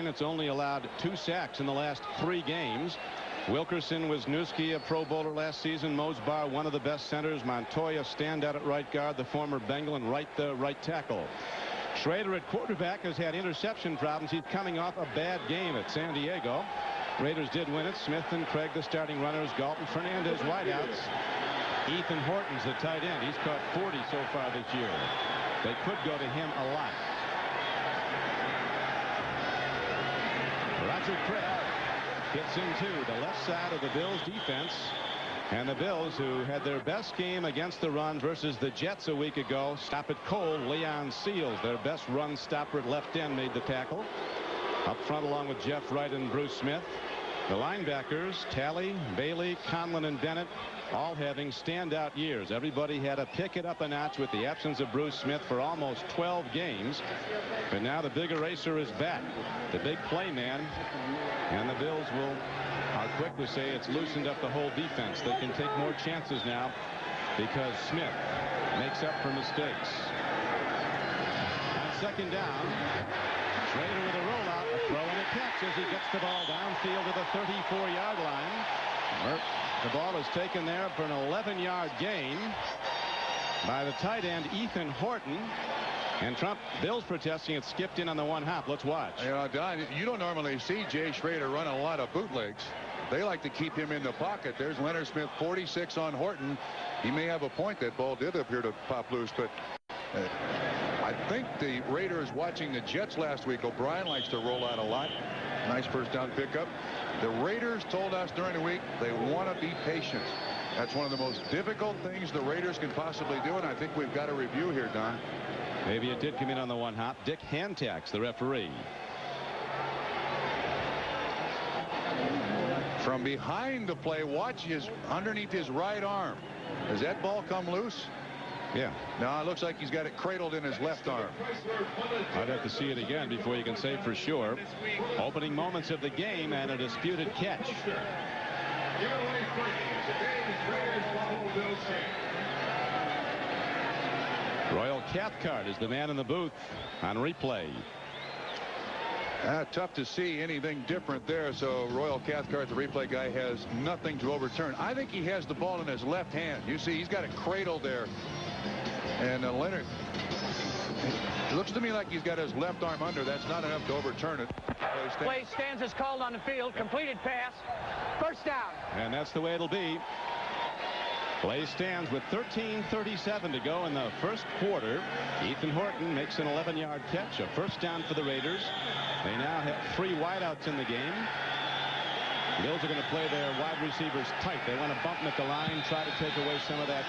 line. It's only allowed 2 sacks in the last 3 games. Wilkerson, Wisniewski, a Pro Bowler last season. Mosbar, one of the best centers. Montoya, standout at right guard, the former Bengal, and the right tackle. Schrader at quarterback has had interception problems. He's coming off a bad game at San Diego. Raiders did win it. Smith and Craig the starting runners. Galton, Fernandez wideouts. Ethan Horton's the tight end. He's caught 40 so far this year. They could go to him a lot. Roger Craig gets into the left side of the Bills defense. And the Bills, who had their best game against the run versus the Jets a week ago, stop it cold. Leon Seals, their best run stopper at left end, made the tackle. Up front along with Jeff Wright and Bruce Smith. The linebackers, Talley, Bailey, Conlon, and Bennett, all having standout years. Everybody had to pick it up a notch with the absence of Bruce Smith for almost 12 games. But now the big eraser is back. The big play man. And the Bills are quick to say it's loosened up the whole defense. They can take more chances now because Smith makes up for mistakes. On second down, Schrader with a rollout, a throw and a catch as he gets the ball downfield to the 34-yard line. The ball is taken there for an 11-yard gain by the tight end Ethan Horton. And Trump, Bills protesting it skipped in on the one hop. Let's watch. Don, you don't normally see Jay Schrader run a lot of bootlegs. They like to keep him in the pocket. There's Leonard Smith, 46 on Horton. He may have a point. That ball did appear to pop loose, but I think the Raiders watching the Jets last week, O'Brien likes to roll out a lot. Nice first down pickup. The Raiders told us during the week they want to be patient. That's one of the most difficult things the Raiders can possibly do, and I think we've got a review here, Don. Maybe it did come in on the one hop. Dick Hantax, the referee. From behind the play, watch his underneath his right arm. Does that ball come loose? Yeah. No, it looks like he's got it cradled in his left arm. I'd have to see it again before you can say for sure. Opening moments of the game and a disputed catch. Royal Cathcart is the man in the booth on replay. Tough to see anything different there. So Royal Cathcart, the replay guy, has nothing to overturn. I think he has the ball in his left hand. You see, he's got it cradled there. And Leonard, it looks to me like he's got his left arm under. That's not enough to overturn it. Play stands is called on the field. Completed pass. First down. And that's the way it'll be. Play stands with 13:37 to go in the first quarter. Ethan Horton makes an 11-yard catch. A first down for the Raiders. They now have 3 wideouts in the game. Bills are going to play their wide receivers tight. They want to bump them at the line, try to take away some of that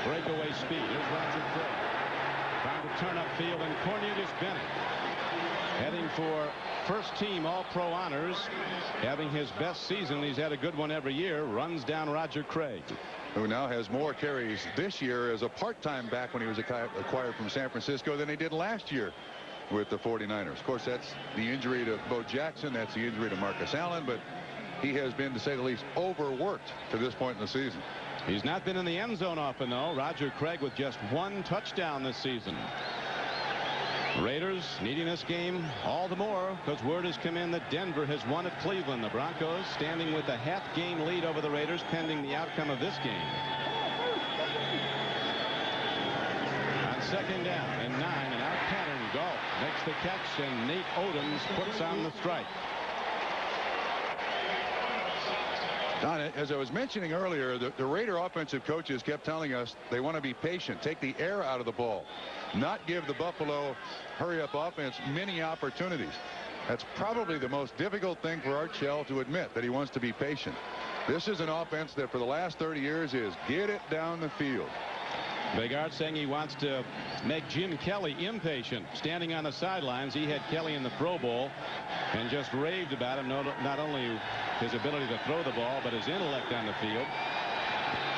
breakaway speed. Here's Roger Craig trying to turn upfield, and Cornelius Bennett heading for first-team All-Pro honors, having his best season. He's had a good one every year. Runs down Roger Craig, who now has more carries this year as a part-time back when he was acquired from San Francisco than he did last year with the 49ers. Of course, that's the injury to Bo Jackson. That's the injury to Marcus Allen. But he has been, to say the least, overworked to this point in the season. He's not been in the end zone often, though. Roger Craig with just 1 touchdown this season. Raiders needing this game all the more because word has come in that Denver has won at Cleveland. The Broncos standing with a half-game lead over the Raiders pending the outcome of this game. On second down and 9, and out pattern. Galt makes the catch, and Nate Odoms puts on the strike. Don, as I was mentioning earlier, the Raider offensive coaches kept telling us they want to be patient, take the air out of the ball, not give the Buffalo hurry-up offense many opportunities. That's probably the most difficult thing for Art Shell to admit, that he wants to be patient. This is an offense that for the last 30 years is get it down the field. Big Art saying he wants to make Jim Kelly impatient. Standing on the sidelines, he had Kelly in the Pro Bowl and just raved about him, not only his ability to throw the ball, but his intellect on the field.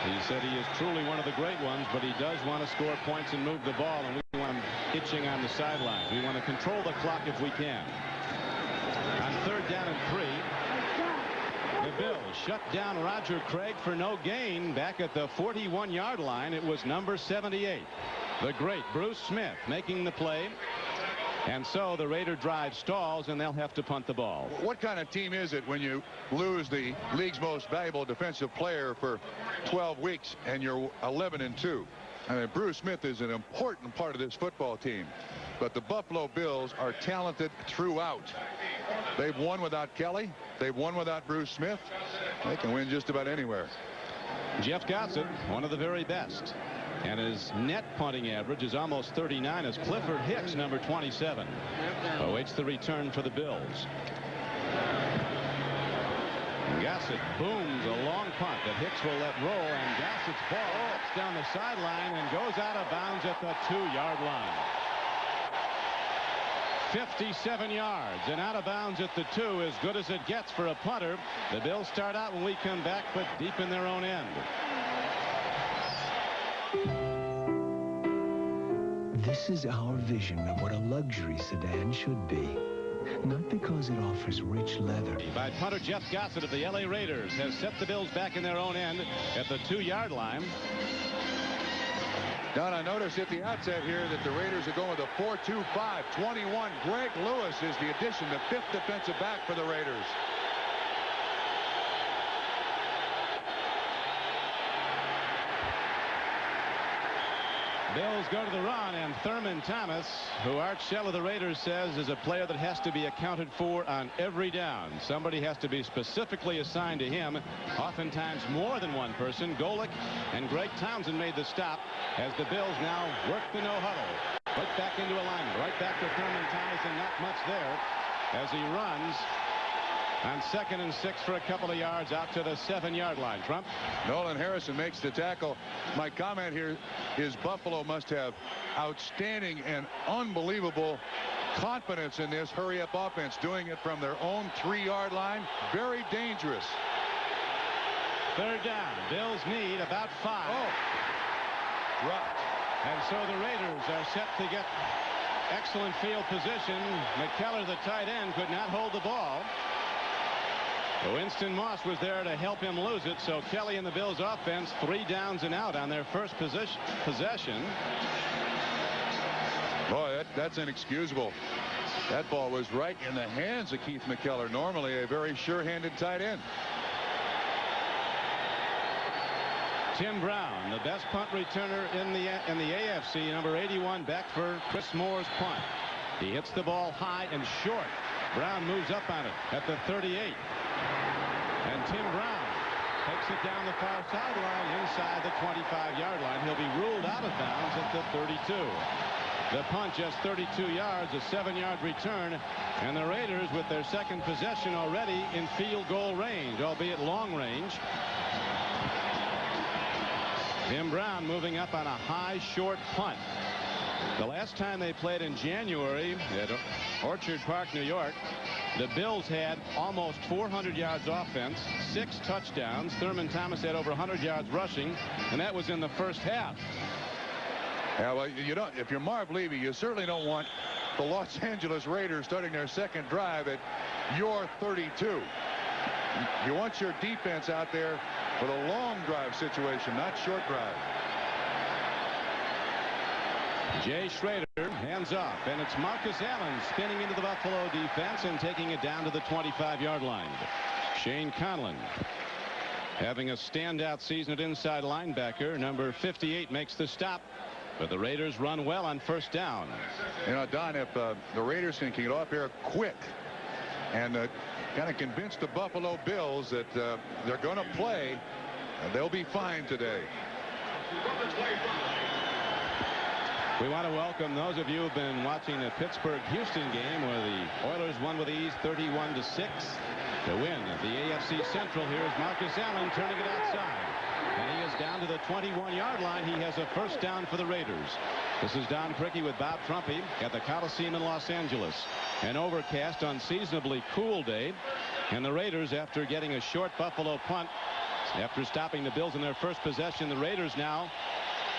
He said he is truly one of the great ones, but he does want to score points and move the ball, and we want him itching on the sidelines. We want to control the clock if we can. On third down and 3, the Bills shut down Roger Craig for no gain back at the 41-yard line. It was number 78, the great Bruce Smith, making the play. And so the Raider drive stalls, and they'll have to punt the ball. What kind of team is it when you lose the league's most valuable defensive player for 12 weeks and you're 11-2? I mean, Bruce Smith is an important part of this football team, but the Buffalo Bills are talented throughout. They've won without Kelly. They've won without Bruce Smith. They can win just about anywhere. Jeff Gossett, one of the very best, and his net punting average is almost 39 as Clifford Hicks, number 27, awaits the return for the Bills. Gossett booms a long punt that Hicks will let roll, and Gossett's ball hits down the sideline and goes out of bounds at the 2-yard line. 57 yards and out of bounds at the 2, as good as it gets for a punter. The Bills start out when we come back, but deep in their own end. This is our vision of what a luxury sedan should be. Not because it offers rich leather. By punter Jeff Gossett of the LA Raiders has set the Bills back in their own end at the 2-yard line. Don, I noticed at the outset here that the Raiders are going with a 4-2-5. 21. Greg Lewis is the addition, the 5th defensive back for the Raiders. Bills go to the run, and Thurman Thomas, who Art Shell of the Raiders says is a player that has to be accounted for on every down. Somebody has to be specifically assigned to him, oftentimes more than one person. Golick and Greg Townsend made the stop as the Bills now work the no-huddle. Right back into alignment, right back to Thurman Thomas, and not much there as he runs on 2nd and 6 for a couple of yards out to the 7-yard line. Trump. Nolan Harrison makes the tackle. My comment here is Buffalo must have outstanding and unbelievable confidence in this hurry-up offense, doing it from their own 3-yard line. Very dangerous. 3rd down. Bills need about 5. Oh, dropped. And so the Raiders are set to get excellent field position. McKellar, the tight end, could not hold the ball. Winston Moss was there to help him lose it, so Kelly and the Bills offense 3 downs and out on their first possession. Boy, that's inexcusable. That ball was right in the hands of Keith McKellar, normally a very sure-handed tight end. Tim Brown, the best punt returner in the AFC, number 81, back for Chris Moore's punt. He hits the ball high and short. Brown moves up on it at the 38. And Tim Brown takes it down the far sideline inside the 25-yard line. He'll be ruled out of bounds at the 32. The punt just 32 yards, a 7-yard return, and the Raiders with their second possession already in field goal range, albeit long range. Tim Brown moving up on a high short punt. The last time they played in January at Orchard Park, New York, the Bills had almost 400 yards offense, 6 touchdowns. Thurman Thomas had over 100 yards rushing, and that was in the first half. Yeah, well, you don't. If you're Marv Levy, you certainly don't want the Los Angeles Raiders starting their second drive at your 32. You want your defense out there with a long drive situation, not short drive. Jay Schrader hands off, and it's Marcus Allen spinning into the Buffalo defense and taking it down to the 25-yard line. Shane Conlon having a standout season at inside linebacker. Number 58 makes the stop, but the Raiders run well on first down. You know, Don, if the Raiders can get off here quick and kind of convince the Buffalo Bills that they're going to play, they'll be fine today. We want to welcome those of you who've been watching the Pittsburgh-Houston game where the Oilers won with ease 31-6 to win the AFC Central. Here's Marcus Allen turning it outside, and he is down to the 21-yard line. He has a first down for the Raiders. This is Don Criqui with Bob Trumpy at the Coliseum in Los Angeles. An overcast, unseasonably cool day, and the Raiders, after getting a short Buffalo punt, after stopping the Bills in their first possession, the Raiders now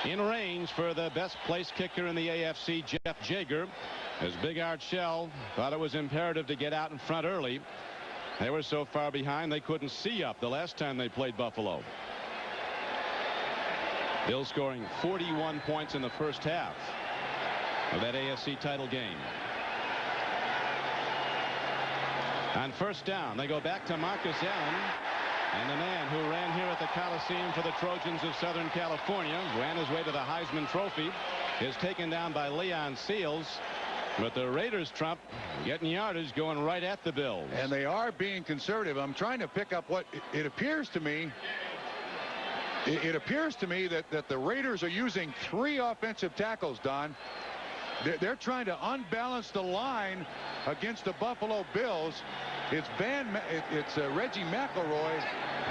in range for the best place kicker in the AFC, Jeff Jager, as Big Art Shell thought it was imperative to get out in front early. They were so far behind they couldn't see up the last time they played Buffalo. Bills scoring 41 points in the first half of that AFC title game. On first down, they go back to Marcus Allen. And the man who ran here at the Coliseum for the Trojans of Southern California, ran his way to the Heisman Trophy, is taken down by Leon Seals. But the Raiders, Trump, getting yardage, going right at the Bills. And they are being conservative. I'm trying to pick up what it appears to me. It appears to me that the Raiders are using 3 offensive tackles, Don. They're trying to unbalance the line against the Buffalo Bills. It's Reggie McElroy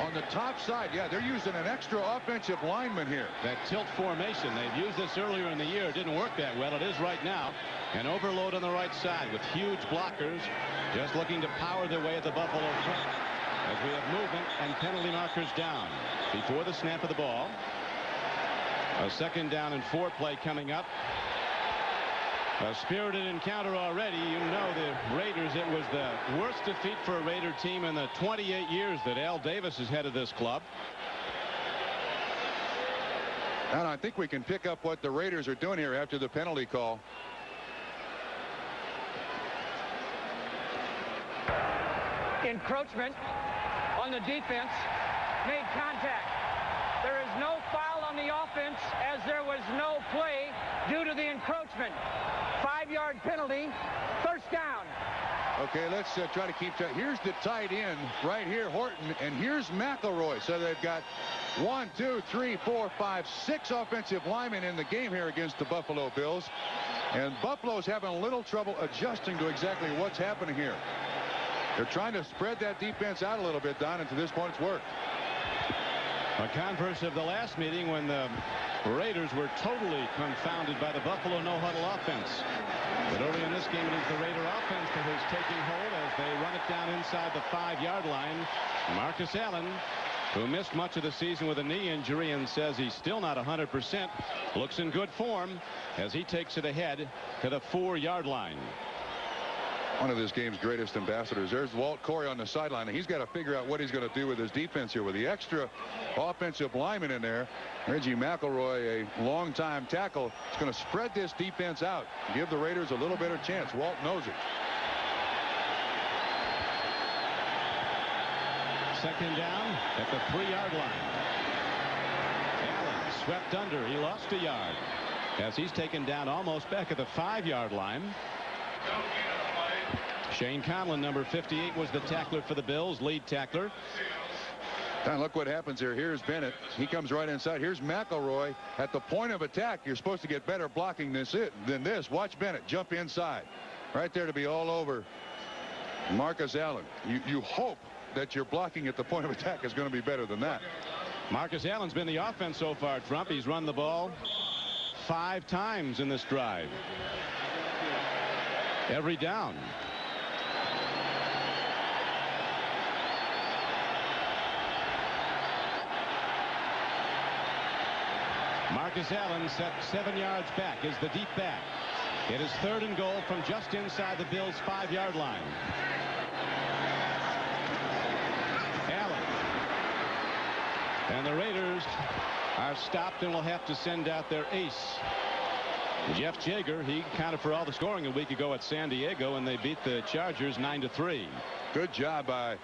on the top side. Yeah, they're using an extra offensive lineman here. That tilt formation, they've used this earlier in the year. It didn't work that well. It is right now. An overload on the right side with huge blockers just looking to power their way at the Buffalo front. As we have movement and penalty markers down before the snap of the ball. A second down and 4 play coming up. A spirited encounter already. You know the Raiders, it was the worst defeat for a Raider team in the 28 years that Al Davis has headed this club. And I think we can pick up what the Raiders are doing here after the penalty call. Encroachment on the defense. Made contact. There is no foul on the offense as there was no play due to the encroachment. 5-yard penalty. First down. Okay, let's try to keep track. Here's the tight end right here, Horton, and here's McElroy. So they've got 1, 2, 3, 4, 5, 6 offensive linemen in the game here against the Buffalo Bills. And Buffalo's having a little trouble adjusting to exactly what's happening here. They're trying to spread that defense out a little bit, Don, and to this point it's worked. A converse of the last meeting when the Raiders were totally confounded by the Buffalo no-huddle offense. But early in this game, it is the Raider offense that is taking hold as they run it down inside the 5-yard line. Marcus Allen, who missed much of the season with a knee injury and says he's still not 100%, looks in good form as he takes it ahead to the 4-yard line. One of this game's greatest ambassadors. There's Walt Corey on the sideline, and he's got to figure out what he's going to do with his defense here with the extra offensive lineman in there. Reggie McElroy, a long-time tackle, is going to spread this defense out, give the Raiders a little better chance. Walt knows it. Second down at the 3-yard line. Allen swept under. He lost a yard as he's taken down almost back at the 5-yard line. Shane Conlon, number 58, was the tackler for the Bills, lead tackler. And look what happens here. Here's Bennett. He comes right inside. Here's McElroy at the point of attack. You're supposed to get better blocking than this. Watch Bennett jump inside. Right there to be all over Marcus Allen. You hope that your blocking at the point of attack is going to be better than that. Marcus Allen's been the offense so far, Trump. He's run the ball 5 times in this drive. Every down. Marcus Allen set 7 yards back, is the deep back. It is 3rd and goal from just inside the Bills' 5-yard line. Allen. And the Raiders are stopped and will have to send out their ace. Jeff Jaeger, he accounted for all the scoring a week ago at San Diego, and they beat the Chargers 9-3. Good job by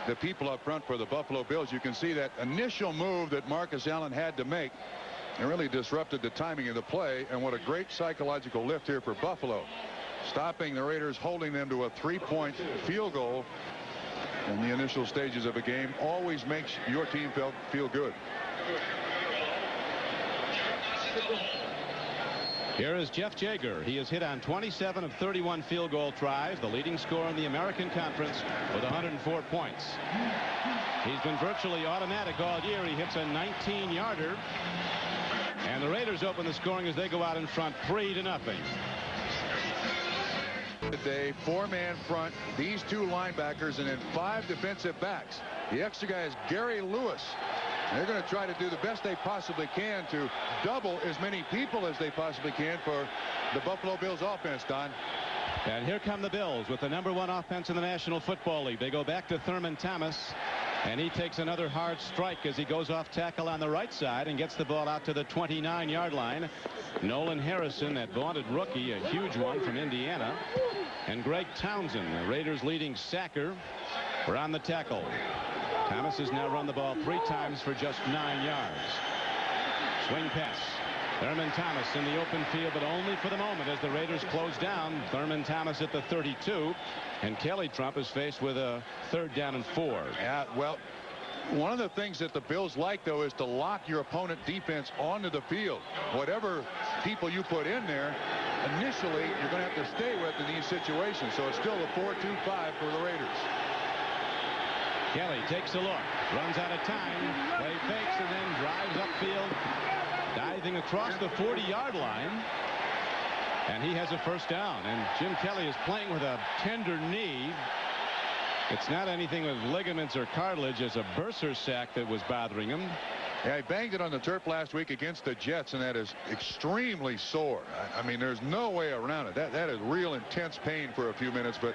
the people up front for the Buffalo Bills. You can see that initial move that Marcus Allen had to make. It really disrupted the timing of the play, and what a great psychological lift here for Buffalo. Stopping the Raiders, holding them to a 3-point field goal in the initial stages of a game always makes your team feel good. Here is Jeff Jaeger. He has hit on 27 of 31 field goal tries, the leading scorer in the American Conference with 104 points. He's been virtually automatic all year. He hits a 19-yarder. And the Raiders open the scoring as they go out in front 3-0. Today, 4-man front, these 2 linebackers, and then 5 defensive backs. The extra guy is Gary Lewis. They're going to try to do the best they possibly can to double as many people as they possibly can for the Buffalo Bills offense, Don. And here come the Bills with the #1 offense in the National Football League. They go back to Thurman Thomas. And he takes another hard strike as he goes off tackle on the right side and gets the ball out to the 29-yard line. Nolan Harrison, that vaunted rookie, a huge one from Indiana. And Greg Townsend, the Raiders' leading sacker, were on the tackle. Thomas has now run the ball 3 times for just 9 yards. Swing pass. Thurman Thomas in the open field, but only for the moment as the Raiders close down. Thurman Thomas at the 32. And Kelly Trump is faced with a 3rd down and 4. Yeah, well, one of the things that the Bills like, though, is to lock your opponent defense onto the field. Whatever people you put in there, initially, you're going to have to stay with in these situations. So it's still a 4-2-5 for the Raiders. Kelly takes a look, runs out of time, play fakes, and then drives upfield, diving across the 40-yard line. And he has a 1st down. And Jim Kelly is playing with a tender knee. It's not anything with ligaments or cartilage. It's a bursa sac that was bothering him. Yeah, he banged it on the turf last week against the Jets, and that is extremely sore. I mean, there's no way around it. That is real intense pain for a few minutes. But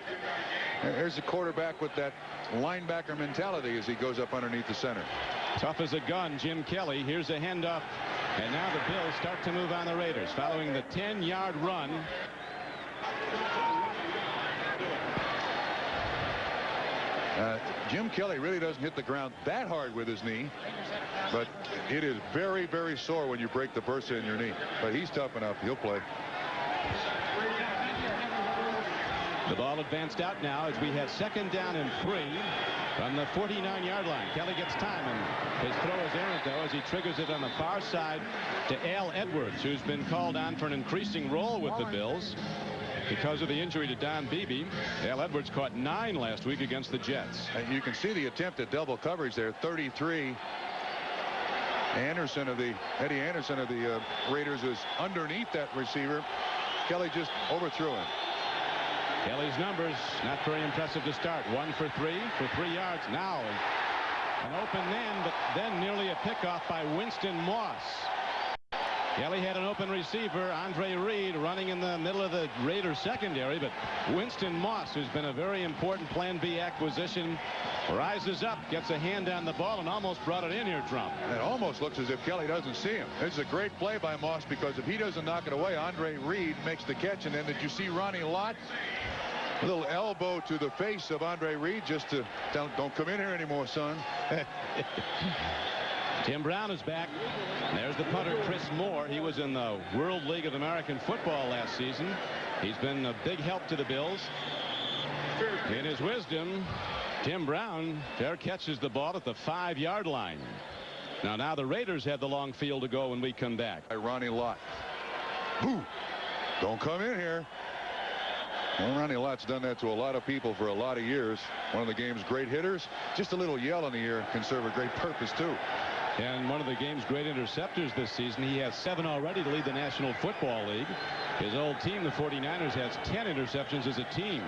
there's the quarterback with that linebacker mentality as he goes up underneath the center. Tough as a gun, Jim Kelly. Here's a handoff. And now the Bills start to move on the Raiders following the 10-yard run. Jim Kelly really doesn't hit the ground that hard with his knee, but it is very, very sore when you break the bursa in your knee. But he's tough enough. He'll play. The ball advanced out now as we have 2nd down and 3 from the 49-yard line. Kelly gets time, and his throw is errant, though, as he triggers it on the far side to Al Edwards, who's been called on for an increasing role with the Bills because of the injury to Don Beebe. Al Edwards caught 9 last week against the Jets. And you can see the attempt at double coverage there. 33. Eddie Anderson of the Raiders was underneath that receiver. Kelly just overthrew him. Kelly's numbers not very impressive to start. 1 for 3 for 3 yards. Now an open man, but then nearly a pickoff by Winston Moss. Kelly had an open receiver, Andre Reed, running in the middle of the Raiders secondary, but Winston Moss, who's been a very important Plan B acquisition, rises up, gets a hand on the ball, and almost brought it in here, Trump. It almost looks as if Kelly doesn't see him. This is a great play by Moss, because if he doesn't knock it away, Andre Reed makes the catch. And then did you see Ronnie Lott? A little elbow to the face of Andre Reed just to tell him, don't come in here anymore, son. Tim Brown is back. There's the punter, Chris Moore. He was in the World League of American Football last season. He's been a big help to the Bills. In his wisdom, Tim Brown there catches the ball at the 5-yard line. Now the Raiders have the long field to go when we come back. Ronnie Lott. Boo! Don't come in here. Well, Ronnie Lott's done that to a lot of people for a lot of years. One of the game's great hitters. Just a little yell in the air can serve a great purpose, too. And one of the game's great interceptors this season. He has 7 already to lead the National Football League. His old team, the 49ers, has 10 interceptions as a team.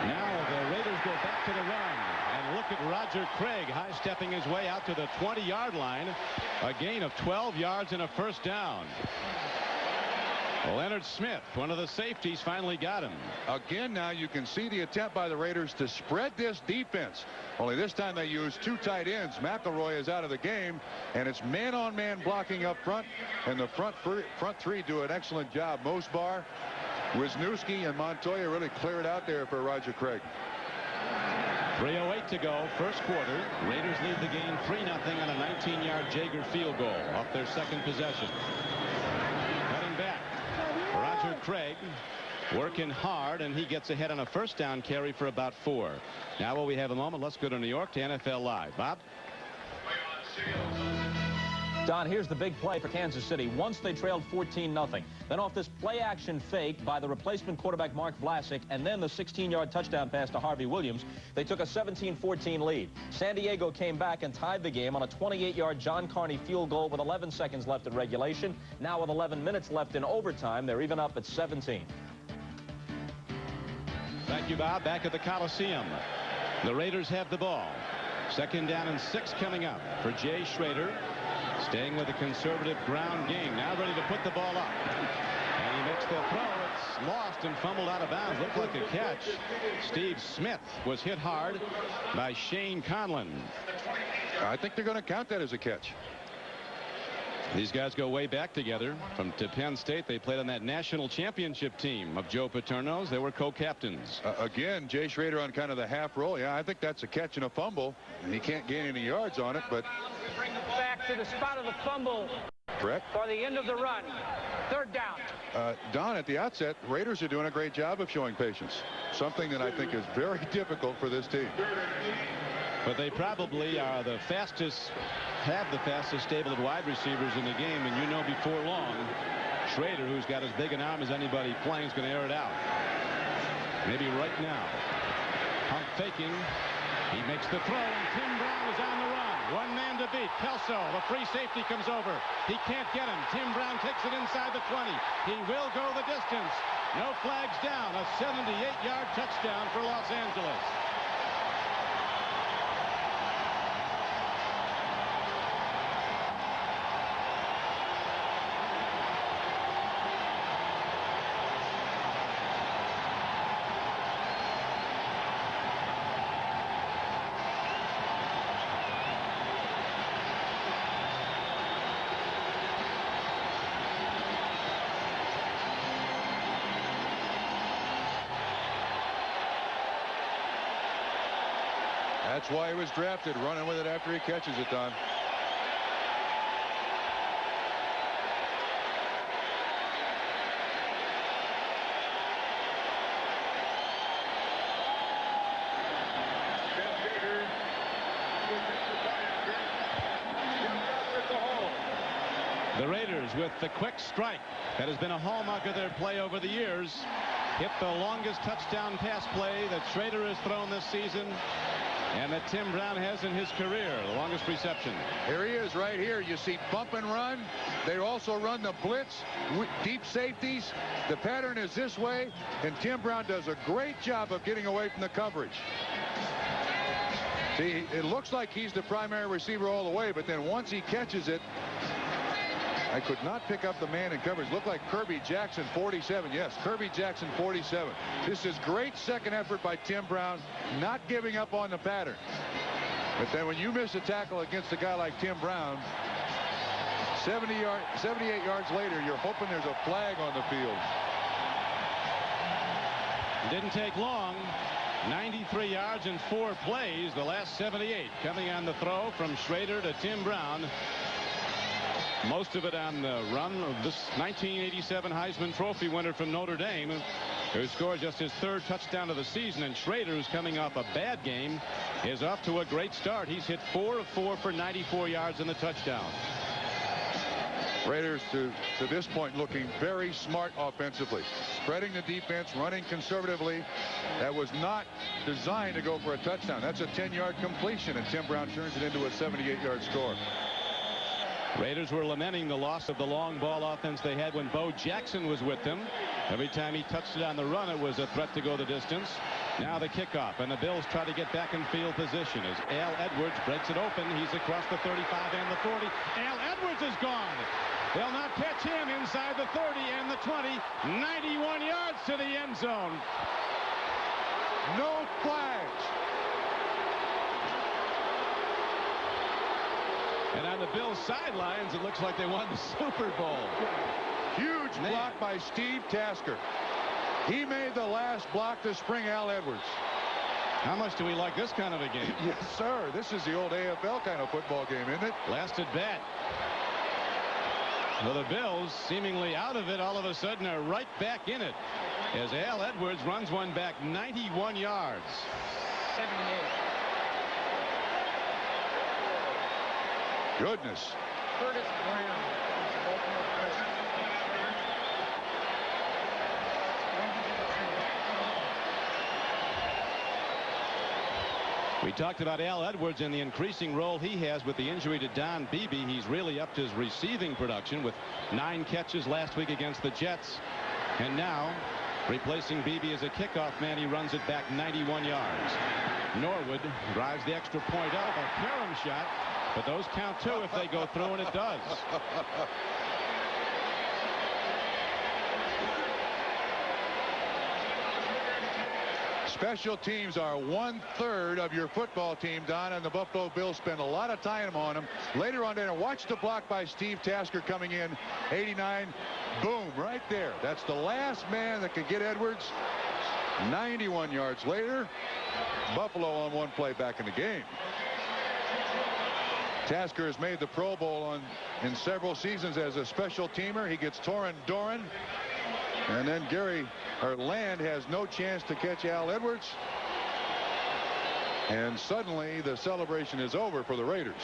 Now the Raiders go back to the run. And look at Roger Craig high-stepping his way out to the 20-yard line. A gain of 12 yards and a 1st down. Leonard Smith, one of the safeties, finally got him. Again, now you can see the attempt by the Raiders to spread this defense. Only this time they use 2 tight ends. McElroy is out of the game, and it's man-on-man blocking up front. And the front 3 do an excellent job. Mosbar, Wisniewski, and Montoya really cleared out there for Roger Craig. 3:08 to go, 1st quarter. Raiders lead the game 3-0 on a 19-yard Jaeger field goal off their 2nd possession. Cutting back, Roger Craig working hard, and he gets ahead on a 1st down carry for about 4. Now while we have a moment, let's go to New York to NFL Live. Bob? Don, here's the big play for Kansas City. Once they trailed 14-0. Then off this play-action fake by the replacement quarterback Mark Vlasic, and then the 16-yard touchdown pass to Harvey Williams, they took a 17-14 lead. San Diego came back and tied the game on a 28-yard John Carney field goal with 11 seconds left in regulation. Now with 11 minutes left in overtime, they're even up at 17. Thank you, Bob. Back at the Coliseum. The Raiders have the ball. 2nd down and 6 coming up for Jay Schroeder. Staying with a conservative ground game. Now ready to put the ball up. And he makes makes the throw. It's lost and fumbled out of bounds. Looked like a catch. Steve Smith was hit hard by Shane Conlon. I think they're going to count that as a catch. These guys go way back together to Penn State. They played on that national championship team of Joe Paterno's. They were co-captains. Again, Jay Schrader on kind of the half roll. Yeah, I think that's a catch and a fumble. And he can't gain any yards on it, but Back to the spot of the fumble. Correct. For the end of the run. Third down. Don, at the outset, Raiders are doing a great job of showing patience. Something that I think is very difficult for this team. But they probably are the fastest, have the fastest stable of wide receivers in the game. And you know before long, Schrader, who's got as big an arm as anybody playing, is going to air it out. Maybe right now. Pump faking. He makes the throw, and Tim Brown is on the run. One man to beat. Kelso, the free safety, comes over. He can't get him. Tim Brown takes it inside the 20. He will go the distance. No flags down. A 78-yard touchdown for Los Angeles. That's why he was drafted, running with it after he catches it, Don. The Raiders with the quick strike that has been a hallmark of their play over the years. Hit the longest touchdown pass play that Schrader has thrown this season, and that Tim Brown has in his career, the longest reception. Here he is right here. You see bump and run. They also run the blitz, deep safeties. The pattern is this way, and Tim Brown does a great job of getting away from the coverage. See, it looks like he's the primary receiver all the way, but then once he catches it, I could not pick up the man in coverage. Looked like Kirby Jackson, 47. Yes, Kirby Jackson, 47. This is great second effort by Tim Brown, not giving up on the pattern. But then when you miss a tackle against a guy like Tim Brown, 78 yards later, you're hoping there's a flag on the field. Didn't take long. 93 yards in 4 plays. The last 78 coming on the throw from Schrader to Tim Brown. Most of it on the run of this 1987 Heisman Trophy winner from Notre Dame, who scored just his 3rd touchdown of the season. And Schrader, who's coming off a bad game, is off to a great start. He's hit 4 of 4 for 94 yards in the touchdown. Raiders to this point looking very smart offensively, spreading the defense, running conservatively. That was not designed to go for a touchdown. That's a 10-yard completion, and Tim Brown turns it into a 78-yard score. Raiders were lamenting the loss of the long ball offense they had when Bo Jackson was with them. Every time he touched it on the run, it was a threat to go the distance. Now the kickoff, and the Bills try to get back in field position as Al Edwards breaks it open. He's across the 35 and the 40. Al Edwards is gone. They'll not catch him inside the 30 and the 20. 91 yards to the end zone. No flags. And on the Bills sidelines, it looks like they won the Super Bowl. Huge block by Steve Tasker. He made the last block to spring Al Edwards. How much do we like this kind of a game? Yes, sir. This is the old AFL kind of football game, isn't it? Last at bat. Well, the Bills, seemingly out of it, all of a sudden are right back in it as Al Edwards runs one back 91 yards. 78. Goodness. Curtis Brown. We talked about Al Edwards and the increasing role he has with the injury to Don Beebe. He's really upped his receiving production with 9 catches last week against the Jets. And now, replacing Beebe as a kickoff man, he runs it back 91 yards. Norwood drives the extra point up. A carom shot. But those count too if they go through, and it does. Special teams are 1/3 of your football team, Don, and the Buffalo Bills spend a lot of time on them. Later on there, watch the block by Steve Tasker coming in, 89. Boom, right there. That's the last man that could get Edwards. 91 yards later, Buffalo on one play back in the game. Tasker has made the Pro Bowl in several seasons as a special teamer. He gets Torin Doran. And then Land has no chance to catch Al Edwards. And suddenly the celebration is over for the Raiders.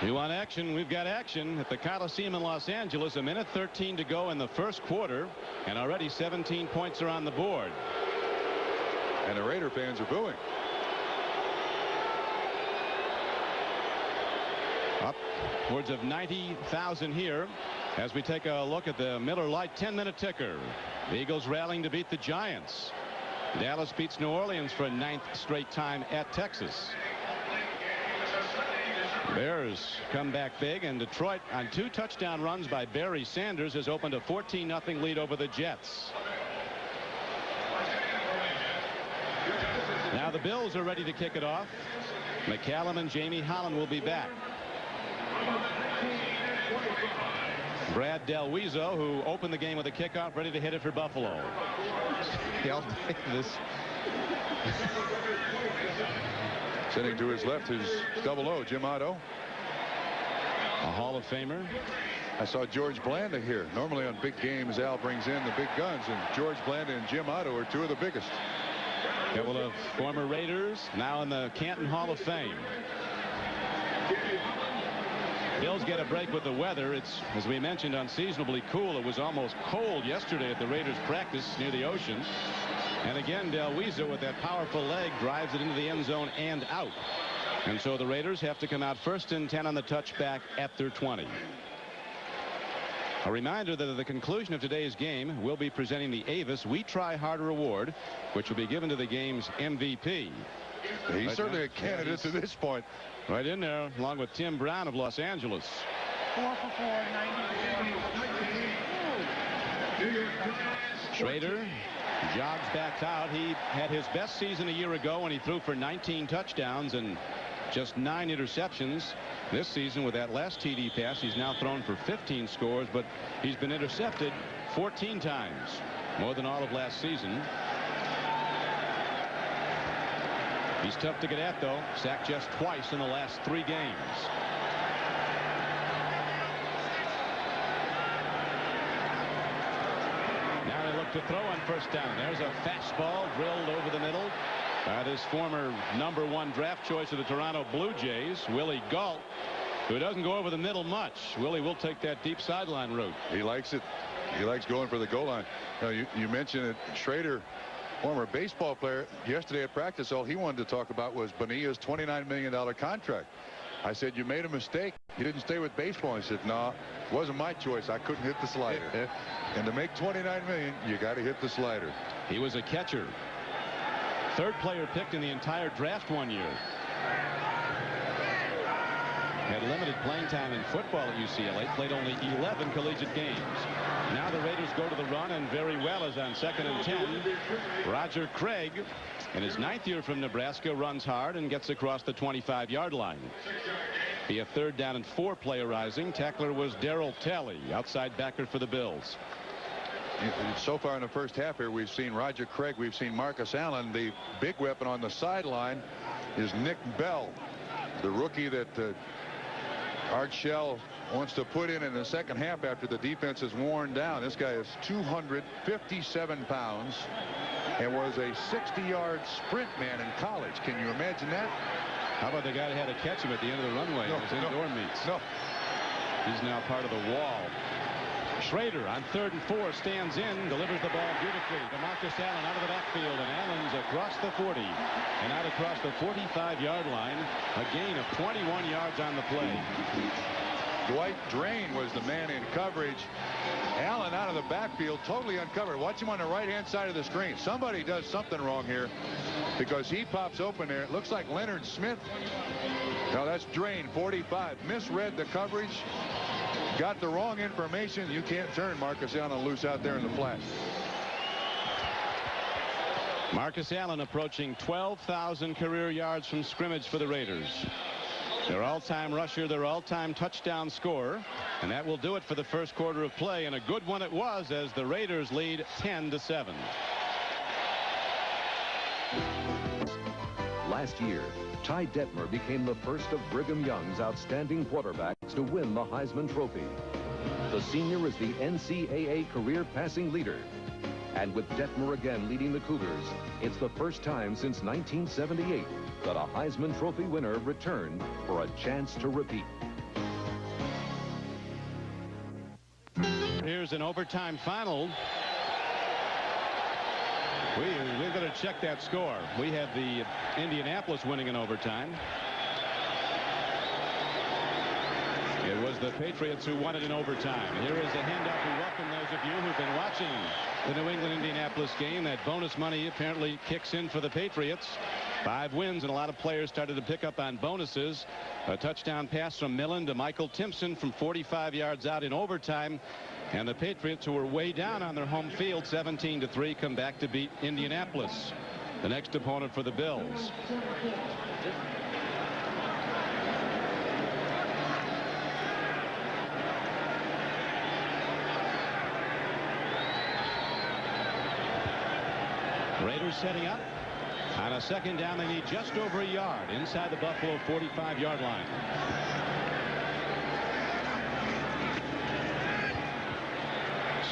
You want action? We've got action at the Coliseum in Los Angeles. 1:13 to go in the first quarter. And already 17 points are on the board. And the Raider fans are booing. Upwards of 90,000 here as we take a look at the Miller Lite 10-minute ticker. The Eagles rallying to beat the Giants. Dallas beats New Orleans for a 9th straight time at Texas. Bears come back big, and Detroit on 2 touchdown runs by Barry Sanders has opened a 14-0 lead over the Jets. Now the Bills are ready to kick it off. McCallum and Jamie Holland will be back. Brad Delweezo, who opened the game with a kickoff, ready to hit it for Buffalo. I'll take this. Sitting to his left is 00, Jim Otto. A Hall of Famer. I saw George Blanda here. Normally on big games, Al brings in the big guns, and George Blanda and Jim Otto are 2 of the biggest. A couple of former Raiders now in the Canton Hall of Fame. Bills get a break with the weather. It's, as we mentioned, unseasonably cool. It was almost cold yesterday at the Raiders practice near the ocean. And again, Delweezo with that powerful leg drives it into the end zone and out. And so the Raiders have to come out 1st and 10 on the touchback at their 20. A reminder that at the conclusion of today's game, we'll be presenting the Avis We Try Harder Award, which will be given to the game's MVP. He's certainly a candidate to this point. Right in there, along with Tim Brown of Los Angeles. 4 for 4, 90. Schrader jogs back out. He had his best season a year ago when he threw for 19 touchdowns and just 9 interceptions. This season with that last TD pass, he's now thrown for 15 scores, but he's been intercepted 14 times, more than all of last season. He's tough to get at, though. Sacked just twice in the last 3 games. Now they look to throw on 1st down. There's a fastball drilled over the middle by this former #1 draft choice of the Toronto Blue Jays, Willie Gault, who doesn't go over the middle much. Willie will take that deep sideline route. He likes it. He likes going for the goal line. Now, you mentioned it. Schrader, former baseball player, yesterday at practice, all he wanted to talk about was Bonilla's $29 million contract. I said, you made a mistake. You didn't stay with baseball. He said, no, it wasn't my choice. I couldn't hit the slider. And to make $29 million, you got to hit the slider. He was a catcher. 3rd player picked in the entire draft one year. Had limited playing time in football at UCLA. Played only 11 collegiate games. Now the Raiders go to the run, and very well as on 2nd and 10. Roger Craig, in his 9th year from Nebraska, runs hard and gets across the 25-yard line. Be a 3rd down and 4 playerizing. Tackler was Darryl Talley, outside backer for the Bills. So far in the first half here, we've seen Roger Craig, we've seen Marcus Allen. The big weapon on the sideline is Nick Bell, the rookie that Art Shell wants to put in the second half after the defense is worn down. This guy is 257 pounds and was a 60-yard sprint man in college. Can you imagine that? How about the guy that had to catch him at the end of the runway in his indoor meets? No. He's now part of the wall. Schrader on 3rd and 4 stands in, delivers the ball beautifully to Marcus Allen out of the backfield, and Allen's across the 40 and out across the 45-yard line. A gain of 21 yards on the play. Dwight Drain was the man in coverage. Allen out of the backfield, totally uncovered. Watch him on the right-hand side of the screen. Somebody does something wrong here because he pops open there. It looks like Leonard Smith. No, that's Drain, 45. Misread the coverage. Got the wrong information. You can't turn Marcus Allen loose out there in the flat. Marcus Allen approaching 12,000 career yards from scrimmage for the Raiders. Their all-time rusher, their all-time touchdown scorer. And that will do it for the first quarter of play. And a good one it was, as the Raiders lead 10-7. Last year, Ty Detmer became the first of Brigham Young's outstanding quarterbacks to win the Heisman Trophy. The senior is the NCAA career passing leader. And with Detmer again leading the Cougars, it's the first time since 1978 that a Heisman Trophy winner returned for a chance to repeat. Here's an overtime final. We're going to check that score. We have the Indianapolis winning in overtime. It was the Patriots who won it in overtime. Here is a handoff. We welcome those of you who've been watching the New England-Indianapolis game. That bonus money apparently kicks in for the Patriots. 5 wins, and a lot of players started to pick up on bonuses. A touchdown pass from Millen to Michael Timpson from 45 yards out in overtime. And the Patriots, who were way down on their home field, 17-3, come back to beat Indianapolis, the next opponent for the Bills. Raiders setting up. On a second down, they need just over a yard inside the Buffalo 45-yard line.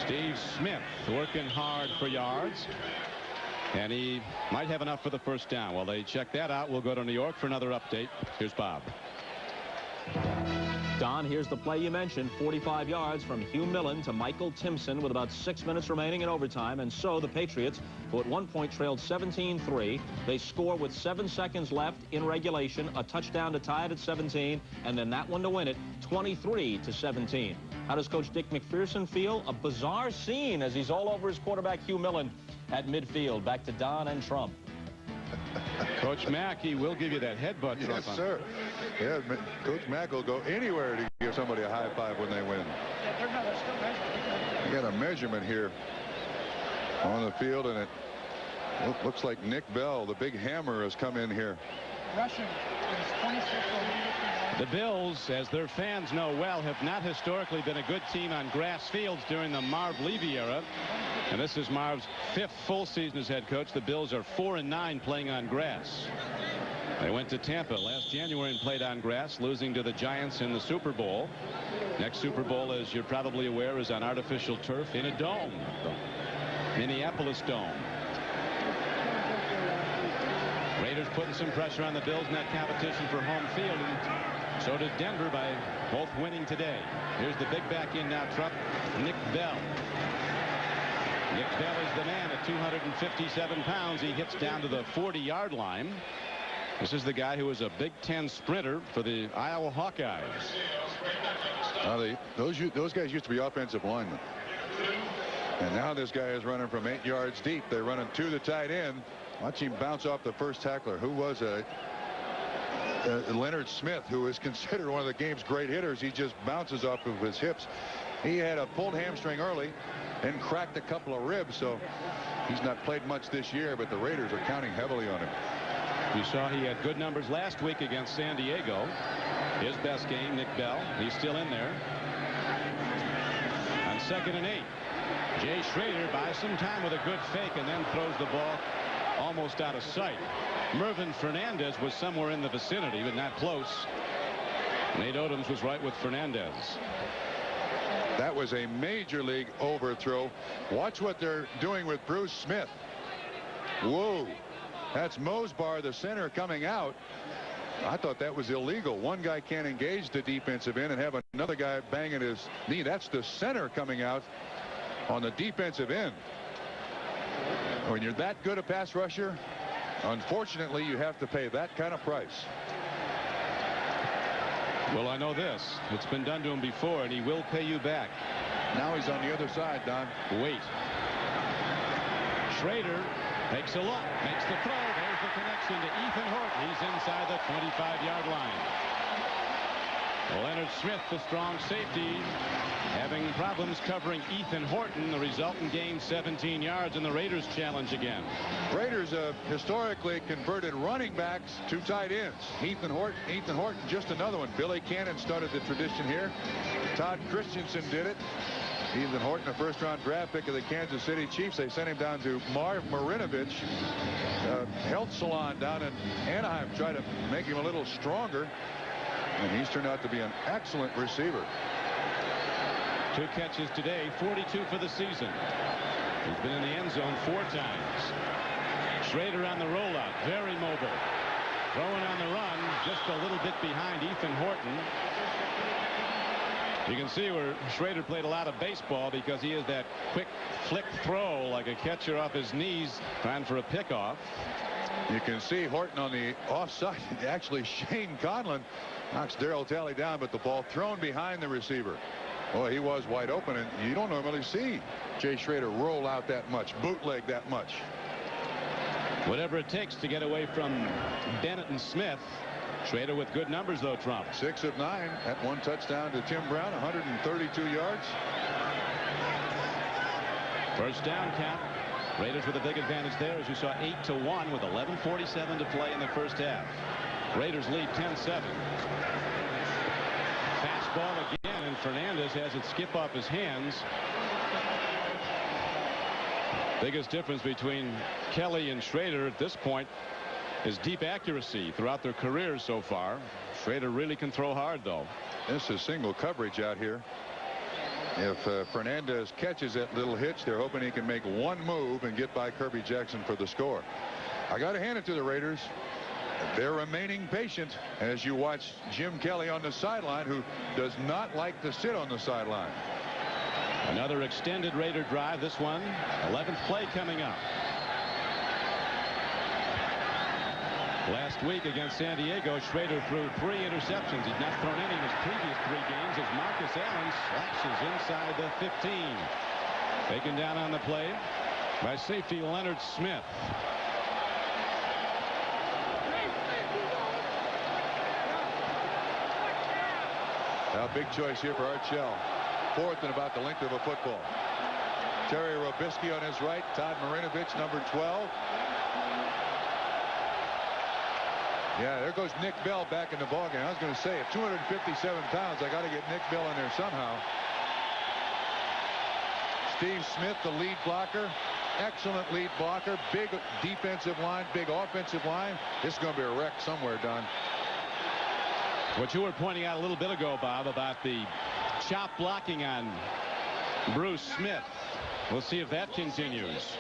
Steve Smith working hard for yards. And he might have enough for the first down. While they check that out, we'll go to New York for another update. Here's Bob. Don, here's the play you mentioned. 45 yards from Hugh Millen to Michael Timpson with about 6 minutes remaining in overtime. And so the Patriots, who at one point trailed 17-3, they score with 7 seconds left in regulation, a touchdown to tie it at 17, and then that one to win it, 23-17. How does Coach Dick McPherson feel? A bizarre scene as he's all over his quarterback, Hugh Millen, at midfield. Back to Don and Trump. Coach Mack, he will give you that headbutt. Yes, sir. Yeah, Coach Mack will go anywhere to give somebody a high five when they win. You got a measurement here on the field, and it looks like Nick Bell, the big hammer, has come in here. Rushing is 26. The Bills, as their fans know well, have not historically been a good team on grass fields during the Marv Levy era. And this is Marv's 5th full season as head coach. The Bills are 4-9 playing on grass. They went to Tampa last January and played on grass, losing to the Giants in the Super Bowl. Next Super Bowl, as you're probably aware, is on artificial turf in a dome, the Minneapolis Dome. Raiders putting some pressure on the Bills in that competition for home field, and so did Denver by both winning today. Here's the big back in now, Trump, Nick Bell. Nick Bell is the man at 257 pounds. He hits down to the 40-yard line. This is the guy who was a Big Ten sprinter for the Iowa Hawkeyes. Those guys used to be offensive linemen. And now this guy is running from 8 yards deep. They're running to the tight end. Watch him bounce off the first tackler. Who was it? Leonard Smith, who is considered one of the game's great hitters. He just bounces off of his hips. He had a pulled hamstring early and cracked a couple of ribs, so he's not played much this year, but the Raiders are counting heavily on him. You saw he had good numbers last week against San Diego. His best game, Nick Bell. He's still in there. On 2nd and 8. Jay Schrader buys some time with a good fake and then throws the ball almost out of sight. Mervin Fernandez was somewhere in the vicinity, but not close. Nate Odoms was right with Fernandez. That was a major league overthrow. Watch what they're doing with Bruce Smith. Whoa. That's Mosbar, the center, coming out. I thought that was illegal. One guy can't engage the defensive end and have another guy banging his knee. That's the center coming out on the defensive end. When you're that good a pass rusher, unfortunately, you have to pay that kind of price. Well, I know this. It's been done to him before, and he will pay you back. Now he's on the other side, Don. Wait. Schrader takes a look, makes the throw. There's the connection to Ethan Horton. He's inside the 25-yard line. Leonard Smith, the strong safety, having problems covering Ethan Horton. The resultant gain 17 yards, and the Raiders challenge again. Raiders historically converted running backs to tight ends. Ethan Horton, just another one. Billy Cannon started the tradition here. Todd Christensen did it. Ethan Horton, a first-round draft pick of the Kansas City Chiefs. They sent him down to Marv Marinovich, health salon down in Anaheim, try to make him a little stronger. And he's turned out to be an excellent receiver. 2 catches today, 42 for the season. He's been in the end zone 4 times. Schrader on the rollout, very mobile. Throwing on the run, just a little bit behind Ethan Horton. You can see where Schrader played a lot of baseball because he has that quick flick throw like a catcher off his knees trying for a pickoff. You can see Horton on the offside. Actually, Shane Conlon knocks Darryl Talley down, but the ball thrown behind the receiver. Boy, he was wide open, and you don't normally see Jay Schrader roll out that much, bootleg that much. Whatever it takes to get away from Bennett and Smith. Schrader with good numbers, though, Trump. 6 of 9 at 1 touchdown to Tim Brown, 132 yards. First down count. Raiders with a big advantage there, as you saw, 8-1 with 11:47 to play in the first half. Raiders lead 10-7. Fastball again, and Fernandez has it skip off his hands. Biggest difference between Kelly and Schrader at this point is deep accuracy throughout their careers so far. Schrader really can throw hard, though. This is single coverage out here. If Fernandez catches that little hitch, they're hoping he can make one move and get by Kirby Jackson for the score. I got to hand it to the Raiders. They're remaining patient as you watch Jim Kelly on the sideline, who does not like to sit on the sideline. Another extended Raider drive. This one, 11th play coming up. Last week against San Diego, Schrader threw 3 interceptions. He's not thrown any in his previous 3 games as Marcus Allen slashes inside the 15. Taken down on the play by safety Leonard Smith. Now, big choice here for Art Shell. 4th and about the length of a football. Terry Robisky on his right. Todd Marinovich, number 12. Yeah, there goes Nick Bell back in the ballgame. I was going to say, at 257 pounds, I got to get Nick Bell in there somehow. Steve Smith, the lead blocker. Excellent lead blocker. Big defensive line, big offensive line. This is going to be a wreck somewhere, Don. What you were pointing out a little bit ago, Bob, about the chop blocking on Bruce Smith. We'll see if that continues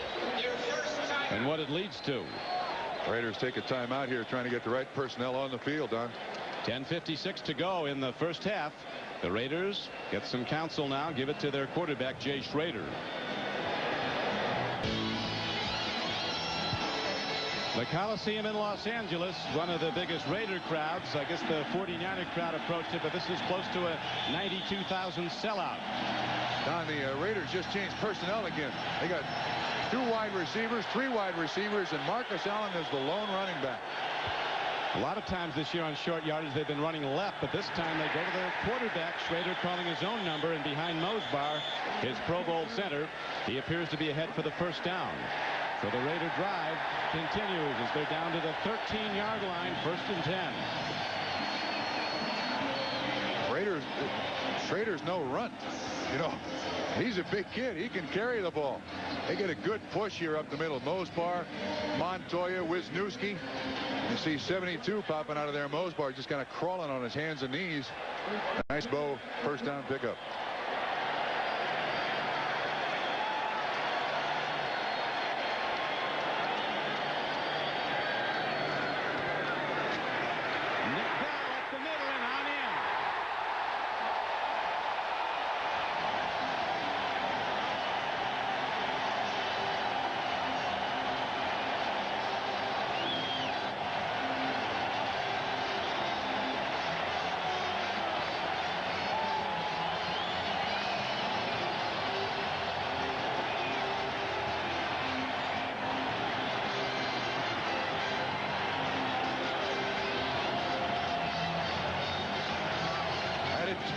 and what it leads to. Raiders take a timeout here, trying to get the right personnel on the field, Don. 10:56 to go in the first half. The Raiders get some counsel now. Give it to their quarterback, Jay Schrader. The Coliseum in Los Angeles, one of the biggest Raider crowds. I guess the 49er crowd approached it, but this is close to a 92,000 sellout. Don, the Raiders just changed personnel again. They got 2 wide receivers, 3 wide receivers, and Marcus Allen is the lone running back. A lot of times this year on short yardage they've been running left, but this time they go to their quarterback. Schrader calling his own number, and behind Mosbar, his Pro Bowl center, he appears to be ahead for the first down. So the Raider drive continues as they're down to the 13-yard line, 1st and 10. Schrader's no runt. You know, he's a big kid. He can carry the ball. They get a good push here up the middle. Mosbar, Montoya, Wisniewski. You see 72 popping out of there. Mosbar just kind of crawling on his hands and knees. Nice bow, first down pickup.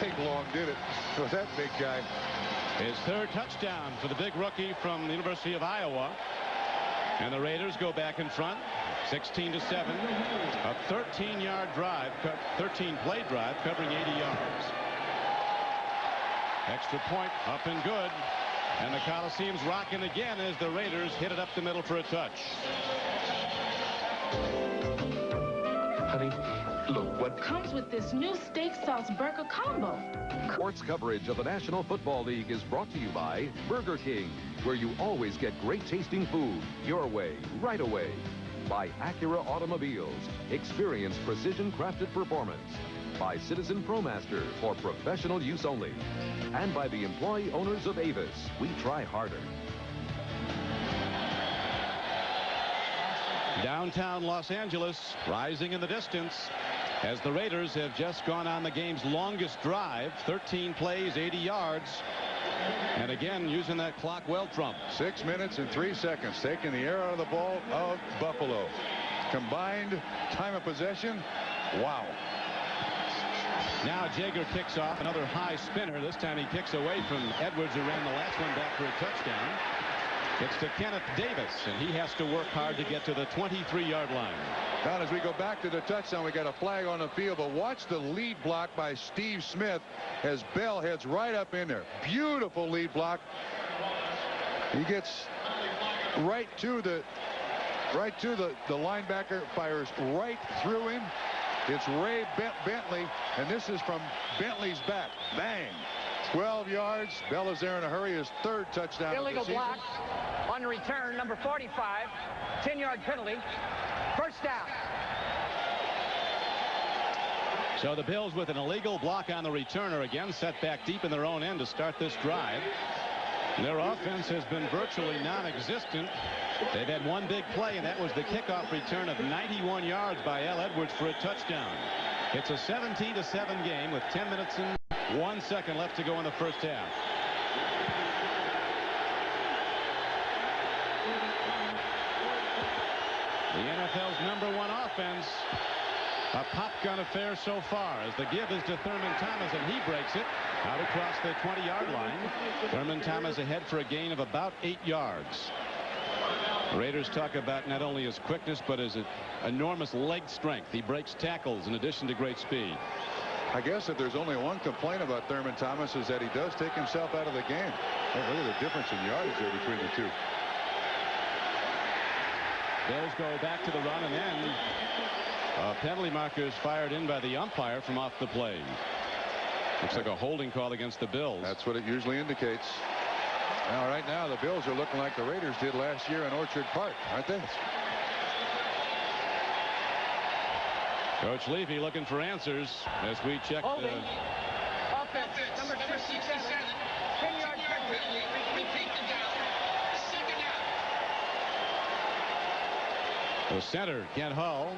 take long, did it? For that big guy. His third touchdown for the big rookie from the University of Iowa. And the Raiders go back in front, 16-7. A 13-yard drive, 13-play drive, covering 80 yards. Extra point up and good. And the Coliseum's rocking again as the Raiders hit it up the middle for a touch. Honey, look what comes with this new steak sauce burger combo. Sports coverage of the National Football League is brought to you by Burger King, where you always get great tasting food your way, right away. By Acura Automobiles, experience precision crafted performance. By Citizen ProMaster, for professional use only. And by the employee owners of Avis, we try harder. Downtown Los Angeles rising in the distance as the Raiders have just gone on the game's longest drive, 13 plays, 80 yards. And again, using that clock well, Trump. 6 minutes and 3 seconds, taking the air out of the ball of Buffalo. Combined time of possession, wow. Now Jaeger kicks off another high spinner. This time he kicks away from Edwards, who ran the last one back for a touchdown. It's to Kenneth Davis, and he has to work hard to get to the 23-yard line. Now, as we go back to the touchdown, we got a flag on the field, but watch the lead block by Steve Smith as Bell heads right up in there. Beautiful lead block. He gets right to the linebacker, fires right through him. It's Ray Bentley, and this is from Bentley's back. Bang! 12 yards. Bell is there in a hurry. His third touchdown. Illegal block on return, number 45. 10-yard penalty. First down. So the Bills with an illegal block on the returner, again set back deep in their own end to start this drive. Their offense has been virtually non-existent. They've had one big play, and that was the kickoff return of 91 yards by L. Edwards for a touchdown. It's a 17-7 game with 10 minutes and 1 second left to go in the first half. The NFL's #1 offense. A pop gun affair so far as the give is to Thurman Thomas, and he breaks it out across the 20-yard line. Thurman Thomas ahead for a gain of about 8 yards. The Raiders talk about not only his quickness but his enormous leg strength. He breaks tackles in addition to great speed. I guess if there's only one complaint about Thurman Thomas is that he does take himself out of the game. Oh, look at the difference in yardage there between the two. Bills go back to the run, and then penalty marker is fired in by the umpire from off the play. Looks like a holding call against the Bills. That's what it usually indicates. Now, right now, the Bills are looking like the Raiders did last year in Orchard Park, aren't they? Coach Levy looking for answers as we check Holding. Offense, number 67. 10-yard penalty. the center, Kent Hull.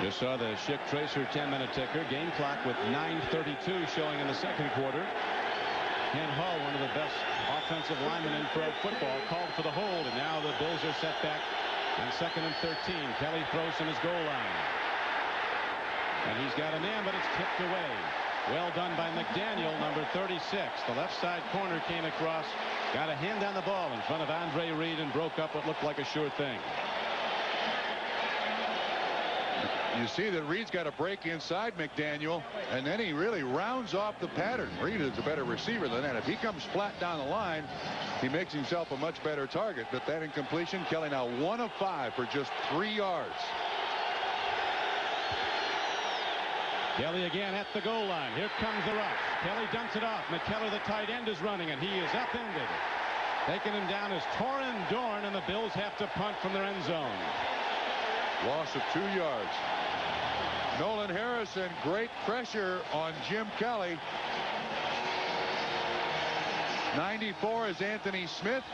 Just saw the Schick Tracer 10-minute ticker. Game clock with 9:32 showing in the second quarter. Kent Hull, one of the best offensive linemen in pro football, called for the hold, and now the Bills are set back on 2nd and 13. Kelly throws from his goal line. And he's got a man, but it's tipped away. Well done by McDaniel, number 36. The left side corner came across, got a hand on the ball in front of Andre Reed and broke up what looked like a sure thing. You see that Reed's got a break inside McDaniel, and then he really rounds off the pattern. Reed is a better receiver than that. If he comes flat down the line, he makes himself a much better target. But that incompletion, Kelly now 1 of 5 for just 3 yards. Kelly again at the goal line. Here comes the rush. Kelly dumps it off. McKellar, the tight end, is running, and he is upended. Taking him down is Torrin Dorn, and the Bills have to punt from their end zone. Loss of 2 yards. Nolan Harrison, great pressure on Jim Kelly. 94 is Anthony Smith.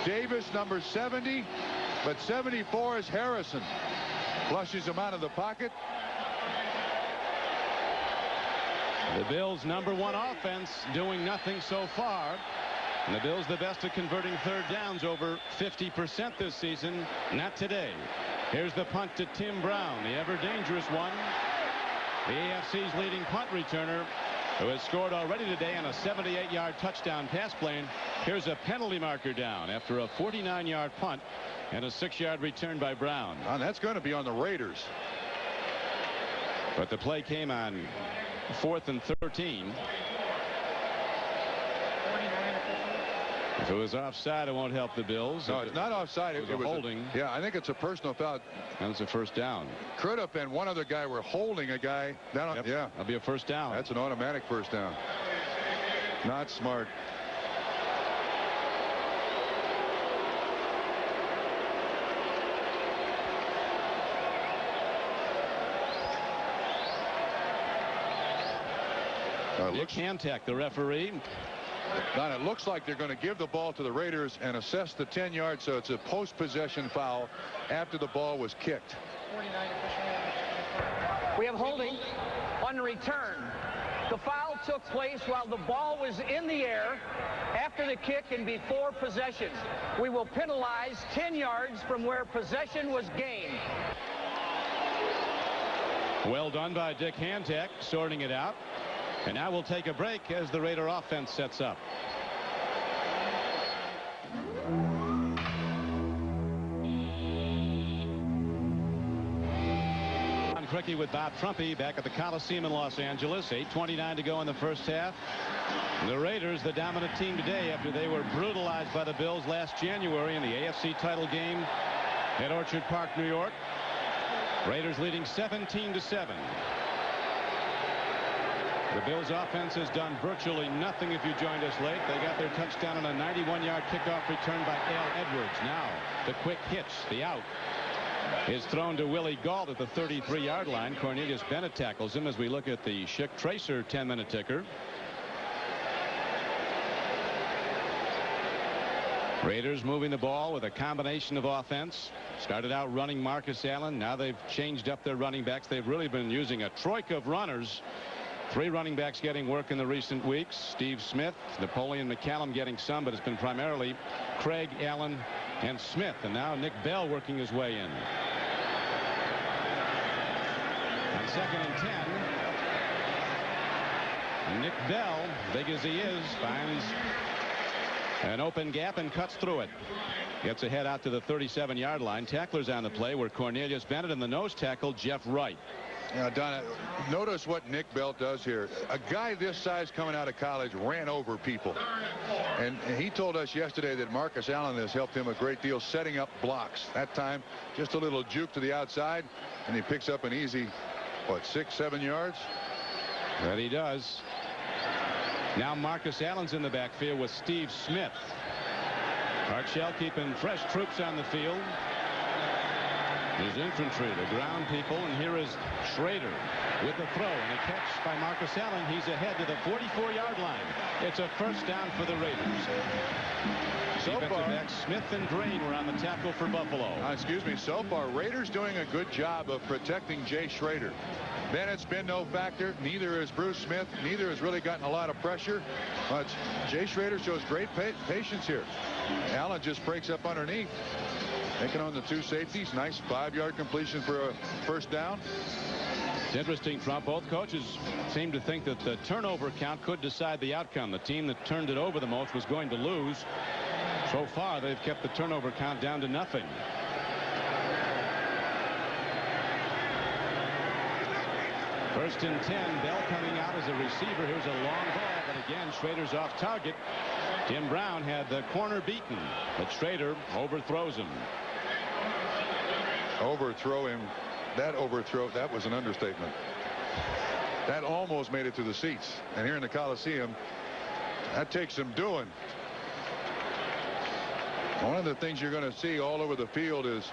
Davis, number 70, but 74 is Harrison. Flushes him out of the pocket. The Bills' #1 offense doing nothing so far. And the Bills the best at converting third downs, over 50% this season. Not today. Here's the punt to Tim Brown, the ever dangerous one. the AFC's leading punt returner, who has scored already today on a 78-yard touchdown pass play. Here's a penalty marker down after a 49-yard punt and a 6-yard return by Brown. And that's going to be on the Raiders. But the play came on 4th and 13. If it was offside, it won't help the Bills. No, it's not offside. It was holding. Yeah, I think it's a personal foul. And it's a first down. Could have been one other guy. We're holding a guy down. Yep, yeah, that'll be a first down. That's an automatic first down. Not smart. Dick Hantek, the referee. Don, it looks like they're going to give the ball to the Raiders and assess the 10 yards, so it's a post-possession foul after the ball was kicked. We have holding on the return. The foul took place while the ball was in the air after the kick and before possession. We will penalize 10 yards from where possession was gained. Well done by Dick Hantek, sorting it out. And now we'll take a break as the Raider offense sets up. Ron Cricky with Bob Trumpy back at the Coliseum in Los Angeles. 8:29 to go in the first half. The Raiders, the dominant team today after they were brutalized by the Bills last January in the AFC title game at Orchard Park, New York. Raiders leading 17-7. The Bills offense has done virtually nothing if you joined us late. They got their touchdown on a 91-yard kickoff return by Al Edwards. Now the quick hitch, the out, is thrown to Willie Gault at the 33-yard line. Cornelius Bennett tackles him as we look at the Schick Tracer 10-minute ticker. Raiders moving the ball with a combination of offense. Started out running Marcus Allen. Now they've changed up their running backs. They've really been using a troika of runners. 3 running backs getting work in the recent weeks. Steve Smith, Napoleon McCallum getting some, but it's been primarily Craig, Allen, and Smith. And now Nick Bell working his way in. On 2nd and 10. Nick Bell, big as he is, finds an open gap and cuts through it. Gets ahead out to the 37-yard line. Tacklers on the play were Cornelius Bennett and the nose tackle Jeff Wright. Yeah, Donna, notice what Nick Bell does here. A guy this size coming out of college ran over people. And he told us yesterday that Marcus Allen has helped him a great deal setting up blocks. That time, just a little juke to the outside, and he picks up an easy, what, 6-7 yards? That he does. Now Marcus Allen's in the backfield with Steve Smith. Archell keeping fresh troops on the field. His infantry, the ground people, and here is Schrader with the throw and a catch by Marcus Allen. He's ahead to the 44-yard line. It's a first down for the Raiders. So far, Smith and Drain were on the tackle for Buffalo. So far, Raiders doing a good job of protecting Jay Schrader. Bennett's been no factor. Neither is Bruce Smith. Neither has really gotten a lot of pressure. But Jay Schrader shows great patience here. Allen just breaks up underneath. Taking on the 2 safeties. Nice 5-yard completion for a first down. It's interesting, Trump. Both coaches seem to think that the turnover count could decide the outcome. The team that turned it over the most was going to lose. So far, they've kept the turnover count down to nothing. First and 10. Bell coming out as a receiver. Here's a long ball, but again, Schrader's off target. Tim Brown had the corner beaten, but Schrader overthrows him. Overthrow him. That overthrow, that was an understatement. That almost made it to the seats. And here in the Coliseum, that takes some doing. One of the things you're going to see all over the field is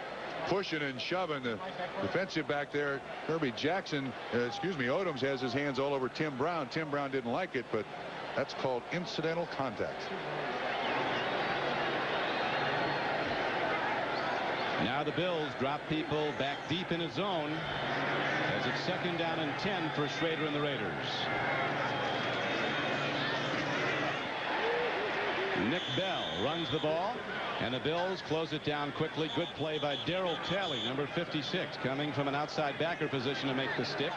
pushing and shoving. The defensive back there, Kirby Jackson, Odoms has his hands all over Tim Brown. Tim Brown didn't like it, but that's called incidental contact. Now the Bills drop people back deep in his zone as it's 2nd down and 10 for Schrader and the Raiders. Nick Bell runs the ball, and the Bills close it down quickly. Good play by Darryl Talley, number 56, coming from an outside backer position to make the stick.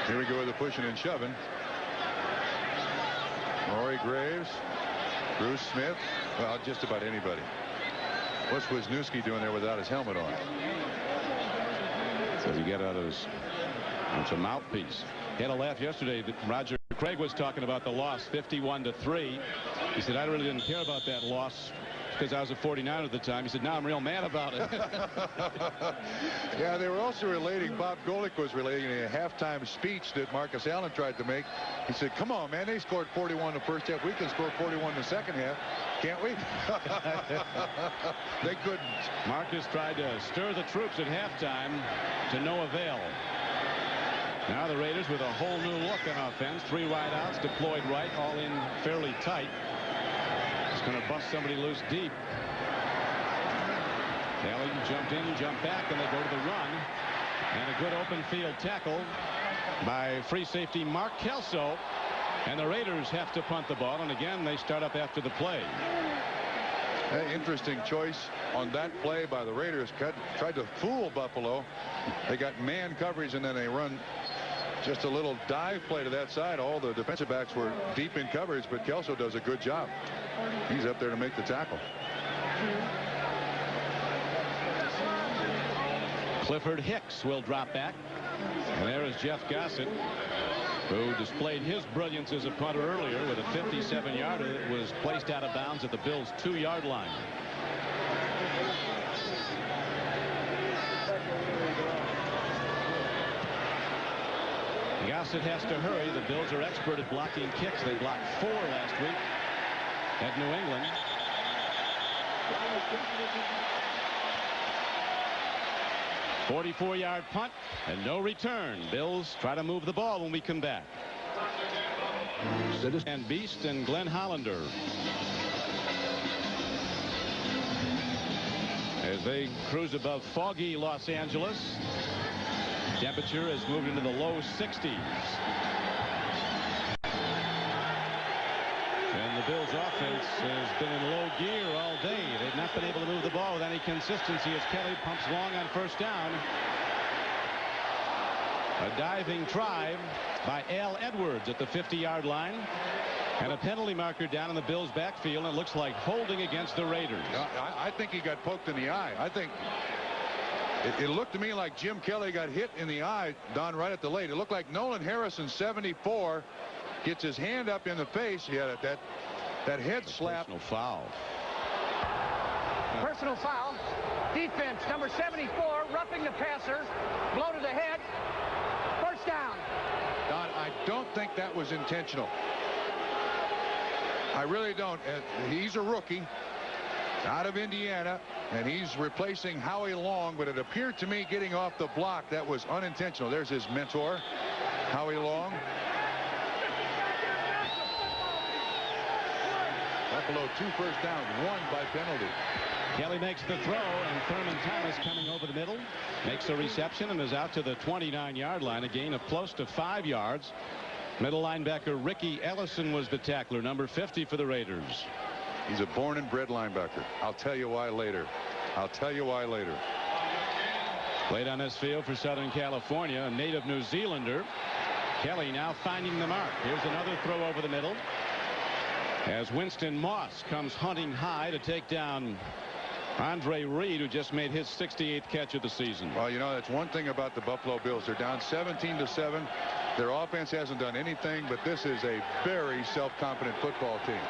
Here we go with the pushing and shoving. Rory Graves, Bruce Smith, well, just about anybody. What's Wisniewski doing there without his helmet on? So you get out of his, it's a mouthpiece. He had a laugh yesterday that Roger Craig was talking about the loss, 51-3. He said, I really didn't care about that loss because I was a 49er at the time. He said, now I'm real mad about it. Yeah, they were also relating, Bob Golick was relating a halftime speech that Marcus Allen tried to make. He said, come on, man, they scored 41 in the first half. We can score 41 in the second half. Can't we? They couldn't. Marcus tried to stir the troops at halftime to no avail. Now the Raiders with a whole new look on offense. 3 wideouts deployed right, all in fairly tight. It's going to bust somebody loose deep. Kelly jumped in, jumped back, and they go to the run. And a good open field tackle by free safety Mark Kelso. And the Raiders have to punt the ball, and again they start up after the play. Interesting choice on that play by the Raiders. Tried to fool Buffalo. They got man coverage, and then they run just a little dive play to that side. All the defensive backs were deep in coverage, but Kelso does a good job. He's up there to make the tackle. Clifford Hicks will drop back. And there is Jeff Gossett, who displayed his brilliance as a punter earlier with a 57-yarder that was placed out of bounds at the Bills' 2-yard line. Gossett has to hurry. The Bills are expert at blocking kicks. They blocked 4 last week at New England. "44-yard punt and no return. Bills try to move the ball when we come back. And Beast and Glenn Hollander as they cruise above foggy Los Angeles. Temperature has moved into the low 60s. And the Bills offense has been in low gear all day. They've not been able to move the ball with any consistency as Kelly pumps long on first down. A diving try by Al Edwards at the 50-yard line. And a penalty marker down in the Bills' backfield. And it looks like holding against the Raiders. I think he got poked in the eye. I think it looked to me like Jim Kelly got hit in the eye, Don, right at the late. It looked like Nolan Harrison, 74, gets his hand up in the face. He had that head slap. Personal foul. Personal foul. Defense, number 74, roughing the passer. Blow to the head. First down. Don, I don't think that was intentional. I really don't. He's a rookie out of Indiana, and he's replacing Howie Long, but it appeared to me getting off the block that was unintentional. There's his mentor, Howie Long. Buffalo 2 first downs, 1 by penalty. Kelly makes the throw, and Thurman Thomas coming over the middle makes a reception and is out to the 29-yard line, a gain of close to 5 yards. Middle linebacker Ricky Ellison was the tackler, number 50 for the Raiders. He's a born and bred linebacker. I'll tell you why later. I'll tell you why later. Played on this field for Southern California, a native New Zealander. Kelly now finding the mark. Here's another throw over the middle as Winston Moss comes hunting high to take down Andre Reed, who just made his 68th catch of the season. Well, you know, that's one thing about the Buffalo Bills. They're down 17-7. Their offense hasn't done anything, but this is a very self-confident football team.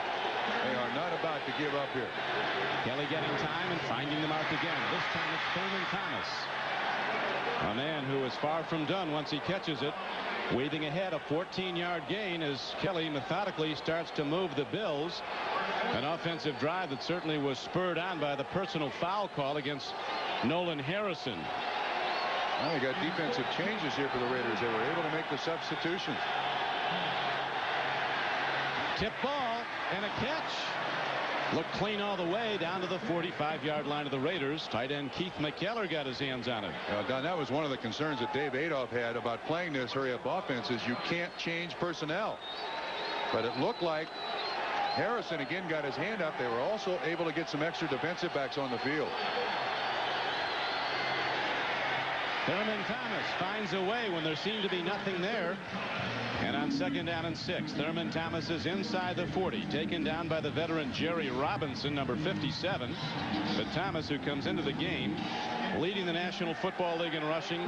They are not about to give up here. Kelly getting time and finding the mark again. This time it's Thurman Thomas, a man who is far from done once he catches it. Weaving ahead, a 14-yard gain as Kelly methodically starts to move the Bills. An offensive drive that certainly was spurred on by the personal foul call against Nolan Harrison. Well, you got defensive changes here for the Raiders. They were able to make the substitutions. Tip ball and a catch. Looked clean all the way down to the 45-yard line of the Raiders. Tight end Keith McKellar got his hands on it. Don, that was one of the concerns that Dave Adolph had about playing this hurry-up offense is you can't change personnel. But it looked like Harrison again got his hand up. They were also able to get some extra defensive backs on the field. Thurman Thomas finds a way when there seemed to be nothing there. And on 2nd down and 6, Thurman Thomas is inside the 40, taken down by the veteran Jerry Robinson, number 57. But Thomas, who comes into the game leading the National Football League in rushing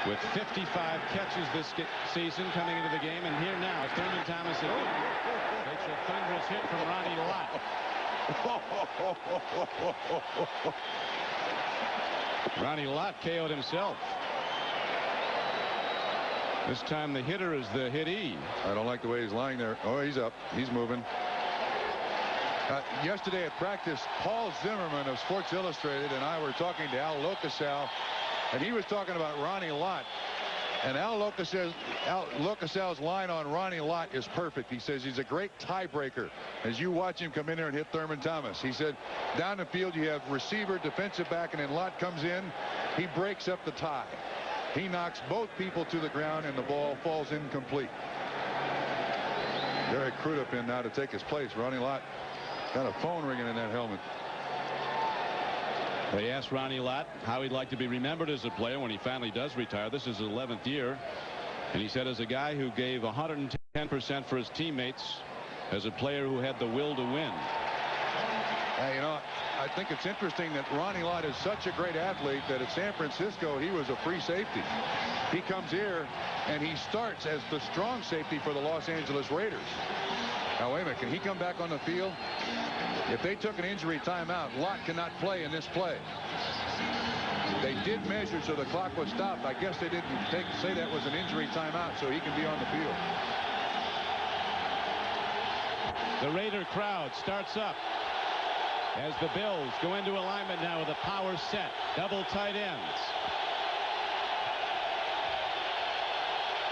with 55 catches this season coming into the game. And here now, Thurman Thomas takes a thunderous hit from Ronnie Lott. Ronnie Lott KO'd himself. This time the hitter is the hittee. I don't like the way he's lying there. Oh, he's up. He's moving. Yesterday at practice, Paul Zimmerman of Sports Illustrated and I were talking to Al Locassau, and he was talking about Ronnie Lott. And Al Locassau's line on Ronnie Lott is perfect. He says he's a great tiebreaker. As you watch him come in there and hit Thurman Thomas, he said down the field you have receiver, defensive back, and then Lott comes in. He breaks up the tie. He knocks both people to the ground and the ball falls incomplete. Derek Crudup in now to take his place. Ronnie Lott got a phone ringing in that helmet. They asked Ronnie Lott how he'd like to be remembered as a player when he finally does retire. This is his 11th year. And he said, as a guy who gave 110% for his teammates, as a player who had the will to win. You know, I think it's interesting that Ronnie Lott is such a great athlete that at San Francisco he was a free safety. He comes here and he starts as the strong safety for the Los Angeles Raiders. Now wait a minute, can he come back on the field? If they took an injury timeout, Lott cannot play in this play. They did measure so the clock was stopped. I guess they didn't say that was an injury timeout so he can be on the field. The Raider crowd starts up as the Bills go into alignment now with a power set. Double tight ends.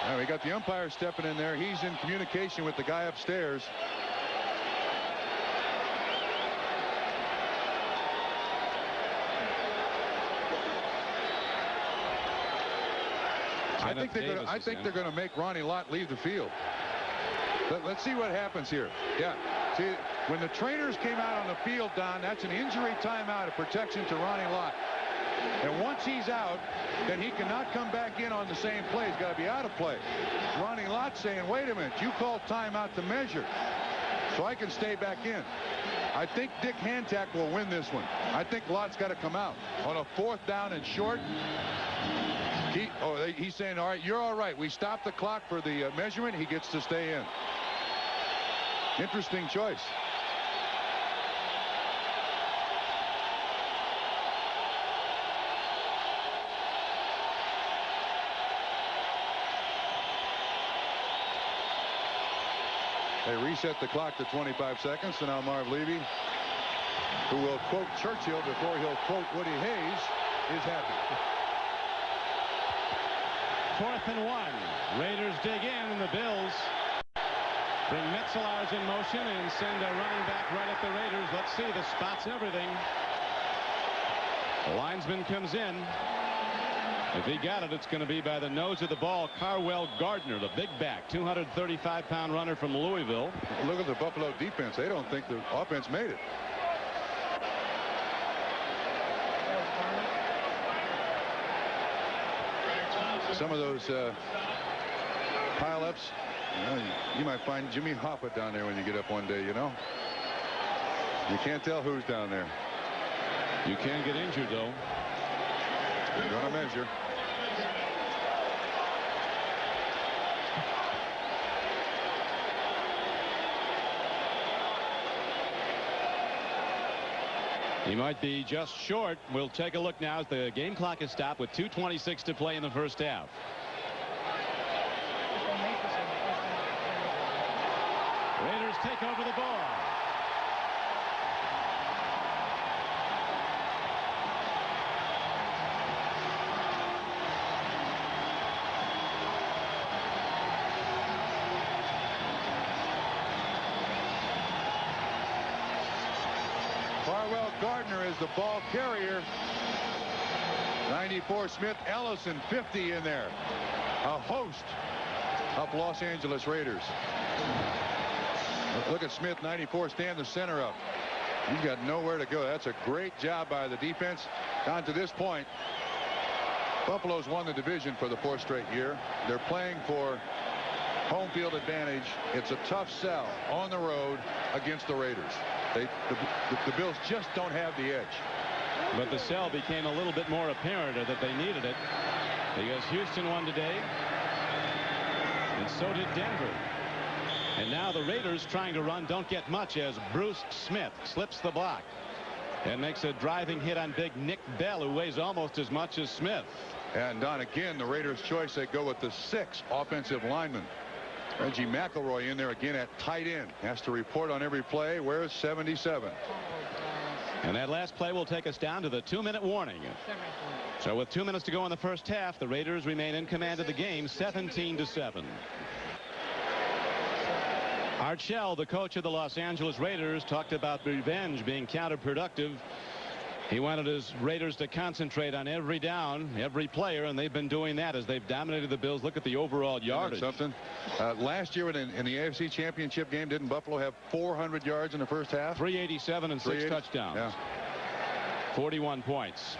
Now we got the umpire stepping in there. He's in communication with the guy upstairs. I think they're going to make Ronnie Lott leave the field. Let's see what happens here. Yeah. See, when the trainers came out on the field, Don, that's an injury timeout of protection to Ronnie Lott. And once he's out, then he cannot come back in on the same play. He's got to be out of play. Ronnie Lott saying, wait a minute, you called timeout to measure, so I can stay back in. I think Dick Hantak will win this one. I think Lott's got to come out. On a 4th down and short, he's saying, all right, you're all right. We stopped the clock for the measurement. He gets to stay in. Interesting choice. They reset the clock to 25 seconds. So now Marv Levy, who will quote Churchill before he'll quote Woody Hayes, is happy. 4th and 1. Raiders dig in, and the Bills bring Metzelaars in motion and send a running back right at the Raiders. Let's see, the spots everything. The linesman comes in. If he got it, it's going to be by the nose of the ball. Carwell Gardner, the big back, 235-pound runner from Louisville. Look at the Buffalo defense. They don't think the offense made it. Some of those pile-ups, you might find Jimmy Hoffa down there when you get up one day, you know. You can't tell who's down there. You can get injured, though. You're going to measure. He might be just short. We'll take a look now as the game clock is stopped with 2:26 to play in the first half. Raiders take over the ball. Carwell Gardner is the ball carrier. 94 Smith Ellison, 50 in there. A host of Los Angeles Raiders. Look at Smith, 94, stand the center up. He's got nowhere to go. That's a great job by the defense. Down to this point, Buffalo's won the division for the 4th straight year. They're playing for home field advantage. It's a tough sell on the road against the Raiders. The Bills just don't have the edge. But the sell became a little bit more apparent, or that they needed it, because Houston won today, and so did Denver. And now the Raiders, trying to run, don't get much as Bruce Smith slips the block and makes a driving hit on big Nick Bell, who weighs almost as much as Smith. And Don, again, the Raiders' choice, they go with the 6 offensive linemen. Reggie McElroy in there again at tight end. Has to report on every play. Where's 77? And that last play will take us down to the 2-minute warning. So with 2 minutes to go in the first half, the Raiders remain in command of the game, 17-7. Art Shell, the coach of the Los Angeles Raiders, talked about revenge being counterproductive. He wanted his Raiders to concentrate on every down, every player, and they've been doing that as they've dominated the Bills. Look at the overall yardage. Something. Last year in the AFC Championship game, didn't Buffalo have 400 yards in the first half? 387 and 6 touchdowns. Yeah. 41 points.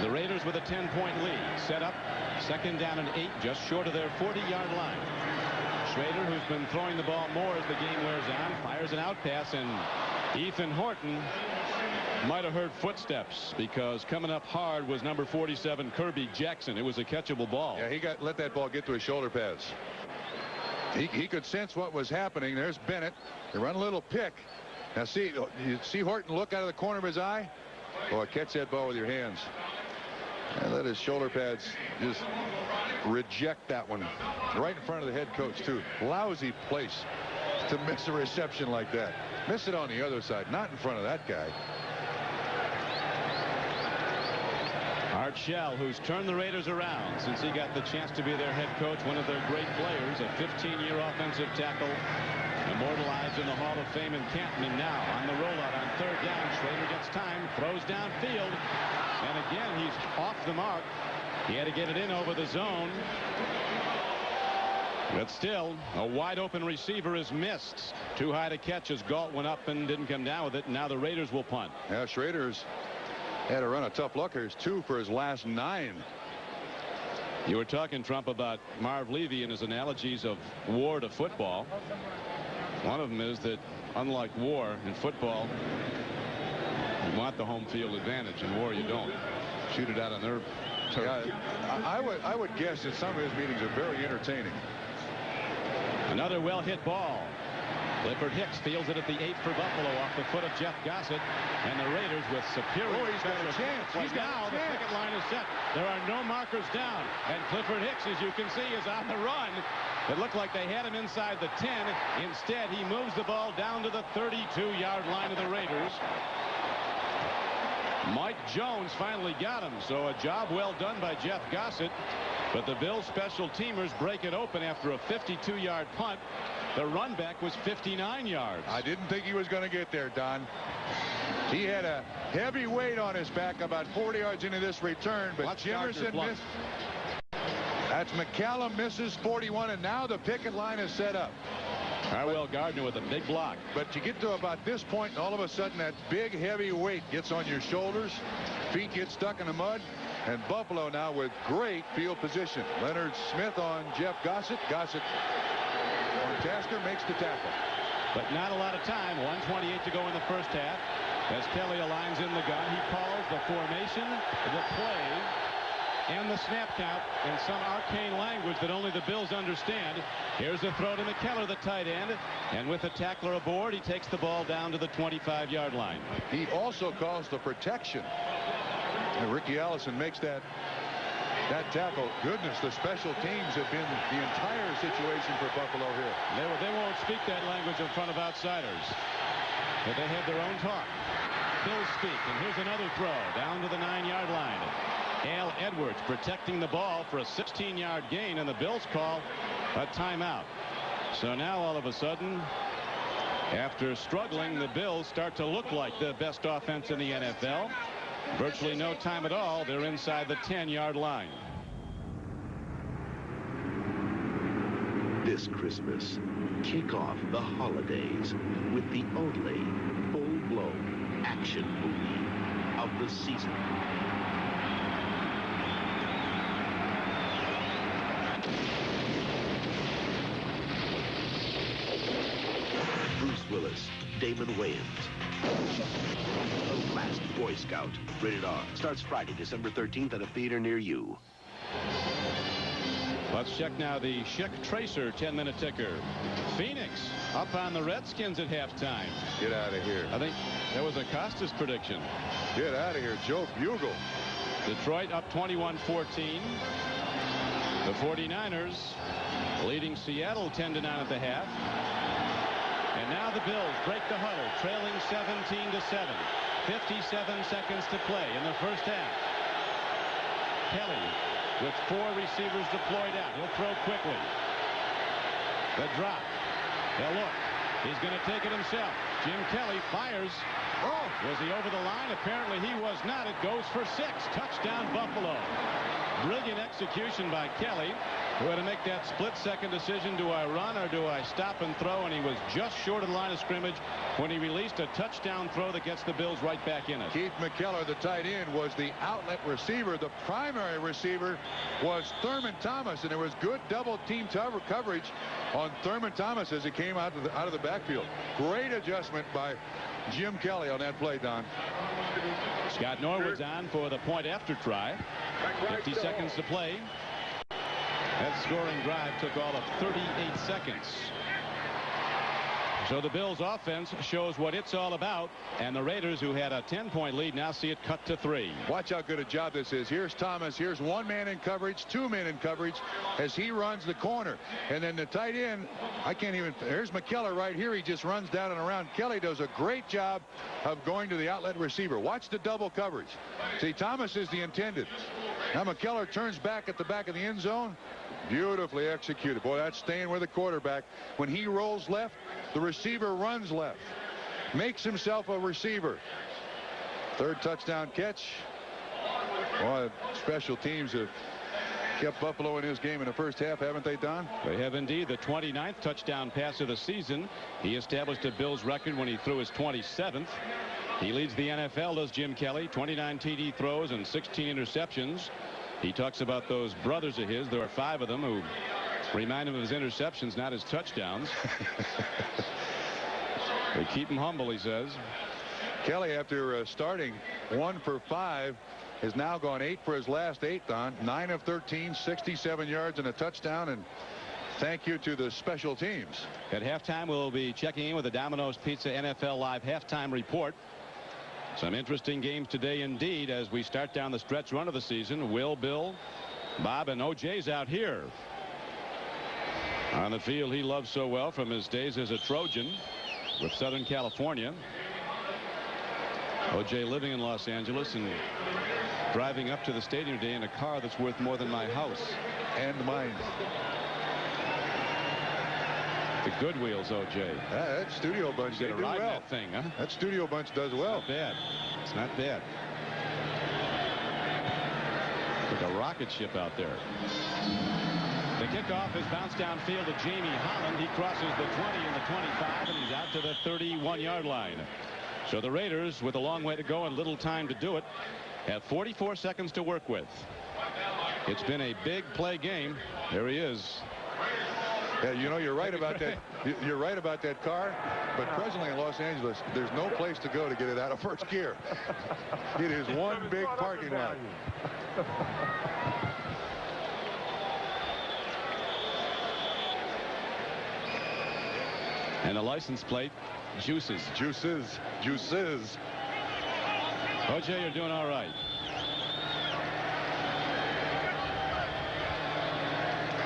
The Raiders with a 10-point lead. Set up 2nd down and 8, just short of their 40-yard line. Schrader, who's been throwing the ball more as the game wears on, fires an out pass, and Ethan Horton might have heard footsteps, because coming up hard was number 47 Kirby Jackson. It was a catchable ball. Yeah, he let that ball get to his shoulder pads. He could sense what was happening. There's Bennett. They run a little pick. Now you see Horton look out of the corner of his eye. Boy, catch that ball with your hands. And let his shoulder pads just reject that one right in front of the head coach, too. Lousy place to miss a reception like that. Miss it on the other side, not in front of that guy. Art Shell, who's turned the Raiders around since he got the chance to be their head coach, one of their great players, a 15-year offensive tackle, immortalized in the Hall of Fame in Canton. And now on the rollout on 3rd down, Schrader gets time, throws downfield, and again he's off the mark. He had to get it in over the zone, but still a wide open receiver is missed. Too high to catch as Galt went up and didn't come down with it. And now the Raiders will punt. Yeah, Schrader's had to run a tough luck. Here's 2 for his last 9. You were talking, Trump, about Marv Levy and his analogies of war to football. One of them is that, unlike war, in football, you want the home field advantage. In war, you don't. Shoot it out on their turf. Yeah, I would guess that some of his meetings are very entertaining. Another well-hit ball. Clifford Hicks fields it at the 8 for Buffalo off the foot of Jeff Gossett, and the Raiders with superior. Oh, he's got a chance. He's got the picket line is set. There are no markers down, and Clifford Hicks, as you can see, is on the run. It looked like they had him inside the 10. Instead, he moves the ball down to the 32-yard line of the Raiders. Mike Jones finally got him, so a job well done by Jeff Gossett. But the Bills special teamers break it open after a 52-yard punt. The run back was 59 yards. I didn't think he was going to get there, Don. He had a heavy weight on his back about 40 yards into this return, but Jimerson missed. That's McCallum misses 41, and now the picket line is set up. Harwell Gardner with a big block. But you get to about this point, and all of a sudden that big heavy weight gets on your shoulders. Feet get stuck in the mud. And Buffalo now with great field position. Leonard Smith on Jeff Gossett. Gossett on Tasker, makes the tackle. But not a lot of time. 1:28 to go in the first half. As Kelly aligns in the gun, he calls the formation, the play, and the snap count in some arcane language that only the Bills understand. Here's a throw to McKellar, the tight end, and with the tackler aboard, he takes the ball down to the 25-yard line. He also calls the protection. And Ricky Allison makes that tackle. Goodness, the special teams have been the entire situation for Buffalo here. They won't speak that language in front of outsiders, but they have their own talk. Bills speak, and here's another throw down to the 9-yard line. Al Edwards protecting the ball for a 16-yard gain, and the Bills call a timeout. So now all of a sudden, after struggling, the Bills start to look like the best offense in the NFL. Virtually no time at all. They're inside the 10-yard line. This Christmas, kick off the holidays with the only full-blown action movie, a the season. Bruce Willis, Damon Wayans. The Last Boy Scout. Rated R. Starts Friday, December 13th at a theater near you. Let's check now the Schick Tracer 10-minute ticker. Phoenix up on the Redskins at halftime. Get out of here. I think that was a Costas prediction. Get out of here, Joe Bugle. Detroit up 21-14. The 49ers leading Seattle 10-9 at the half. And now the Bills break the huddle, trailing 17-7. 57 seconds to play in the first half. Kelly with 4 receivers deployed out. He'll throw quickly. The drop. They'll look. He's going to take it himself. Jim Kelly fires. Oh, was he over the line? Apparently he was not. It goes for 6. Touchdown Buffalo. Brilliant execution by Kelly, who had to make that split-second decision. Do I run or do I stop and throw? And he was just short of the line of scrimmage when he released a touchdown throw that gets the Bills right back in it. Keith McKellar, the tight end, was the outlet receiver. The primary receiver was Thurman Thomas, and there was good double-team coverage on Thurman Thomas as he came out of the backfield. Great adjustment by Jim Kelly on that play, Don. Scott Norwood's on for the point after try. 50 seconds to play. That scoring drive took all of 38 seconds. So the Bills offense shows what it's all about, and the Raiders, who had a 10-point lead, now see it cut to 3. Watch how good a job this is. Here's Thomas. Here's 1 man in coverage, 2 men in coverage as he runs the corner. And then the tight end, there's McKellar right here. He just runs down and around. Kelly does a great job of going to the outlet receiver. Watch the double coverage. See, Thomas is the intended. Now McKellar turns back at the back of the end zone. Beautifully executed. Boy, that's staying with the quarterback. When he rolls left, the receiver runs left. Makes himself a receiver. 3rd touchdown catch. Boy, special teams have kept Buffalo in his game in the first half, haven't they, Don? They have indeed. The 29th touchdown pass of the season. He established a Bills record when he threw his 27th. He leads the NFL, does Jim Kelly. 29 TD throws and 16 interceptions. He talks about those brothers of his. There are 5 of them who remind him of his interceptions, not his touchdowns. They keep him humble, he says. Kelly, after starting 1 for 5, has now gone 8 for his last 8, Don. 9 of 13, 67 yards and a touchdown. And thank you to the special teams. At halftime, we'll be checking in with the Domino's Pizza NFL Live halftime report. Some interesting games today indeed as we start down the stretch run of the season. Will, Bill, Bob, and OJ's out here on the field he loves so well from his days as a Trojan with Southern California. OJ living in Los Angeles and driving up to the stadium today in a car that's worth more than my house. And mine. The good wheels, OJ. That studio bunch, they do ride well. That thing, huh? That studio bunch does well. Not bad. It's not bad. Like a rocket ship out there. The kickoff is bounced downfield to Jamie Holland. He crosses the 20 and the 25, and he's out to the 31-yard line. So the Raiders, with a long way to go and little time to do it, have 44 seconds to work with. It's been a big play game. There he is. Yeah, you know, you're right about that. You're right about that car. But presently in Los Angeles, there's no place to go to get it out of first gear. It is one big parking lot. And the license plate, Juices. Juices. Juices. OJ, you're doing all right.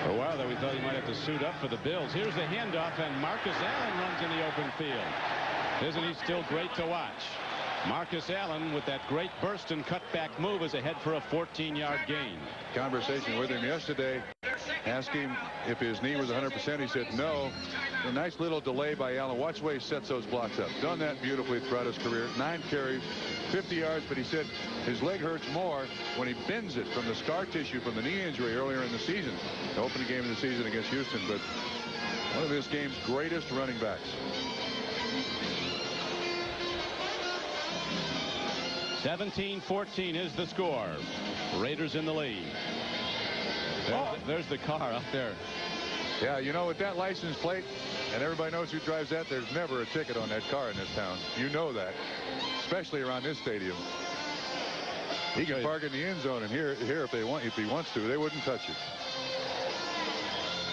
For a while there, we thought he might have to suit up for the Bills. Here's the handoff, and Marcus Allen runs in the open field. Isn't he still great to watch? Marcus Allen with that great burst and cutback move is ahead for a 14-yard gain. Conversation with him yesterday. Asked him if his knee was 100%. He said no. A nice little delay by Allen. Watch the way he sets those blocks up. Done that beautifully throughout his career. 9 carries, 50 yards, but he said his leg hurts more when he bends it from the scar tissue from the knee injury earlier in the season. The opening game of the season against Houston, but one of this game's greatest running backs. 17-14 is the score. Raiders in the lead. There's the car up there. Yeah, you know, with that license plate, and everybody knows who drives that, there's never a ticket on that car in this town. You know that, especially around this stadium. He can park in the end zone and here if he wants to. They wouldn't touch it.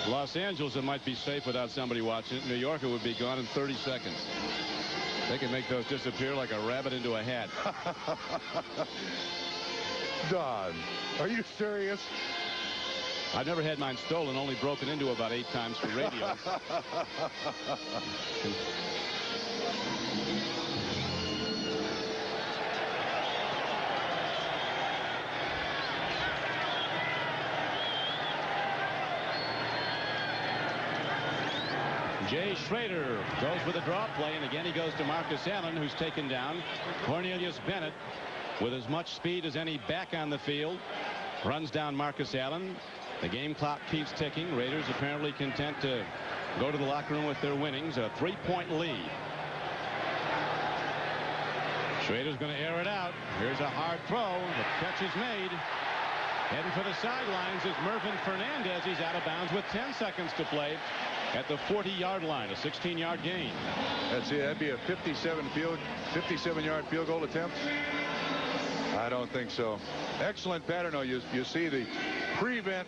Los Angeles, it might be safe without somebody watching it. New York, it would be gone in 30 seconds. They can make those disappear like a rabbit into a hat. Don, are you serious? I've never had mine stolen, only broken into about 8 times for radio. Jay Schrader goes with a draw play, and again he goes to Marcus Allen, who's taken down. Cornelius Bennett, with as much speed as any back on the field, runs down Marcus Allen. The game clock keeps ticking. Raiders apparently content to go to the locker room with their winnings. A 3-point lead. Schrader's going to air it out. Here's a hard throw. The catch is made. Heading for the sidelines is Mervin Fernandez. He's out of bounds with 10 seconds to play at the 40-yard line. A 16-yard gain. That's it. That'd be a 57-yard field goal attempt. I don't think so. Excellent pattern. You see the prevent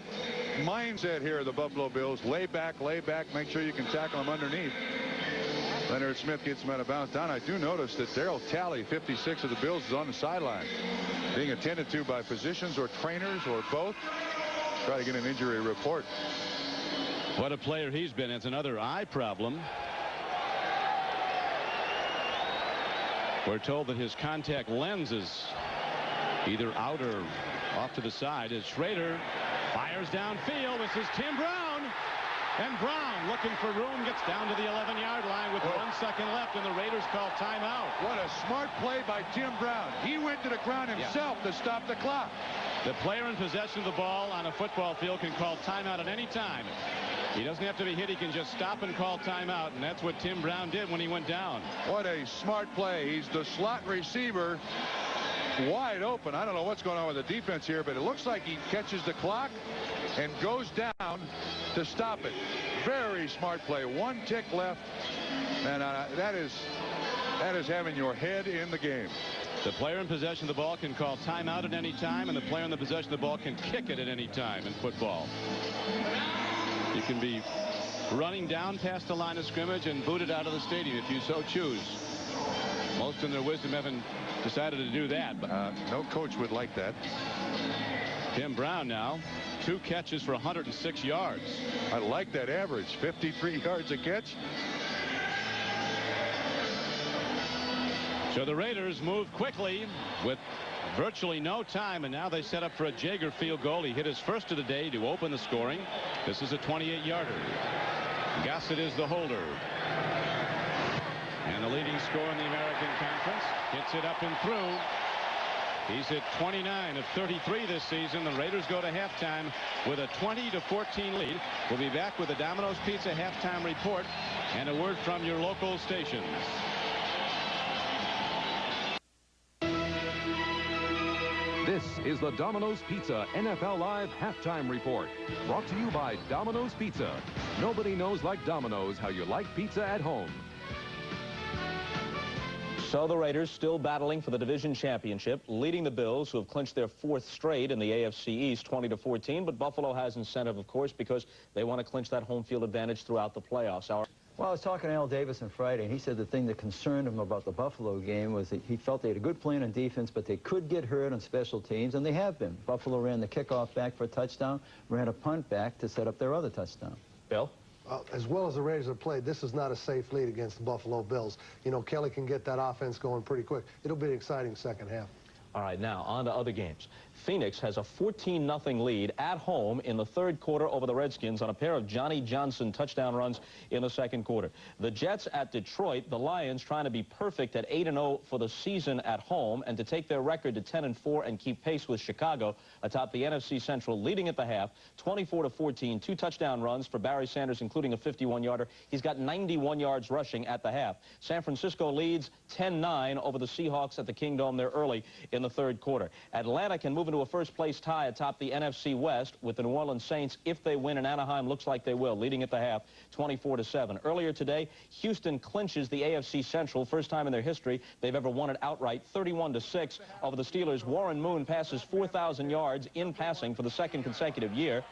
mindset here of the Buffalo Bills. Lay back, make sure you can tackle them underneath. Leonard Smith gets him out of bounds. Don, I do notice that Darryl Talley, 56 of the Bills, is on the sideline, being attended to by physicians or trainers or both. Try to get an injury report. What a player he's been. It's another eye problem. We're told that his contact lens is either out or off to the side. As Schrader fires downfield. This is Tim Brown. And Brown, looking for room, gets down to the 11-yard line with 1 second left, and the Raiders call timeout. What a smart play by Tim Brown. He went to the ground himself to stop the clock. The player in possession of the ball on a football field can call timeout at any time. He doesn't have to be hit. He can just stop and call timeout, and that's what Tim Brown did when he went down. What a smart play. He's the slot receiver, wide open. I don't know what's going on with the defense here, but it looks like he catches the clock and goes down to stop it. Very smart play. 1 tick left, and that is having your head in the game. The player in possession of the ball can call timeout at any time, and the player in the possession of the ball can kick it at any time in football. You can be running down past the line of scrimmage and booted out of the stadium if you so choose. Most in their wisdom haven't decided to do that. But no coach would like that. Tim Brown now, 2 catches for 106 yards. I like that average, 53 yards a catch. So the Raiders move quickly with virtually no time, and now they set up for a Jaeger field goal. He hit his first of the day to open the scoring. This is a 28-yarder. Gossett is the holder. And the leading scorer in the American Conference gets it up and through. He's hit 29 of 33 this season. The Raiders go to halftime with a 20-14 lead. We'll be back with the Domino's Pizza halftime report and a word from your local stations. This is the Domino's Pizza NFL Live Halftime Report, brought to you by Domino's Pizza. Nobody knows like Domino's how you like pizza at home. So the Raiders still battling for the division championship, leading the Bills, who have clinched their 4th straight in the AFC East, 20-14. But Buffalo has incentive, of course, because they want to clinch that home field advantage throughout the playoffs. Well, I was talking to Al Davis on Friday, and he said the thing that concerned him about the Buffalo game was that he felt they had a good plan on defense, but they could get hurt on special teams, and they have been. Buffalo ran the kickoff back for a touchdown, ran a punt back to set up their other touchdown. Bill? As well as the Raiders have played, this is not a safe lead against the Buffalo Bills. You know, Kelly can get that offense going pretty quick. It'll be an exciting second half. All right, now on to other games. Phoenix has a 14-0 lead at home in the third quarter over the Redskins on a pair of Johnny Johnson touchdown runs in the second quarter. The Jets at Detroit, the Lions trying to be perfect at 8-0 for the season at home and to take their record to 10-4 and keep pace with Chicago atop the NFC Central, leading at the half, 24-14, 2 touchdown runs for Barry Sanders, including a 51-yarder. He's got 91 yards rushing at the half. San Francisco leads 10-9 over the Seahawks at the Kingdome. They're early in the third quarter. Atlanta can move into a first-place tie atop the NFC West with the New Orleans Saints if they win, and Anaheim looks like they will, leading at the half 24-7. Earlier today, Houston clinches the AFC Central, first time in their history they've ever won it outright, 31-6 over the Steelers. Warren Moon passes 4,000 yards in passing for the second consecutive year.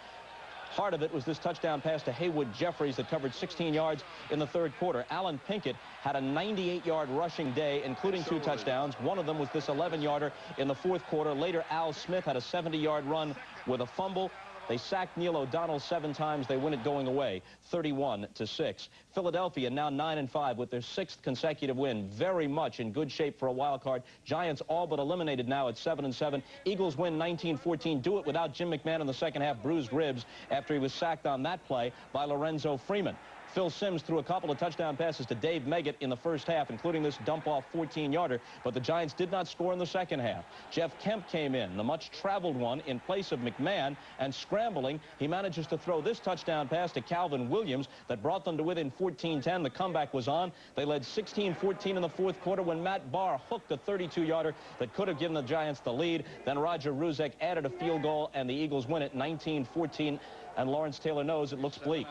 Part of it was this touchdown pass to Haywood Jeffries that covered 16 yards in the third quarter. Alan Pinkett had a 98-yard rushing day, including 2 touchdowns. One of them was this 11-yarder in the fourth quarter. Later, Al Smith had a 70-yard run with a fumble. They sacked Neil O'Donnell 7 times. They win it going away, 31-6. Philadelphia now 9-5 with their 6th consecutive win. Very much in good shape for a wild card. Giants all but eliminated now at 7-7. Eagles win 19-14. Do it without Jim McMahon in the second half. Bruised ribs after he was sacked on that play by Lorenzo Freeman. Phil Simms threw a couple of touchdown passes to Dave Meggett in the first half, including this dump-off 14-yarder, but the Giants did not score in the second half. Jeff Kemp came in, the much-traveled one, in place of McMahon, and scrambling, he manages to throw this touchdown pass to Calvin Williams that brought them to within 14-10. The comeback was on. They led 16-14 in the fourth quarter when Matt Barr hooked a 32-yarder that could have given the Giants the lead. Then Roger Ruzek added a field goal, and the Eagles win it 19-14, and Lawrence Taylor knows it looks bleak.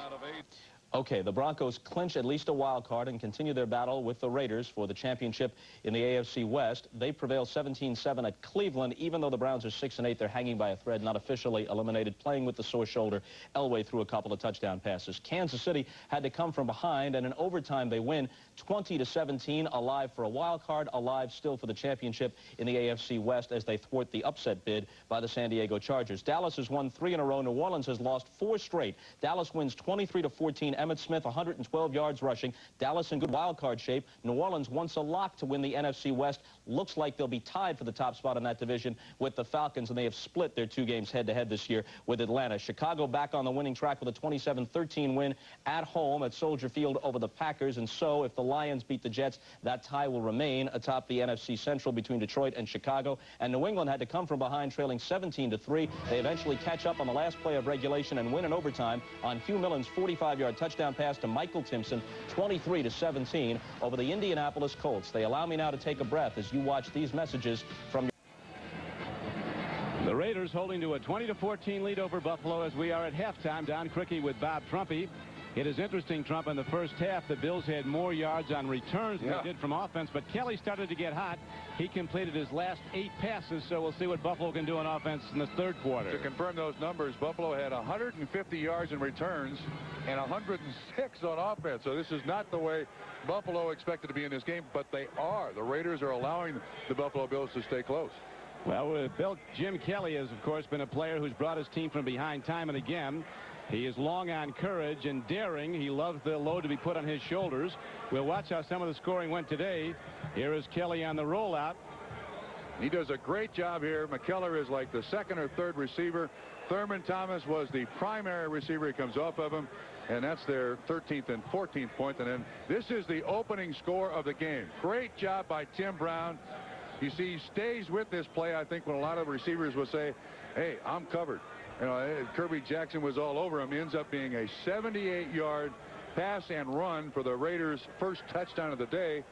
Okay, the Broncos clinch at least a wild card and continue their battle with the Raiders for the championship in the AFC West. They prevail 17-7 at Cleveland. Even though the Browns are 6-8, they're hanging by a thread, not officially eliminated, playing with the sore shoulder. Elway threw a couple of touchdown passes. Kansas City had to come from behind, and in overtime they win 20-17, alive for a wild card, alive still for the championship in the AFC West as they thwart the upset bid by the San Diego Chargers. Dallas has won 3 in a row. New Orleans has lost 4 straight. Dallas wins 23-14. Emmitt Smith, 112 yards rushing. Dallas in good wild card shape. New Orleans once a lock to win the NFC West. Looks like they'll be tied for the top spot in that division with the Falcons, and they have split their 2 games head-to-head this year with Atlanta. Chicago back on the winning track with a 27-13 win at home at Soldier Field over the Packers, and so if the Lions beat the Jets, that tie will remain atop the NFC Central between Detroit and Chicago. And New England had to come from behind, trailing 17-3. They eventually catch up on the last play of regulation and win in overtime on Hugh Millen's 45-yard touchdown pass to Michael Timpson, 23-17 over the Indianapolis Colts. They allow me now to take a breath as you watch these messages from the Raiders holding to a 20-14 lead over Buffalo as we are at halftime. Don Criqui with Bob Trumpy. It is interesting, Trump, in the first half, the Bills had more yards on returns than they did from offense, but Kelly started to get hot. He completed his last 8 passes, so we'll see what Buffalo can do on offense in the third quarter. To confirm those numbers, Buffalo had 150 yards in returns and 106 on offense, so this is not the way Buffalo expected to be in this game, but they are. The Raiders are allowing the Buffalo Bills to stay close. Well, Jim Kelly has, of course, been a player who's brought his team from behind time and again. He is long on courage and daring. He loves the load to be put on his shoulders. We'll watch how some of the scoring went today. Here is Kelly on the rollout. He does a great job here. McKellar is like the 2nd or 3rd receiver. Thurman Thomas was the primary receiver. He comes off of him, and that's their 13th and 14th point. And then this is the opening score of the game. Great job by Tim Brown. You see, he stays with this play, I think, when a lot of receivers will say, hey, I'm covered. You know, Kirby Jackson was all over him. He ends up being a 78-yard pass and run for the Raiders' first touchdown of the day.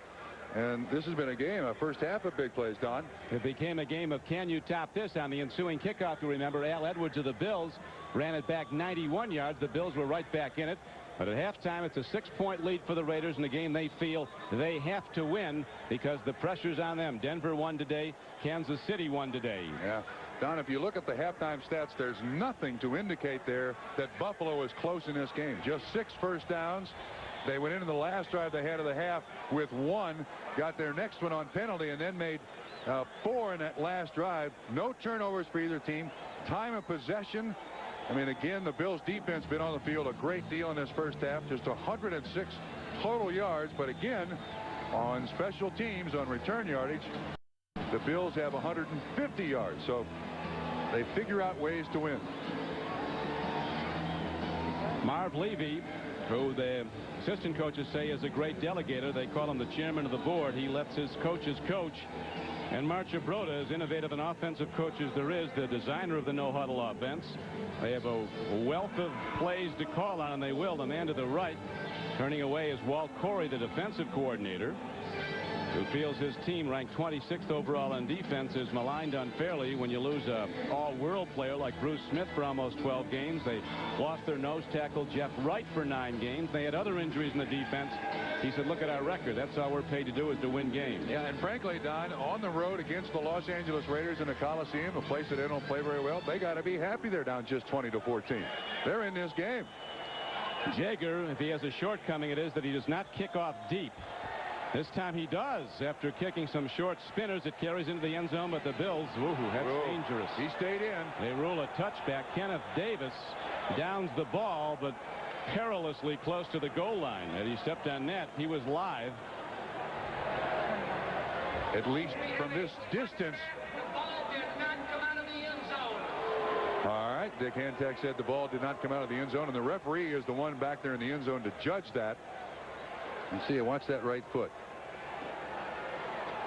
And this has been a game, a first half of big plays, Don. It became a game of can you top this on the ensuing kickoff. You remember Al Edwards of the Bills ran it back 91 yards. The Bills were right back in it. But at halftime, it's a 6-point lead for the Raiders in a game they feel they have to win because the pressure's on them. Denver won today. Kansas City won today. Yeah. Don, if you look at the halftime stats, there's nothing to indicate there that Buffalo is close in this game. Just 6 first downs. They went into the last drive they had of the half with 1, got their next one on penalty, and then made 4 in that last drive. No turnovers for either team. Time of possession. I mean, again, the Bills defense been on the field a great deal in this first half. Just 106 total yards. But again, on special teams, on return yardage, The Bills have 150 yards, so they figure out ways to win. Marv Levy, who the assistant coaches say is a great delegator. They call him the chairman of the board. He lets his coaches coach. And Marcia Broda, as innovative an offensive coach as there is, the designer of the no-huddle offense. They have a wealth of plays to call on, and they will. The man to the right, turning away, is Walt Corey, the defensive coordinator, who feels his team, ranked 26th overall in defense, is maligned unfairly. When you lose a all-world player like Bruce Smith for almost 12 games, they lost their nose tackle Jeff Wright for 9 games. They had other injuries in the defense. He said, look at our record. That's all we're paid to do, is to win games. Yeah, and frankly, Don, on the road against the Los Angeles Raiders in the Coliseum, a place that they don't play very well, they got to be happy they're down just 20-14. They're in this game. Jaeger, if he has a shortcoming, it is that he does not kick off deep. This time he does. After kicking some short spinners, it carries into the end zone, but the Bills, that's dangerous. He stayed in. They rule a touchback. Kenneth Davis downs the ball, but perilously close to the goal line. As he stepped on net, he was live. At least from this distance. All right, Dick Hantek said the ball did not come out of the end zone, and the referee is the one back there in the end zone to judge that. You see, watch that right foot.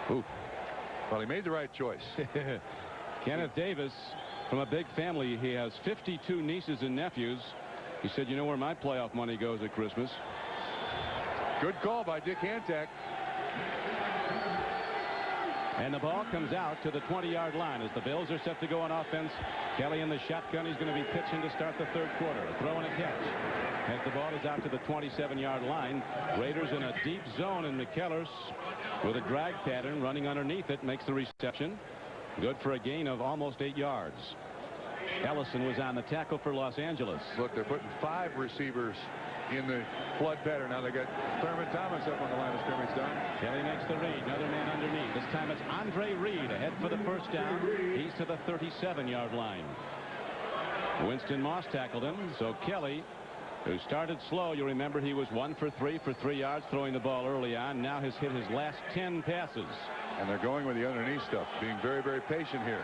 Ooh. Well, he made the right choice. Kenneth Davis, from a big family, he has 52 nieces and nephews. He said, you know where my playoff money goes at Christmas. Good call by Dick Hantek. And the ball comes out to the 20-yard line as the Bills are set to go on offense. Kelly in the shotgun. He's going to be pitching to start the third quarter. A throw and a catch. As the ball is out to the 27-yard line. Raiders in a deep zone, and McKellers with a drag pattern running underneath it makes the reception. Good for a gain of almost 8 yards. Ellison was on the tackle for Los Angeles. Look, they're putting 5 receivers in the flood pattern. Now they got Thurman Thomas up on the line of scrimmage, Don. Kelly makes the read. Another man underneath. This time it's Andre Reed ahead for the first down. He's to the 37-yard line. Winston Moss tackled him. So Kelly, who started slow, you remember he was 1 for 3 for 3 yards throwing the ball early on. Now has hit his last 10 passes. And they're going with the underneath stuff, being very, very patient here.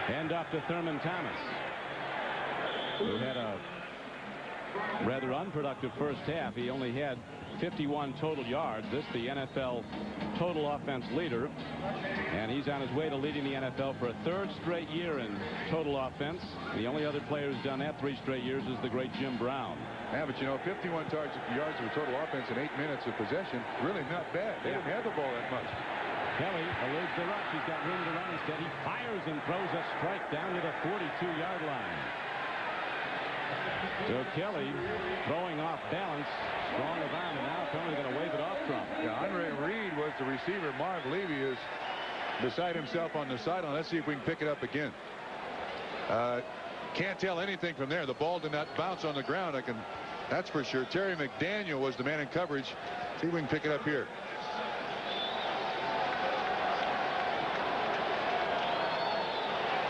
Hand off to Thurman Thomas, who had a rather unproductive first half. He only had 51 total yards. This the NFL total offense leader, and he's on his way to leading the NFL for a 3rd straight year in total offense. The only other player who's done that 3 straight years is the great Jim Brown. Yeah, but you know, 51 yards of total offense in 8 minutes of possession, really not bad. They didn't have the ball that much. Kelly eludes the rush. He's got room to run. Instead, he fires and throws a strike down to the 42-yard line. So Kelly throwing off balance, strong of arm, and now Tony's going to wave it off from. Yeah, Andre Reed was the receiver. Marv Levy is beside himself on the sideline. Let's see if we can pick it up again. Can't tell anything from there. The ball did not bounce on the ground. That's for sure. Terry McDaniel was the man in coverage. See if we can pick it up here.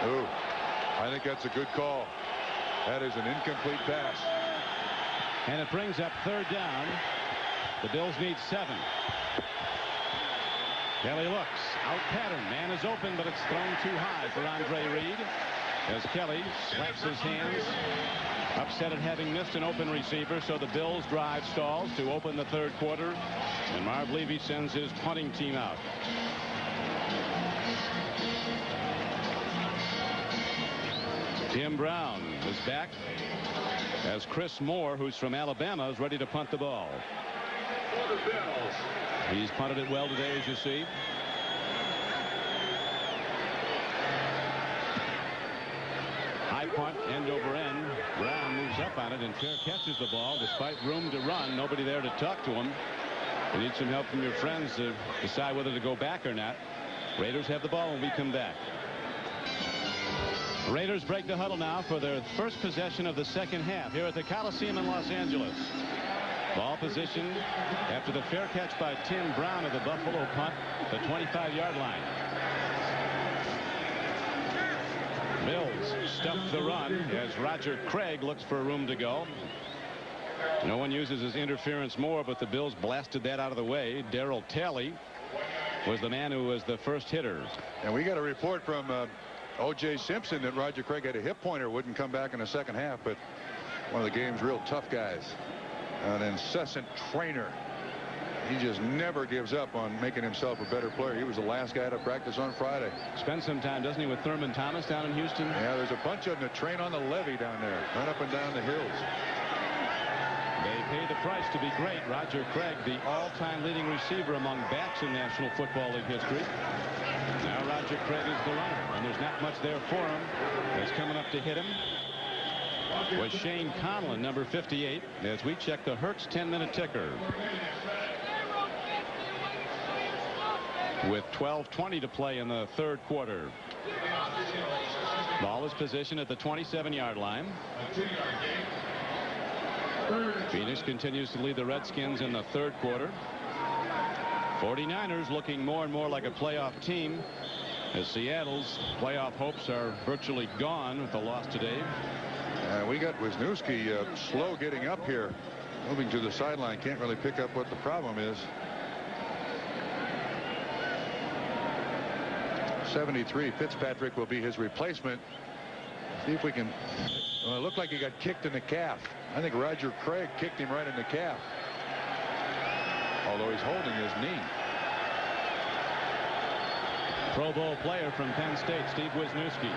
Ooh, I think that's a good call. That is an incomplete pass. And it brings up 3rd down. The Bills need 7. Kelly looks. Out pattern. Man is open, but it's thrown too high for Andre Reed. As Kelly slaps his hands. Upset at having missed an open receiver, so the Bills drive stalls to open the 3rd quarter. And Marv Levy sends his punting team out. Tim Brown is back as Chris Moore, who's from Alabama, is ready to punt the ball. He's punted it well today, as you see. High punt, end over end. Brown moves up on it, and Fair catches the ball despite room to run. Nobody there to talk to him. You need some help from your friends to decide whether to go back or not. Raiders have the ball when we come back. Raiders break the huddle now for their first possession of the 2nd half here at the Coliseum in Los Angeles. Ball position after the fair catch by Tim Brown of the Buffalo punt, the 25-yard line. Bills stuff the run as Roger Craig looks for room to go. No one uses his interference more, but the Bills blasted that out of the way. Darryl Talley was the man who was the first hitter. And we got a report from O.J. Simpson that Roger Craig had a hip pointer, wouldn't come back in the second half, but one of the game's real tough guys, an incessant trainer. He just never gives up on making himself a better player. He was the last guy to practice on Friday. Spent some time, doesn't he, with Thurman Thomas down in Houston? Yeah, there's a bunch of them that train on the levee down there, run up and down the hills. They pay the price to be great. Roger Craig, the all-time leading receiver among backs in National Football League history. Now Roger Craig is the runner, and there's not much there for him. That's coming up to hit him was Shane Conlon, number 58, as we check the Hertz 10-minute ticker. With 12:20 to play in the third quarter. Ball is positioned at the 27-yard line. Phoenix continues to lead the Redskins in the third quarter. 49ers looking more and more like a playoff team, as Seattle's playoff hopes are virtually gone with the loss today. We got Wisniewski slow getting up here, moving to the sideline. Can't really pick up what the problem is. 73, Fitzpatrick will be his replacement. See if we can. Well, it looked like he got kicked in the calf. I think Roger Craig kicked him right in the calf, although he's holding his knee. Pro Bowl player from Penn State, Steve Wisniewski.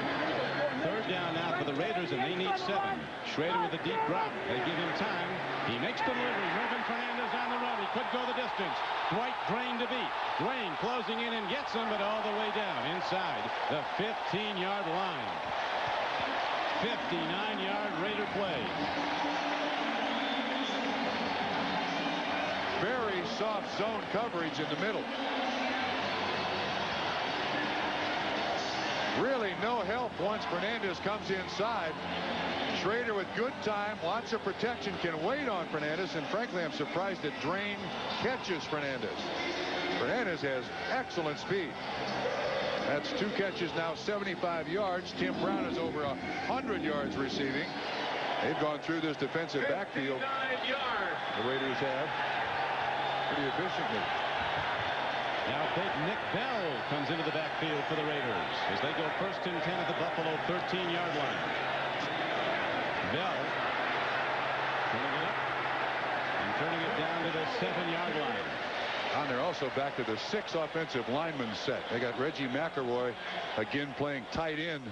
Third down now for the Raiders, and they need 7. Schrader with a deep drop. They give him time. He makes the delivery. Mervyn Fernandez on the run. He could go the distance. Dwight Drain to beat. Drain closing in and gets him, but all the way down inside the 15-yard line. 59-yard Raider play. Very soft zone coverage in the middle. Really no help once Fernandez comes inside. Schrader with good time, lots of protection, can wait on Fernandez, and frankly I'm surprised that Drain catches Fernandez. Fernandez has excellent speed. That's 2 catches now, 75 yards. Tim Brown is over 100 yards receiving. They've gone through this defensive backfield. The Raiders have pretty efficiently. Now big Nick Bell comes into the backfield for the Raiders as they go 1st and 10 at the Buffalo 13-yard line. Bell turning it up and turning it down to the 7-yard line. And they're also back to the 6 offensive lineman set. They got Reggie McElroy again playing tight end.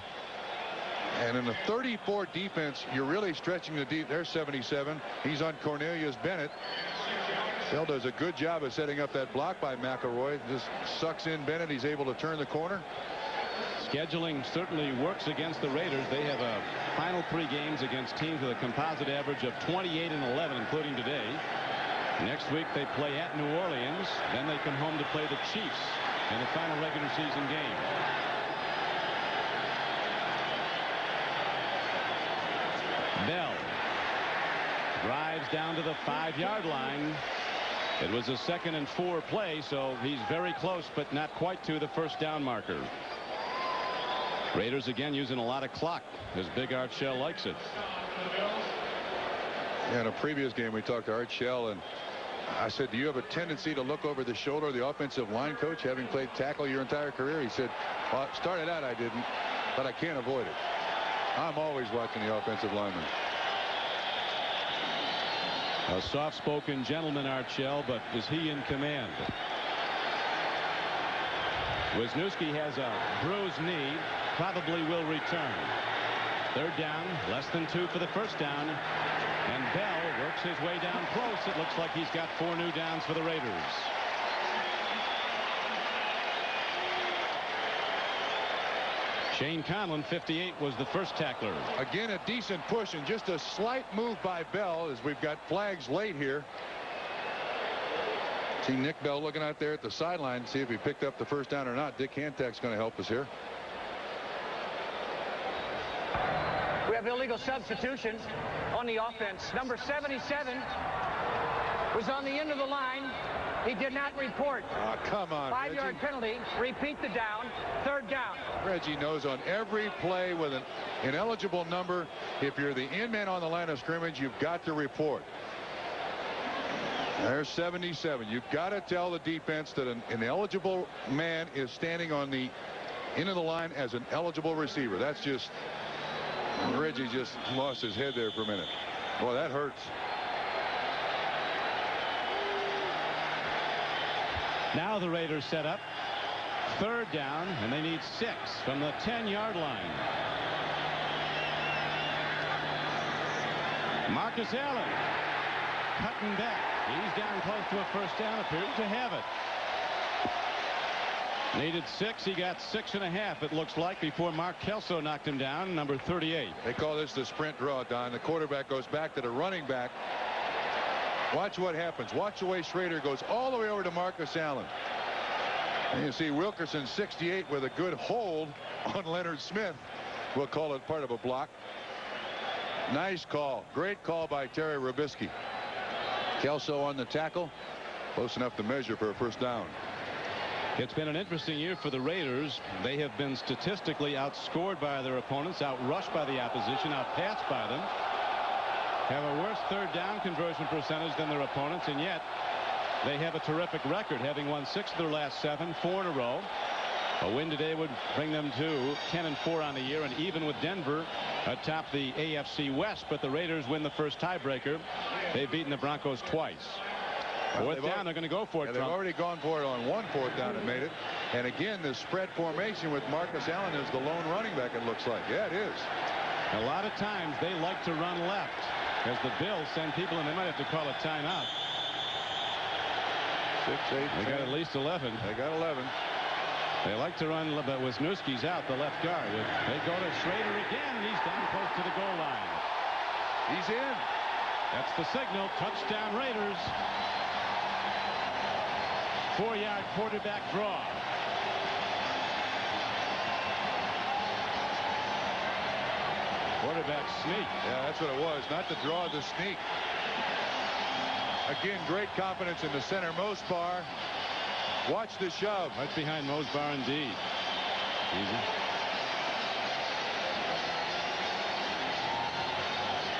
And in the 34 defense, you're really stretching the deep. There's 77. He's on Cornelius Bennett. Bell does a good job of setting up that block by McElroy. Just sucks in Bennett. He's able to turn the corner. Scheduling certainly works against the Raiders. They have a final 3 games against teams with a composite average of 28 and 11, including today. Next week they play at New Orleans. Then they come home to play the Chiefs in the final regular season game. Bell drives down to the 5-yard line. It was a 2nd and 4 play, so he's very close, but not quite to the first down marker. Raiders again using a lot of clock, as Big Art Shell likes it. Yeah, in a previous game we talked to Art Shell, and I said, do you have a tendency to look over the shoulder of the offensive line coach, having played tackle your entire career? He said, well, started out I didn't, but I can't avoid it. I'm always watching the offensive lineman. A soft-spoken gentleman, Art Shell, but is he in command? Wisniewski has a bruised knee, probably will return. 3rd down, less than 2 for the first down. And Bell works his way down close. It looks like he's got 4 new downs for the Raiders. Shane Conlon, 58, was the first tackler. Again, a decent push and just a slight move by Bell as we've got flags late here. See Nick Bell looking out there at the sideline, see if he picked up the first down or not. Dick Hantak's going to help us here. We have illegal substitutions on the offense. Number 77 was on the end of the line. He did not report. Oh, come on, 5-yard penalty. Repeat the down. 3rd down. Reggie knows on every play with an ineligible number, if you're the in man on the line of scrimmage, you've got to report. There's 77. You've got to tell the defense that an eligible man is standing on the end of the line as an eligible receiver. That's just, Reggie just lost his head there for a minute. Boy, that hurts. Now the Raiders set up 3rd down, and they need 6 from the 10-yard line. Marcus Allen cutting back. He's down close to a 1st down. Appears to have it. Needed 6. He got 6.5, it looks like, before Mark Kelso knocked him down, number 38. They call this the sprint draw, Don. The quarterback goes back to the running back. Watch what happens. Watch the way Schrader goes all the way over to Marcus Allen. And you see Wilkerson, 68, with a good hold on Leonard Smith. We'll call it part of a block. Nice call. Great call by Terry Robisky. Kelso on the tackle. Close enough to measure for a 1st down. It's been an interesting year for the Raiders. They have been statistically outscored by their opponents, outrushed by the opposition, outpassed by them. Have a worse 3rd down conversion percentage than their opponents, and yet they have a terrific record, having won 6 of their last 7, 4 in a row. A win today would bring them to 10-4 on the year, and even with Denver atop the AFC West. But the Raiders win the first tiebreaker. They've beaten the Broncos twice. 4th down, they're going to go for it. They've already gone for it on 1 4th down and made it. And again, the spread formation with Marcus Allen is the lone running back, it looks like. Yeah, it is. A lot of times they like to run left as the Bills send people, and they might have to call a timeout. 6, 8, they 10. got at least 11. They got 11. They like to run, but Wisniewski's out, the left guard. They go to Schrader again, and he's down close to the goal line. He's in. That's the signal. Touchdown Raiders. 4-yard quarterback draw. Quarterback sneak. Yeah, that's what it was. Not the draw, the sneak. Again, great confidence in the center. Mosbar. Watch the shove. Right behind Mosbar, indeed. Easy.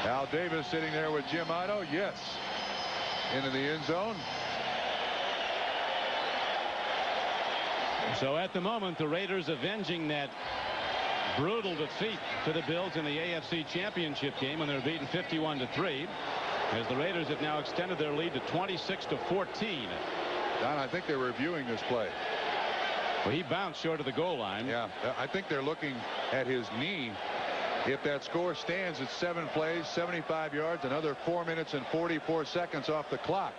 Al Davis sitting there with Jim Otto. Yes. Into the end zone. So at the moment, the Raiders avenging that brutal defeat to the Bills in the AFC Championship game when they were beaten 51-3, as the Raiders have now extended their lead to 26-14. Don, I think they're reviewing this play. Well, he bounced short of the goal line. Yeah, I think they're looking at his knee. If that score stands, it's 7 plays, 75 yards, another 4 minutes and 44 seconds off the clock.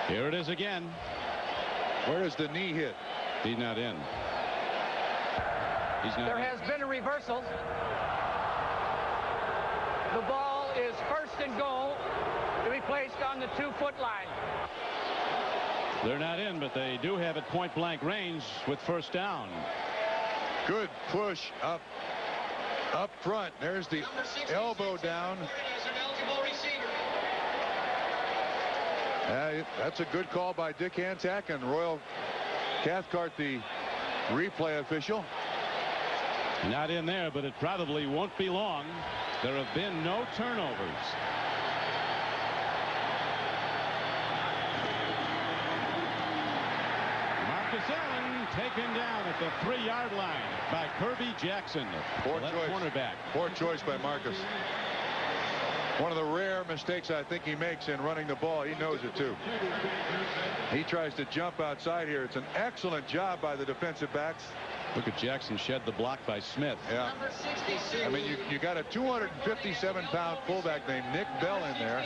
Here it is again. Where does the knee hit? He's not in. He's not. There has been a reversal. The ball is 1st and goal to be placed on the 2-foot line. They're not in, but they do have it point-blank range with 1st down. Good push up front. There's the elbow down. That's a good call by Dick Antak and Royal Cathcart, the replay official. Not in there, but it probably won't be long. There have been no turnovers. Marcus Allen taken down at the 3-yard line by Kirby Jackson. Poor choice. Cornerback. Poor choice by Marcus. One of the rare mistakes I think he makes in running the ball. He knows it too. He tries to jump outside here. It's an excellent job by the defensive backs. Look at Jackson shed the block by Smith. Yeah. I mean, you got a 257-pound fullback named Nick Bell in there.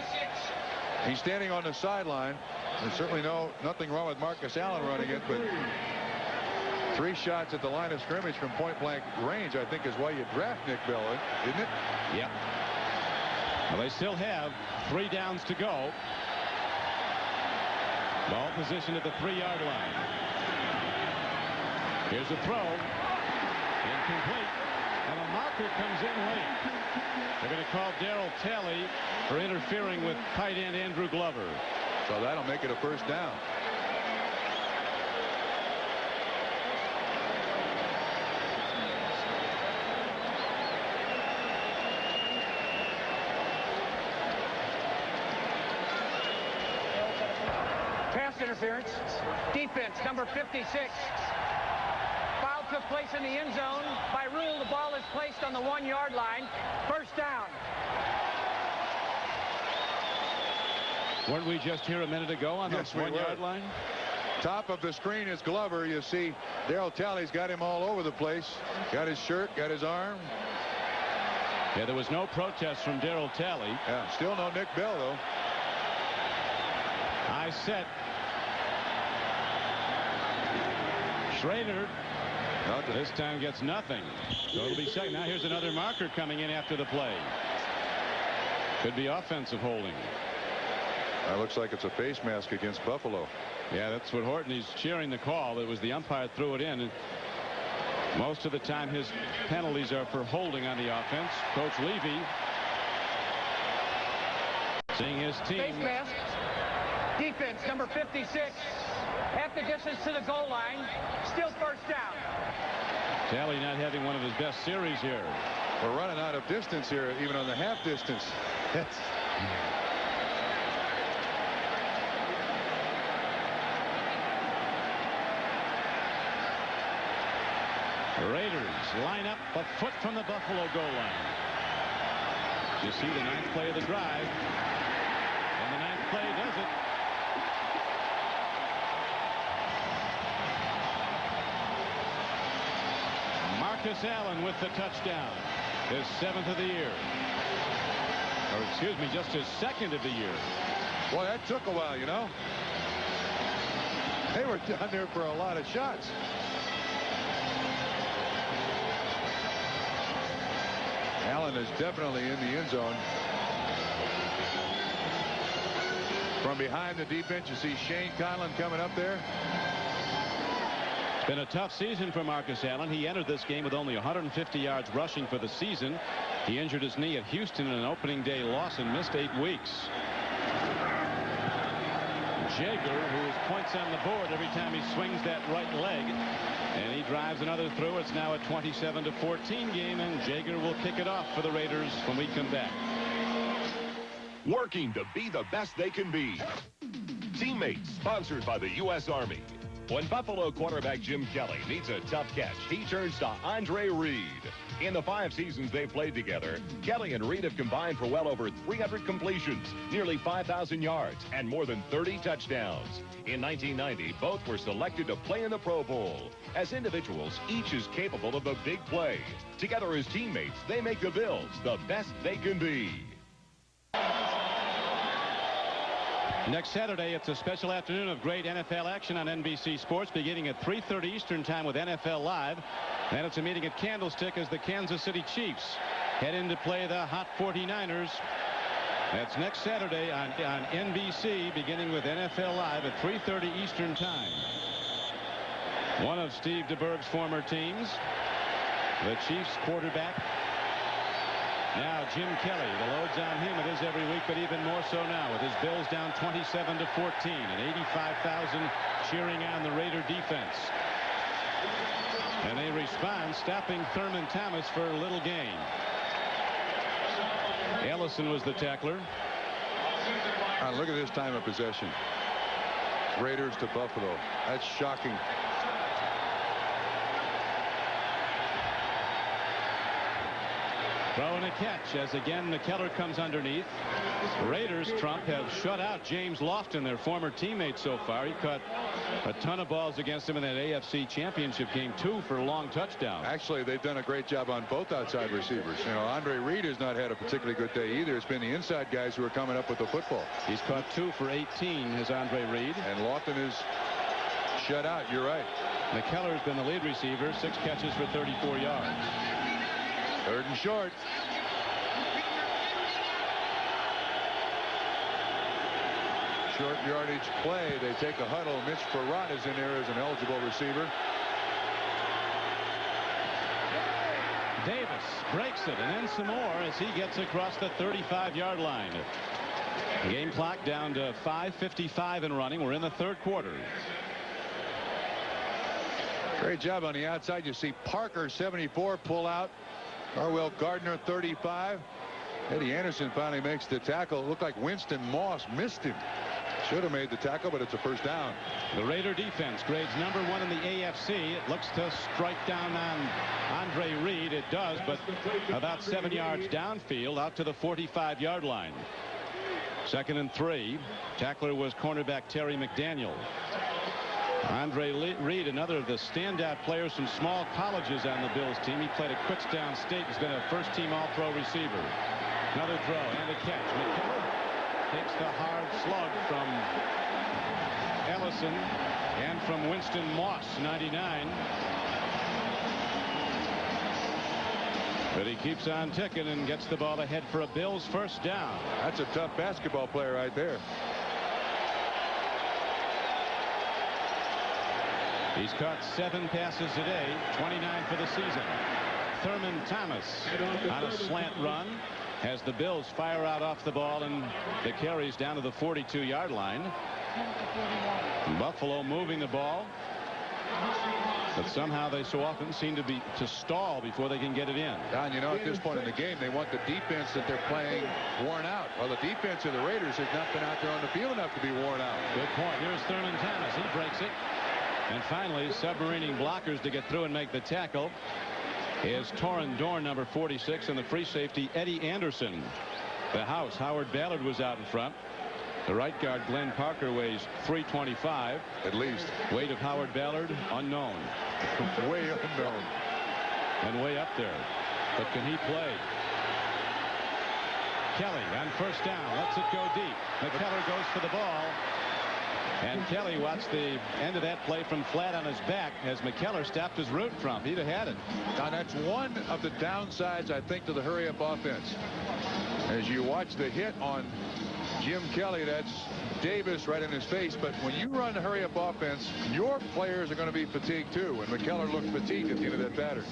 He's standing on the sideline. There's certainly nothing wrong with Marcus Allen running it, but 3 shots at the line of scrimmage from point-blank range, I think, is why you draft Nick Bell, isn't it? Yep. Well, they still have 3 downs to go. Ball position at the 3-yard line. Here's a throw. Incomplete. And a marker comes in late. They're going to call Darryl Talley for interfering with tight end Andrew Glover. So that'll make it a 1st down. interference. Defense, number 56. Foul took place in the end zone. By rule, the ball is placed on the 1-yard line. First down. Weren't we just here a minute ago on Yes, the 1-yard line? Top of the screen is Glover. You see Darryl Talley's got him all over the place. Got his shirt, got his arm. Yeah, there was no protest from Darryl Talley. Yeah, still no Nick Bell, though. High set. Schrader this time gets nothing. So it'll be second. Now here's another marker coming in after the play. Could be offensive holding. That looks like it's a face mask against Buffalo. Yeah, that's what Horton, he's cheering the call. It was the umpire threw it in. And most of the time his penalties are for holding on the offense. Coach Levy seeing his team. Face mask. Defense, number 56. Half the distance to the goal line. Still first down. Talley not having one of his best series here. We're running out of distance here, even on the half distance. Raiders line up a foot from the Buffalo goal line. You see the 9th play of the drive. And the 9th play does it. Marcus Allen with the touchdown. His 7th of the year. Or excuse me, just his 2nd of the year. Boy, that took a while, you know. They were down there for a lot of shots. Allen is definitely in the end zone. From behind the defense, you see Shane Conlon coming up there. It's been a tough season for Marcus Allen. He entered this game with only 150 yards rushing for the season. He injured his knee at Houston in an opening day loss and missed 8 weeks. Jaeger, who has points on the board every time he swings that right leg, and he drives another through. It's now a 27-14 game, and Jaeger will kick it off for the Raiders when we come back. Working to be the best they can be. Teammates, sponsored by the U.S. Army. When Buffalo quarterback Jim Kelly needs a tough catch, he turns to Andre Reed. In the 5 seasons they've played together, Kelly and Reed have combined for well over 300 completions, nearly 5,000 yards, and more than 30 touchdowns. In 1990, both were selected to play in the Pro Bowl. As individuals, each is capable of a big play. Together as teammates, they make the Bills the best they can be. Next Saturday, it's a special afternoon of great NFL action on NBC Sports, beginning at 3:30 Eastern Time with NFL Live. Then it's a meeting at Candlestick as the Kansas City Chiefs head in to play the hot 49ers. That's next Saturday on NBC, beginning with NFL Live at 3:30 Eastern Time. One of Steve DeBerg's former teams, the Chiefs quarterback. Now Jim Kelly, the load's on him. It is every week, but even more so now with his Bills down 27-14 and 85,000 cheering on the Raider defense. And they respond, stopping Thurman Thomas for a little gain. Ellison was the tackler. Look at this time of possession. Raiders to Buffalo. That's shocking. Throw and a catch as again McKellar comes underneath. Raiders, Trump, have shut out James Lofton, their former teammate so far. He caught a ton of balls against him in that AFC Championship game, 2 for long touchdowns. Actually, they've done a great job on both outside receivers. You know, Andre Reed has not had a particularly good day either. It's been the inside guys who are coming up with the football. He's caught 2 for 18, has Andre Reed. And Lofton is shut out. You're right. McKellar's been the lead receiver, 6 catches for 34 yards. 3rd and short. Short yardage play. They take a huddle. Mitch Farrat is in there as an eligible receiver. Davis breaks it, and then some more as he gets across the 35-yard line. Game clock down to 5:55 and running. We're in the 3rd quarter. Great job on the outside. You see Parker, 74, pull out. Carwell Gardner, 35. Eddie Anderson finally makes the tackle. It looked like Winston Moss missed him. Should have made the tackle, but it's a first down. The Raider defense grades #1 in the AFC. It looks to strike down on Andre Reed. It does, but about 7 yards downfield out to the 45-yard line. 2nd and 3. Tackler was cornerback Terry McDaniel. Andre Reed, another of the standout players from small colleges on the Bills team. He played at Kutztown State. He's been a first-team All-Pro receiver. Another throw and a catch. McKinnon takes the hard slug from Ellison and from Winston Moss, 99. But he keeps on ticking and gets the ball ahead for a Bills first down. That's a tough basketball player right there. He's caught 7 passes today, 29 for the season. Thurman Thomas on a slant run as the Bills fire out off the ball, and the carries down to the 42-yard line. Buffalo moving the ball, but somehow they so often seem to stall before they can get it in. Don, you know, at this point in the game, they want the defense that they're playing worn out. Well, the defense of the Raiders has not been out there on the field enough to be worn out. Good point. Here's Thurman Thomas. He breaks it. And finally, submarining blockers to get through and make the tackle is Torrin Dorn, number 46, and the free safety Eddie Anderson. The house, Howard Ballard, was out in front. The right guard, Glenn Parker, weighs 325. At least. Weight of Howard Ballard, unknown. Way unknown. And way up there. But can he play? Kelly on first down. Lets it go deep. McKellar goes for the ball. And Kelly watched the end of that play from flat on his back as McKellar stopped his route from. He'd have had it. Now, that's one of the downsides, I think, to the hurry-up offense. As you watch the hit on Jim Kelly, that's Davis right in his face. But when you run the hurry-up offense, your players are going to be fatigued, too. And McKellar looked fatigued at the end of that batter.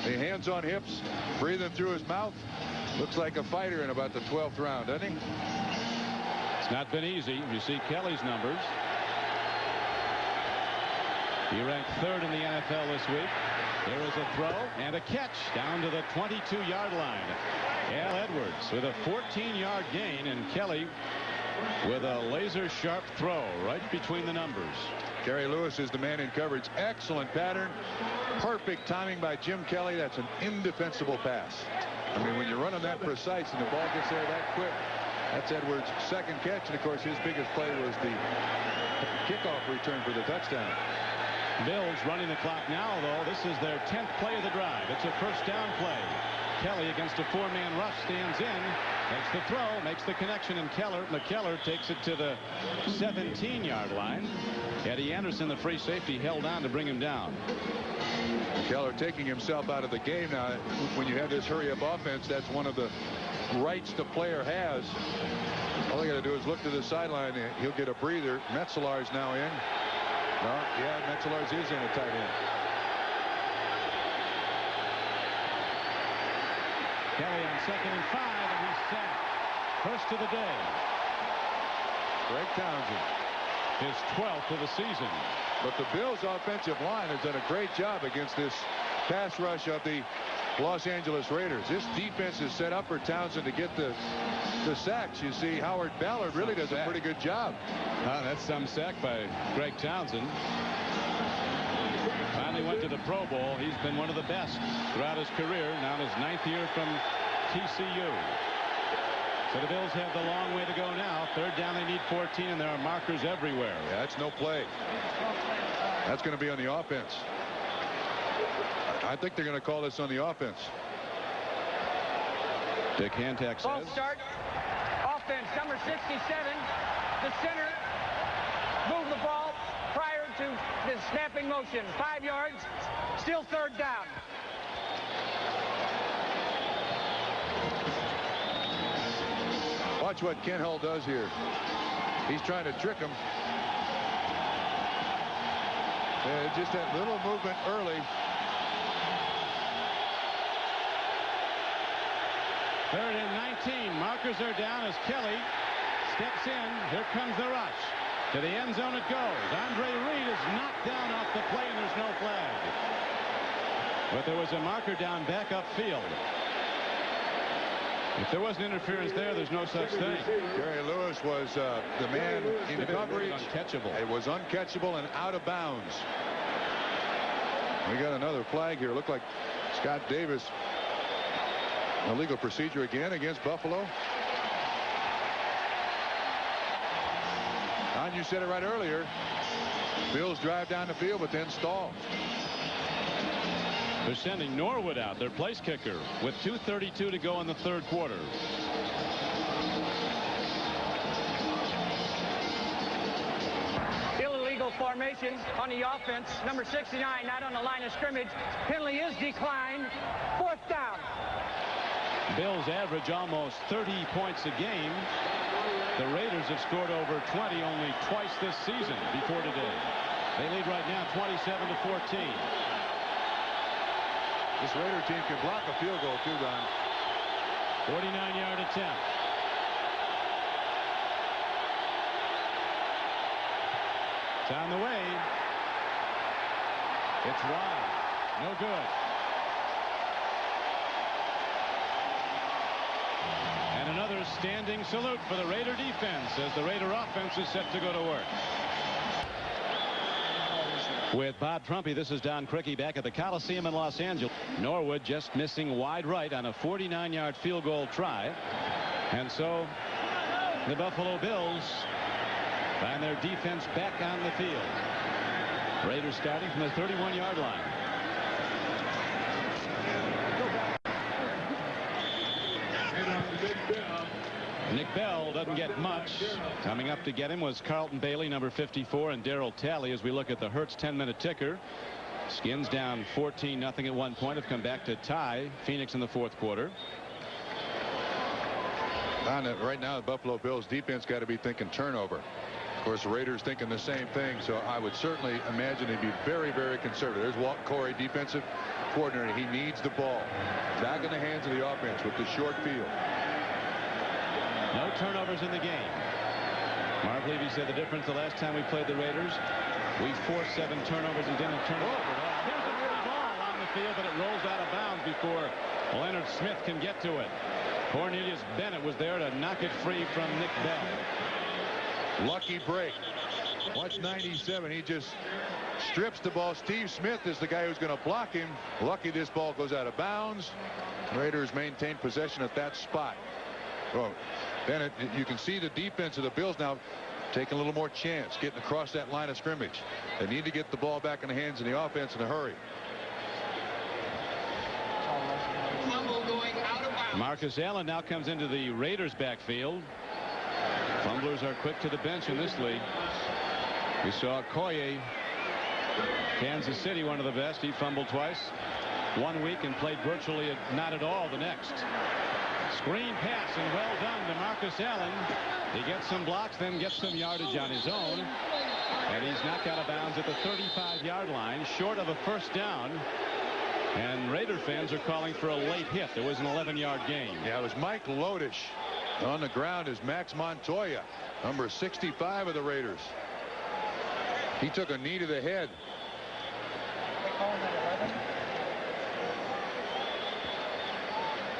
The hands on hips, breathing through his mouth. Looks like a fighter in about the 12th round, doesn't he? It's not been easy. You see Kelly's numbers. He ranked 3rd in the NFL this week. There is a throw and a catch down to the 22-yard line. Al Edwards with a 14-yard gain, and Kelly with a laser-sharp throw right between the numbers. Gary Lewis is the man in coverage. Excellent pattern. Perfect timing by Jim Kelly. That's an indefensible pass. I mean, when you're running that precise and the ball gets there that quick, that's Edwards' second catch. And, of course, his biggest play was the kickoff return for the touchdown. Bills running the clock now, though. This is their 10th play of the drive. It's a first down play. Kelly against a 4-man rush stands in, makes the throw, makes the connection, and McKellar takes it to the 17-yard line. Eddie Anderson, the free safety, held on to bring him down. McKellar taking himself out of the game. Now, when you have this hurry-up offense, that's one of the rights the player has. All they got to do is look to the sideline. He'll get a breather. Metzelar's now in. No, yeah, Metzelar's is in at tight end. Kelly on 2nd and 5, and he's sacked. First of the day. Greg Townsend. His 12th of the season. But the Bills' offensive line has done a great job against this pass rush of the Los Angeles Raiders. This defense is set up for Townsend to get the sacks. You see, Howard Ballard really does a pretty good job. That's some sack by Greg Townsend. Finally went to the Pro Bowl. He's been one of the best throughout his career. Now his 9th year from TCU. So the Bills have the long way to go now. 3rd down, they need 14, and there are markers everywhere. Yeah, that's no play. That's going to be on the offense. I think they're going to call this on the offense. Dick Hantak says. Ball start. Offense, number 67. The center. Move the ball prior to the snapping motion. 5 yards. Still 3rd down. Watch what Ken Hull does here. He's trying to trick him. Just that little movement early. 3rd and 19. Markers are down as Kelly steps in. Here comes the rush. To the end zone it goes. Andre Reed is knocked down off the play, and there's no flag. But there was a marker down back upfield. If there wasn't interference there, there's no such thing. Gary Lewis was the man in coverage. Uncatchable. It was uncatchable and out of bounds. We got another flag here. Looked like Scott Davis. Illegal procedure again against Buffalo. Don, you said it right earlier. Bills drive down the field, but then stall. They're sending Norwood out, their place kicker, with 2:32 to go in the third quarter. Illegal formation on the offense. Number 69 not on the line of scrimmage. Penalty is declined. 4th down. Bills average almost 30 points a game. The Raiders have scored over 20 only twice this season before today. They lead right now 27-14. This Raider team can block a field goal too, Don. 49-yard attempt. It's on the way. It's wide. No good. And another standing salute for the Raider defense as the Raider offense is set to go to work. With Bob Trumpy, this is Don Criqui back at the Coliseum in Los Angeles. Norwood just missing wide right on a 49-yard field goal try. And so the Buffalo Bills find their defense back on the field. Raiders starting from the 31-yard line. Nick Bell doesn't get much. Coming up to get him was Carlton Bailey, number 54, and Darryl Talley. As we look at the Hertz 10-minute ticker, Skins down 14-0 at one point, have come back to tie Phoenix in the fourth quarter. Right now, the Buffalo Bills defense got to be thinking turnover. Of course, the Raiders thinking the same thing, so I would certainly imagine they'd be very, very conservative. There's Walt Corey, defensive coordinator. He needs the ball back in the hands of the offense with the short field. No turnovers in the game. Marv Levy said the difference the last time we played the Raiders, we forced 7 turnovers and didn't turn it over at all. Here's a good ball on the field, but it rolls out of bounds before Leonard Smith can get to it. Cornelius Bennett was there to knock it free from Nick Bell. Lucky break. Watch 97. He just strips the ball. Steve Smith is the guy who's going to block him. Lucky this ball goes out of bounds. Raiders maintain possession at that spot. Well, Bennett, you can see the defense of the Bills now taking a little more chance getting across that line of scrimmage. They need to get the ball back in the hands of the offense in a hurry. Marcus Allen now comes into the Raiders backfield. Fumblers are quick to the bench in this league. We saw Koye, Kansas City, one of the best. He fumbled twice 1 week and played virtually not at all the next. Screen pass and well done to Marcus Allen. He gets some blocks, then gets some yardage on his own. And he's knocked out of bounds at the 35-yard line, short of a first down. And Raider fans are calling for a late hit. There was an 11-yard gain. Yeah, it was Mike Lodish. On the ground is Max Montoya, number 65 of the Raiders. He took a knee to the head.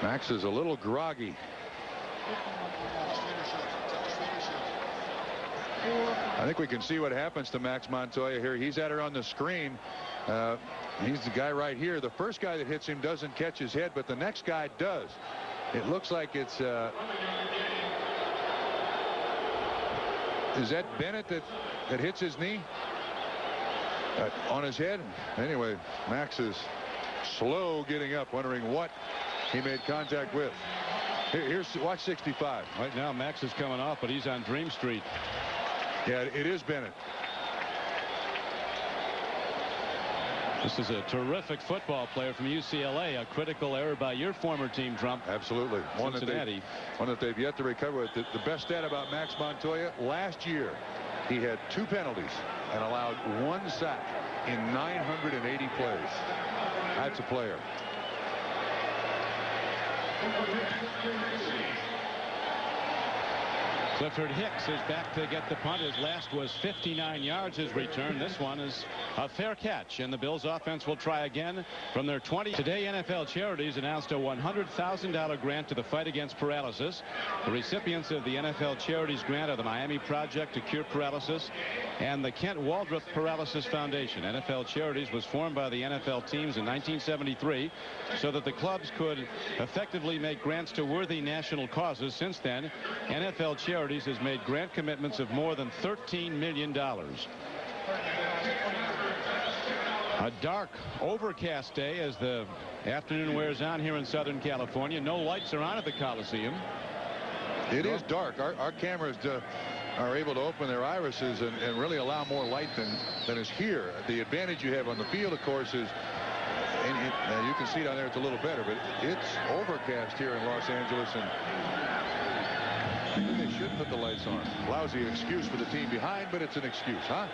Max is a little groggy. I think we can see what happens to Max Montoya here. He's at her on the screen. He's the guy right here. The first guy that hits him doesn't catch his head, but the next guy does. It looks like it's is that Bennett that hits his knee on his head? Anyway, Max is slow getting up, wondering what he made contact with. Here's watch 65. Right now Max is coming off, but he's on Dream Street. Yeah, it is Bennett. This is a terrific football player from UCLA. A critical error by your former team, Trump. Absolutely. Cincinnati. One that they've yet to recover with. The best stat about Max Montoya, last year he had 2 penalties and allowed 1 sack in 980 plays. That's a player. Clifford Hicks is back to get the punt. His last was 59 yards. His return. This one is a fair catch, and the Bills offense will try again from their 20. Today, NFL Charities announced a $100,000 grant to the fight against paralysis. The recipients of the NFL Charities grant are the Miami Project to Cure Paralysis and the Kent Waldrop Paralysis Foundation. NFL Charities was formed by the NFL teams in 1973 so that the clubs could effectively make grants to worthy national causes. Since then, NFL Charities has made grant commitments of more than $13 million. A dark, overcast day as the afternoon wears on here in Southern California. No lights are on at the Coliseum. It is dark. Our cameras are able to open their irises and really allow more light than is here. The advantage you have on the field, of course, is and you can see down there it's a little better, but it's overcast here in Los Angeles, and maybe they should put the lights on. Lousy excuse for the team behind, but it's an excuse, huh?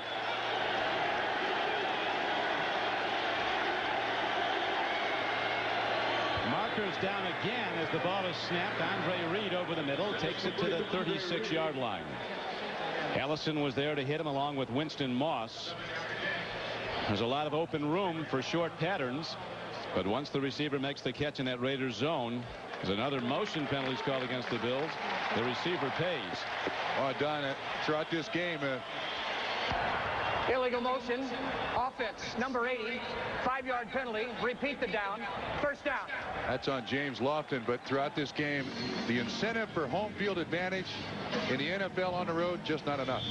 Markers down again as the ball is snapped. Andre Reed over the middle takes it to the 36-yard line. Ellison was there to hit him along with Winston Moss. There's a lot of open room for short patterns, but once the receiver makes the catch in that Raiders zone, there's another motion penalty called against the Bills. The receiver pays. Oh, Don, throughout this game, illegal motion, offense, number 80, 5-yard penalty, repeat the down, first down. That's on James Lofton, but throughout this game, the incentive for home field advantage in the NFL on the road, just not enough.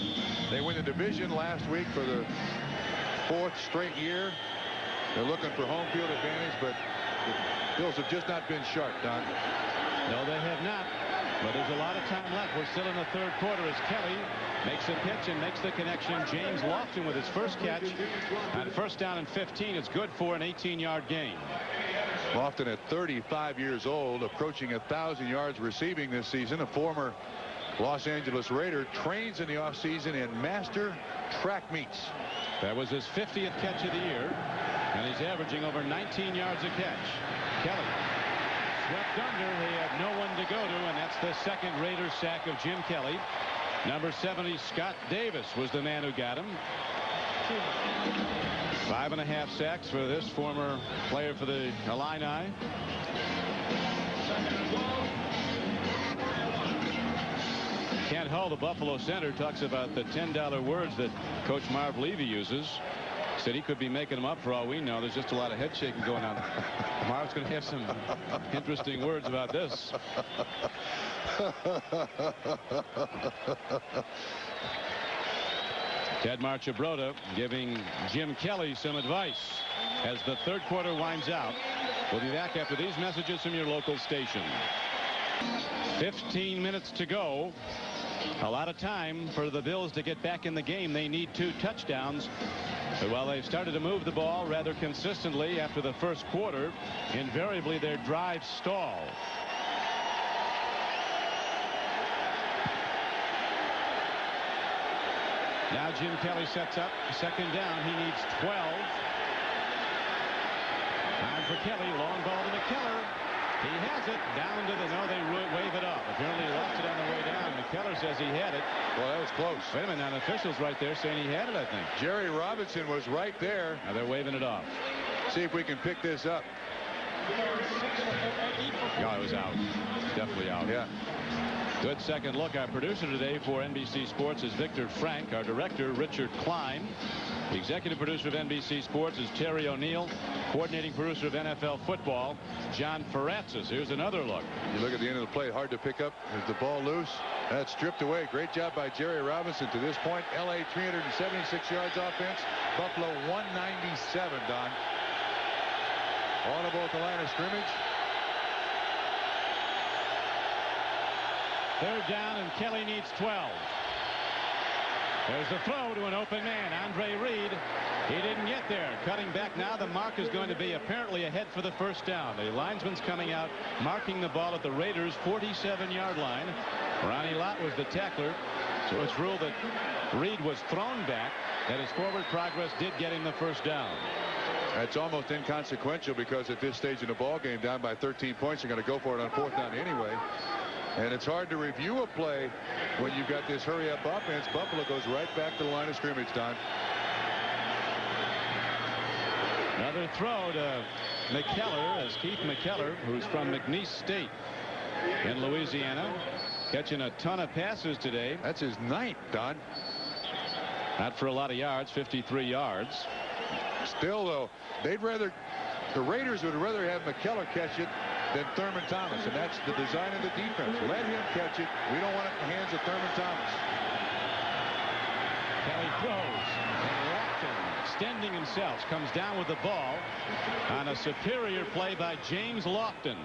They win the division last week for the 4th straight year. They're looking for home field advantage, but the Bills have just not been sharp, Don. No, they have not. But there's a lot of time left. We're still in the third quarter as Kelly makes a pitch and makes the connection. James Lofton with his first catch on first down and 15. It's good for an 18-yard gain. Lofton at 35 years old, approaching 1,000 yards receiving this season. A former Los Angeles Raider, trains in the offseason in master track meets. That was his 50th catch of the year, and he's averaging over 19 yards a catch. Kelly swept under. He had no one to go to, and that's the second Raiders sack of Jim Kelly. Number 70, Scott Davis, was the man who got him. 5.5 sacks for this former player for the Illini. Kent Hull, the Buffalo center, talks about the $10 words that Coach Marv Levy uses. Said he could be making them up for all we know. There's just a lot of head shaking going on. Marv's going to have some interesting words about this. Ted Marchibroda giving Jim Kelly some advice as the third quarter winds out. We'll be back after these messages from your local station. 15 minutes to go. A lot of time for the Bills to get back in the game. They need 2 touchdowns. But while they've started to move the ball rather consistently after the first quarter, invariably their drives stall. Now Jim Kelly sets up second down. He needs 12. Time for Kelly. Long ball to McKellar. He has it down to the, no, they wave it off. Apparently he lost it on the way down. McKellar says he had it. Well, that was close. Wait a minute, now the official's right there saying he had it, I think. Jerry Robinson was right there. Now they're waving it off. See if we can pick this up. Yeah, it was out. Definitely out. Yeah. Good second look. Our producer today for NBC Sports is Victor Frank. Our director, Richard Klein. The executive producer of NBC Sports is Terry O'Neill. Coordinating producer of NFL football, John Faratzis. Here's another look. You look at the end of the play, hard to pick up. Is the ball loose? That's stripped away. Great job by Jerry Robinson to this point. LA 376 yards offense. Buffalo 197, Don. Audible at the line of scrimmage. Third down, and Kelly needs 12. There's the throw to an open man, Andre Reed. He didn't get there. Cutting back now, the mark is going to be apparently ahead for the first down. The linesman's coming out, marking the ball at the Raiders' 47-yard line. Ronnie Lott was the tackler, so it's ruled that Reed was thrown back, that his forward progress did get him the first down. That's almost inconsequential because at this stage in the ball game, down by 13 points, they're going to go for it on fourth down anyway. And it's hard to review a play when you've got this hurry-up offense. Buffalo goes right back to the line of scrimmage, Don. Another throw to McKellar, as Keith McKellar, who's from McNeese State in Louisiana, catching a ton of passes today. That's his 9th, Don. Not for a lot of yards, 53 yards. Still, though, the Raiders would rather have McKellar catch it than Thurman Thomas, and that's the design of the defense. Let him catch it. We don't want it in the hands of Thurman Thomas. Kelly throws, and Lofton, extending himself, comes down with the ball on a superior play by James Lofton.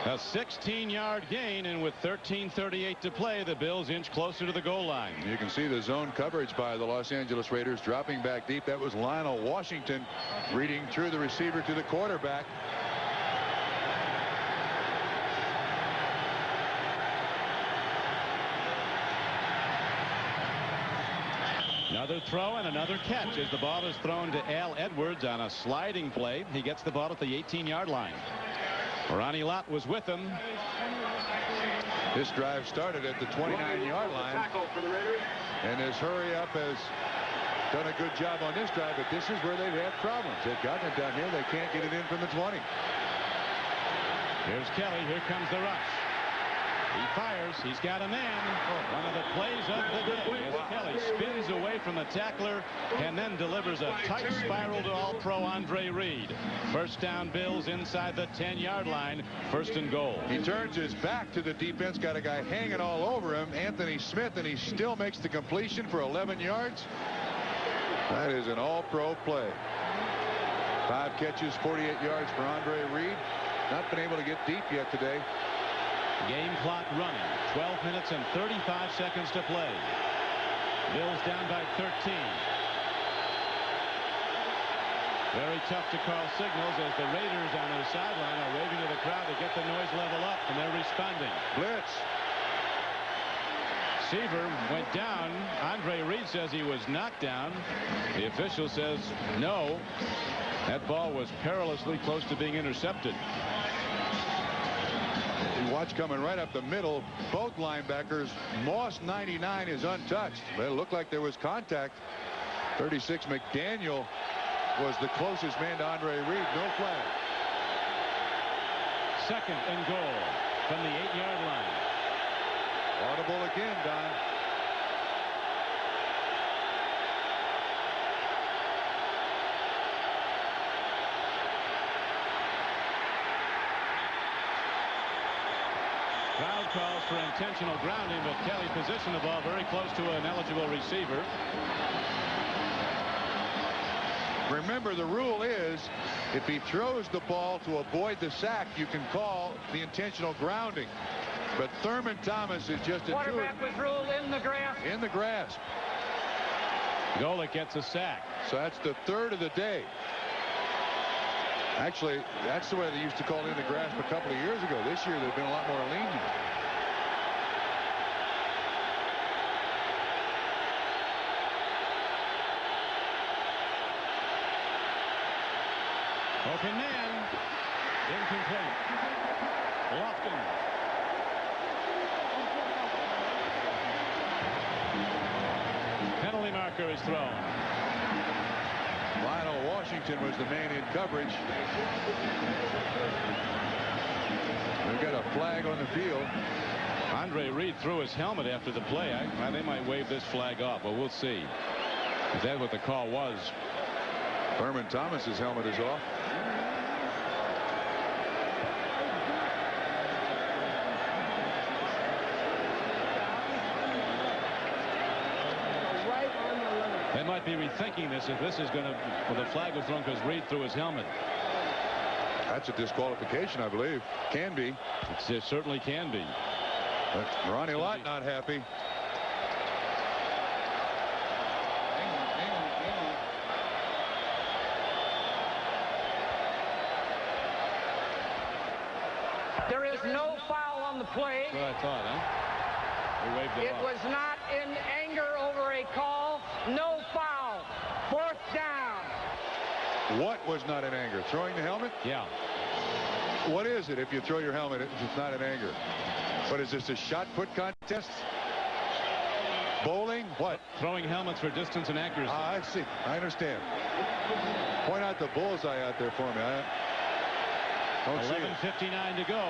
A 16-yard gain, and with 13:38 to play, the Bills inch closer to the goal line. You can see the zone coverage by the Los Angeles Raiders dropping back deep. That was Lionel Washington reading through the receiver to the quarterback. Another throw and another catch as the ball is thrown to Al Edwards on a sliding play. He gets the ball at the 18-yard line. Ronnie Lott was with him. This drive started at the 29-yard line. And this hurry up has done a good job on this drive, but this is where they've had problems. They've gotten it down here. They can't get it in from the 20. Here's Kelly. Here comes the rush. He fires. He's got a man. One of the plays of the day as Kelly spins away from the tackler and then delivers a tight spiral to All-Pro Andre Reed. First down, Bills inside the 10-yard line. First and goal. He turns his back to the defense. Got a guy hanging all over him, Anthony Smith, and he still makes the completion for 11 yards. That is an All-Pro play. 5 catches, 48 yards for Andre Reed. Not been able to get deep yet today. Game clock running. 12 minutes and 35 seconds to play. Bills down by 13. Very tough to call signals as the Raiders on their sideline are waving to the crowd to get the noise level up, and they're responding. Blitz. Seaver went down. Andre Reed says he was knocked down. The official says no. That ball was perilously close to being intercepted. You watch coming right up the middle. Both linebackers. Moss 99 is untouched. It looked like there was contact. 36 McDaniel was the closest man to Andre Reed. No flag. Second and goal from the 8-yard line. Audible again, Don. Crowd calls for intentional grounding, but Kelly positioned the ball very close to an eligible receiver. Remember, the rule is if he throws the ball to avoid the sack, you can call the intentional grounding. But Thurman Thomas is just a quarterback was ruled in the grasp. In the grasp. Golick gets a sack. So that's the 3rd of the day. Actually, that's the way they used to call in the grasp a couple of years ago. This year, they've been a lot more lenient. Open man. Incomplete. Lofton. Penalty marker is thrown. Lionel Washington was the man in coverage. We've got a flag on the field. Andre Reed threw his helmet after the play. They might wave this flag off, but we'll see. Is that what the call was? Thurman Thomas's helmet is off. They might be rethinking this if this is going to, well, the flag was thrown because Reed threw his helmet. That's a disqualification, I believe. Can be. It certainly can be. But Ronnie Lott not happy. There is no foul on the play. That's what I thought, huh? They waved it off. Was not in anger over a call. No foul. 4th down. What was not in anger? Throwing the helmet? Yeah. What is it if you throw your helmet if it's not in anger? What is this, a shot put contest? Bowling? What? Throwing helmets for distance and accuracy. I see. I understand. Point out the bullseye out there for me. 11:59 to go.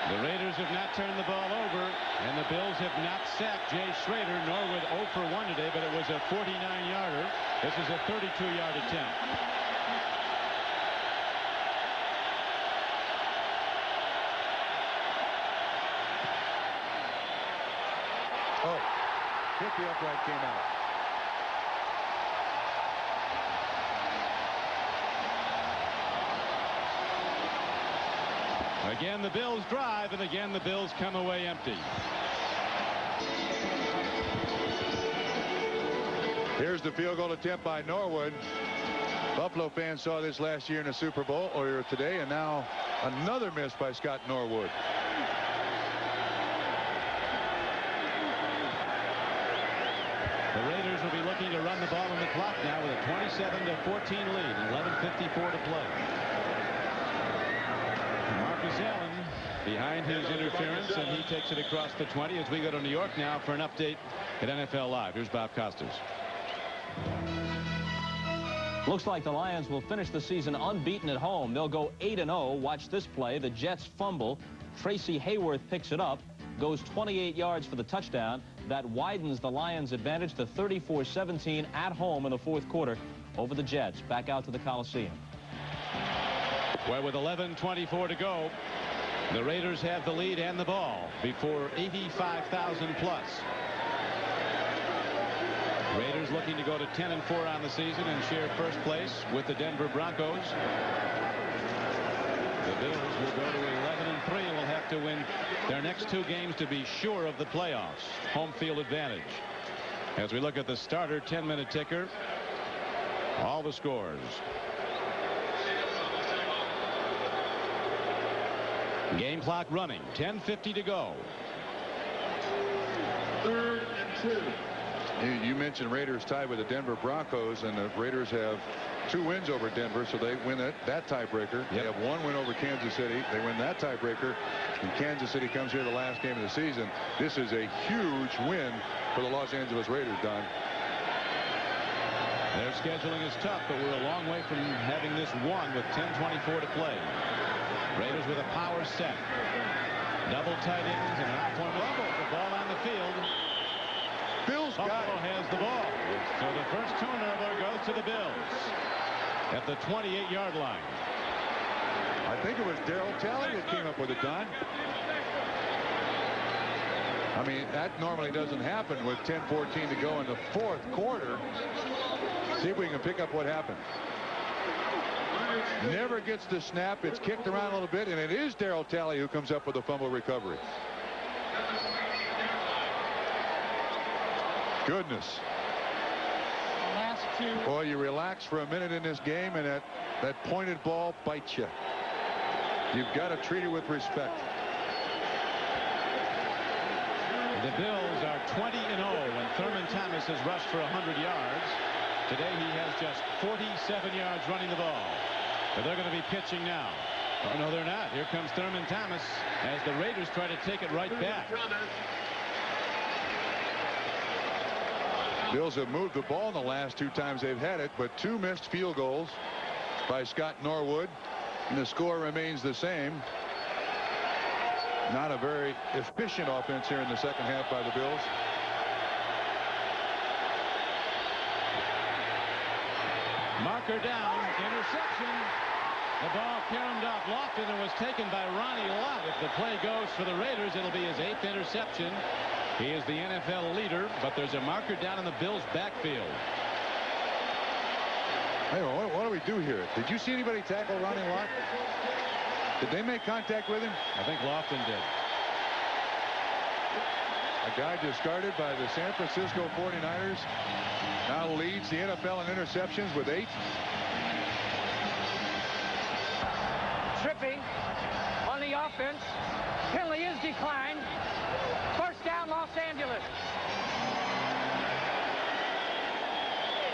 The Raiders have not turned the ball over, and the Bills have not sacked Jay Schroeder. Norwood 0 for 1 today, but it was a 49-yarder. This is a 32-yard attempt. Oh, hit the upright, came out. Again, the Bills drive, and again, the Bills come away empty. Here's the field goal attempt by Norwood. Buffalo fans saw this last year in the Super Bowl, earlier today, and now another miss by Scott Norwood. The Raiders will be looking to run the ball on the clock now with a 27-14 lead and 11:54 to play. Marcus Allen behind his interference, and he takes it across the 20 as we go to New York now for an update at NFL Live. Here's Bob Costas. Looks like the Lions will finish the season unbeaten at home. They'll go 8-0. Watch this play. The Jets fumble. Tracy Hayworth picks it up, goes 28 yards for the touchdown. That widens the Lions' advantage to 34-17 at home in the fourth quarter over the Jets. Back out to the Coliseum. Well, with 11:24 to go, the Raiders have the lead and the ball before 85,000 plus. Raiders looking to go to 10-4 on the season and share first place with the Denver Broncos. The Bills will go to 11-3 and will have to win their next 2 games to be sure of the playoffs. Home field advantage. As we look at the starter 10-minute ticker, all the scores. Game clock running. 10:50 to go. 3rd and 2. You mentioned Raiders tied with the Denver Broncos, and the Raiders have 2 wins over Denver, so they win that tiebreaker. They have 1 win over Kansas City. They win that tiebreaker, and Kansas City comes here the last game of the season. This is a huge win for the Los Angeles Raiders, Don. Their scheduling is tough, but we're a long way from having this won with 10:24 to play. Raiders with a power set. Double tight ends and an out-point rumble. The ball on the field. Bills got it. has the ball. So the first turnover goes to the Bills at the 28-yard line. I think it was Darryl Talley that came up with it, Don. I mean, that normally doesn't happen with 10:14 to go in the fourth quarter. See if we can pick up what happened. Never gets the snap. It's kicked around a little bit, and it is Darryl Talley who comes up with the fumble recovery. Goodness. The last 2. Boy, you relax for a minute in this game, and that pointed ball bites you. You've got to treat it with respect. The Bills are 20-0 when Thurman Thomas has rushed for 100 yards. Today he has just 47 yards running the ball. But they're going to be pitching now. Oh, no, they're not. Here comes Thurman Thomas as the Raiders try to take it right back. Bills have moved the ball in the last 2 times they've had it, but 2 missed field goals by Scott Norwood, and the score remains the same. Not a very efficient offense here in the second half by the Bills. Marker down, interception. The ball caromed off Lofton and was taken by Ronnie Lott. If the play goes for the Raiders, it'll be his 8th interception. He is the NFL leader, but there's a marker down in the Bills' backfield. Hey, what do we do here? Did you see anybody tackle Ronnie Lott? Did they make contact with him? I think Lofton did. A guy discarded by the San Francisco 49ers now leads the NFL in interceptions with 8. Tripping on the offense. Penalty is declined. First down, Los Angeles.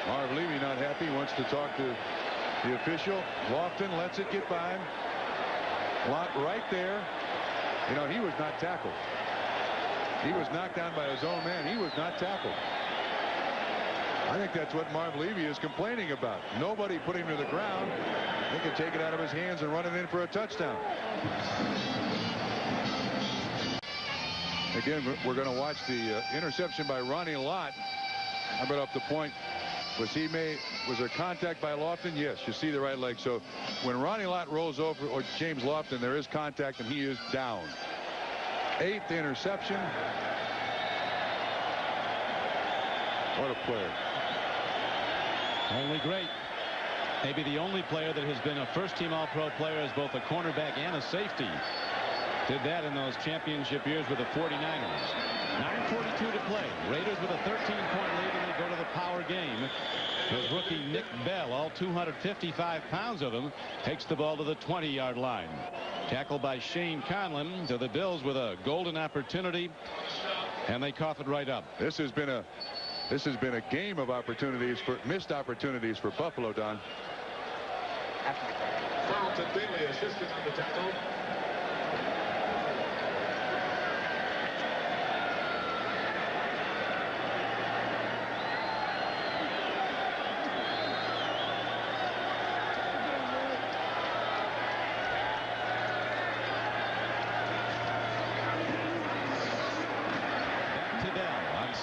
Marv Levy not happy, wants to talk to the official. Lofton lets it get by him. Lott right there. You know, he was not tackled. He was knocked down by his own man. He was not tackled. I think that's what Marv Levy is complaining about. Nobody put him to the ground. They could take it out of his hands and run it in for a touchdown. Again, we're going to watch the interception by Ronnie Lott. How about up the point? Was there contact by Lofton? Yes, you see the right leg. So when Ronnie Lott rolls over, or James Lofton, there is contact and he is down. 8th interception. What a player. Only great. Maybe the only player that has been a first-team All-Pro player as both a cornerback and a safety. Did that in those championship years with the 49ers. 9:42 to play. Raiders with a 13-point lead, and they go to the power game. As rookie Nick Bell, all 255 pounds of him, takes the ball to the 20-yard line. Tackled by Shane Conlon. To the Bills with a golden opportunity, and they cough it right up. This has been a game of opportunities for missed opportunities for Buffalo, Don. Carlton Bailey, assistant on the tackle.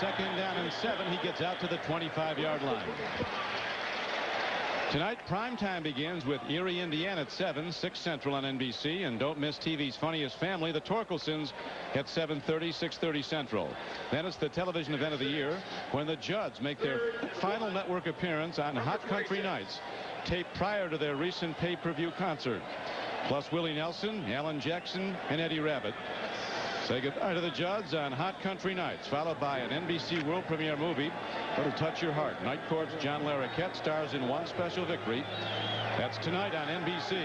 Second down and 7. He gets out to the 25-yard line. Tonight, primetime begins with Erie, Indiana at 7, 6 Central on NBC. And don't miss TV's Funniest Family, The Torkelsons, at 7:30, 6:30 Central. Then it's the television event of the year when the Judds make their final network appearance on Hot Country Nights, taped prior to their recent pay-per-view concert. Plus Willie Nelson, Alan Jackson, and Eddie Rabbitt say goodbye to the Judds on Hot Country Nights, followed by an NBC world premiere movie that'll touch your heart. Night Court's John Larroquette stars in One Special Victory. That's tonight on NBC.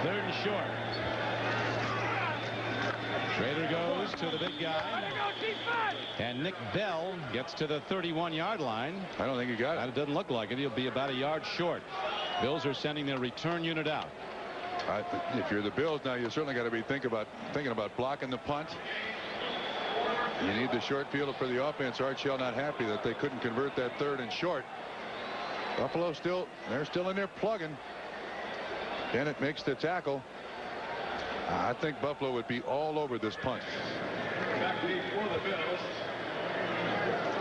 Third and short. Schrader goes to the big guy. And Nick Bell gets to the 31-yard line. I don't think he got it. It doesn't look like it. He'll be about a yard short. Bills are sending their return unit out. If you're the Bills now, you certainly got to be thinking about blocking the punt. You need the short field for the offense. Art Shell not happy that they couldn't convert that 3rd and short. Buffalo they're still in there plugging. Bennett makes the tackle. I think Buffalo would be all over this punt.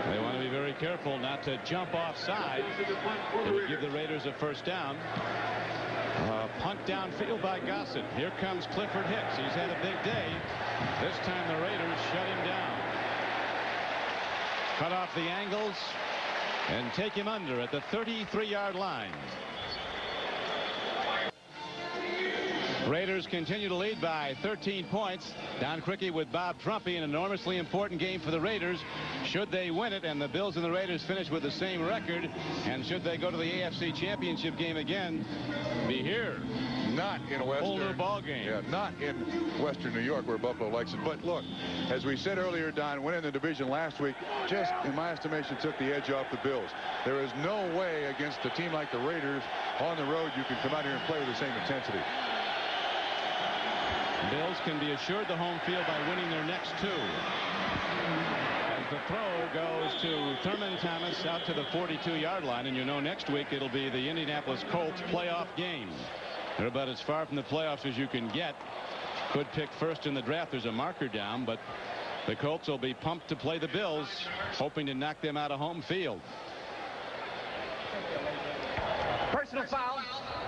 They want to be very careful not to jump offside. It would give the Raiders a first down. Punt downfield by Gossett. Here comes Clifford Hicks. He's had a big day. This time the Raiders shut him down. Cut off the angles and take him under at the 33-yard line. Raiders continue to lead by 13 points. Don Criqui with Bob Trumpy, an enormously important game for the Raiders. Should they win it and the Bills and the Raiders finish with the same record, and should they go to the AFC Championship game again, be here. Not in a whole new ball game. Yeah, not in Western New York where Buffalo likes it. But look, as we said earlier, Don, winning the division last week just, in my estimation, took the edge off the Bills. There is no way against a team like the Raiders on the road you can come out here and play with the same intensity. Bills can be assured the home field by winning their next 2. As the throw goes to Thurman Thomas out to the 42-yard line, and you know next week it'll be the Indianapolis Colts playoff game. They're about as far from the playoffs as you can get. Could pick first in the draft. There's a marker down, but the Colts will be pumped to play the Bills, hoping to knock them out of home field. Personal foul.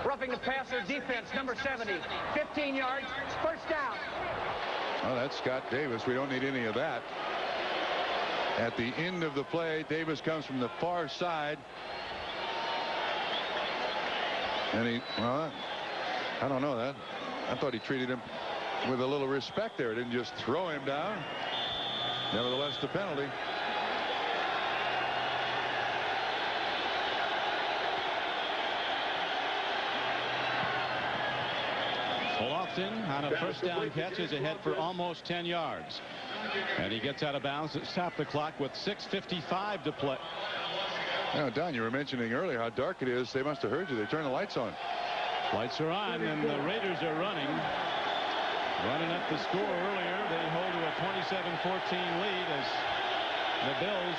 Roughing the passer, defense, number 70. 15 yards, first down. Oh, that's Scott Davis. We don't need any of that. At the end of the play, Davis comes from the far side. And well, I don't know that. I thought he treated him with a little respect there. Didn't just throw him down. Nevertheless, the penalty. Lofton on a first down catch is ahead for almost 10 yards. And he gets out of bounds to stop the clock with 6:55 to play. Now, Don, you were mentioning earlier how dark it is. They must have heard you. They turned the lights on. Lights are on, and the Raiders are running up the score earlier. They hold to a 27-14 lead as the Bills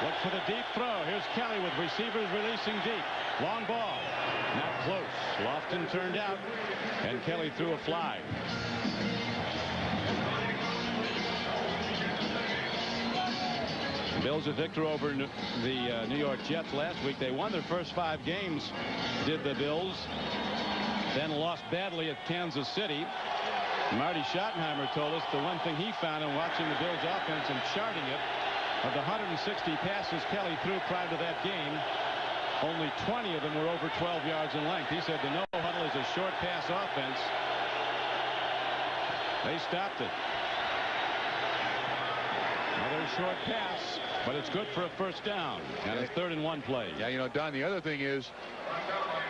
look for the deep throw. Here's Kelly with receivers releasing deep. Long ball. Not close. Lofton turned out, and Kelly threw a fly. Bills a victor over the New York Jets last week. They won their first 5 games, did the Bills. Then lost badly at Kansas City. Marty Schottenheimer told us the one thing he found in watching the Bills offense and charting it, of the 160 passes Kelly threw prior to that game, only 20 of them were over 12 yards in length. He said the no huddle is a short pass offense. They stopped it. Another short pass, but it's good for a first down, and a 3rd and 1 play. Yeah, you know, Don, the other thing is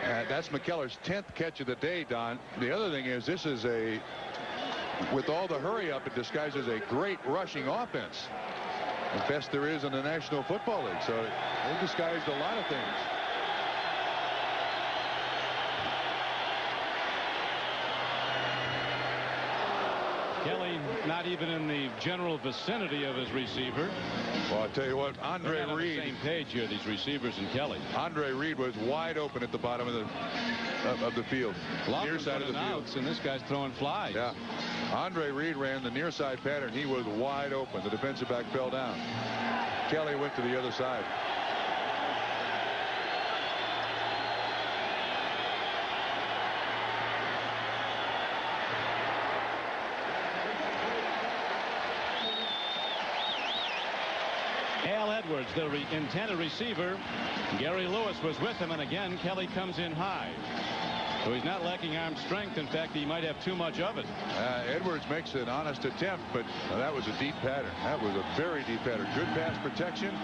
that's McKellar's 10th catch of the day, Don. The other thing is this is with all the hurry up, it disguises a great rushing offense. The best there is in the National Football League. So it disguised a lot of things. Kelly not even in the general vicinity of his receiver. Well, I'll tell you what, Andre Reed. On the same page here, these receivers and Kelly. Andre Reed was wide open at the bottom of the field. Near side of the field. And this guy's throwing flies. Yeah. Andre Reed ran the near side pattern. He was wide open. The defensive back fell down. Kelly went to the other side. Al Edwards, the intended receiver. Gary Lewis was with him, and again Kelly comes in high. So he's not lacking arm strength. In fact, he might have too much of it. Edwards makes an honest attempt, but that was a deep pattern. That was a very deep pattern. Good pass protection.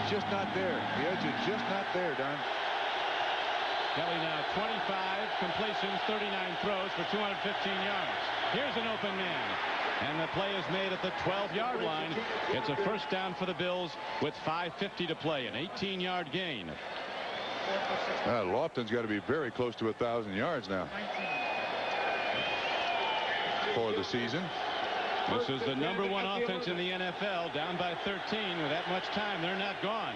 It's just not there. The edge is just not there, Don. Kelly now 25 completions, 39 throws for 215 yards. Here's an open man. And the play is made at the 12-yard line. It's a first down for the Bills with 5:50 to play, an 18-yard gain. Lofton's got to be very close to 1,000 yards now for the season. This is the #1 offense in the NFL, down by 13. With that much time, they're not gone.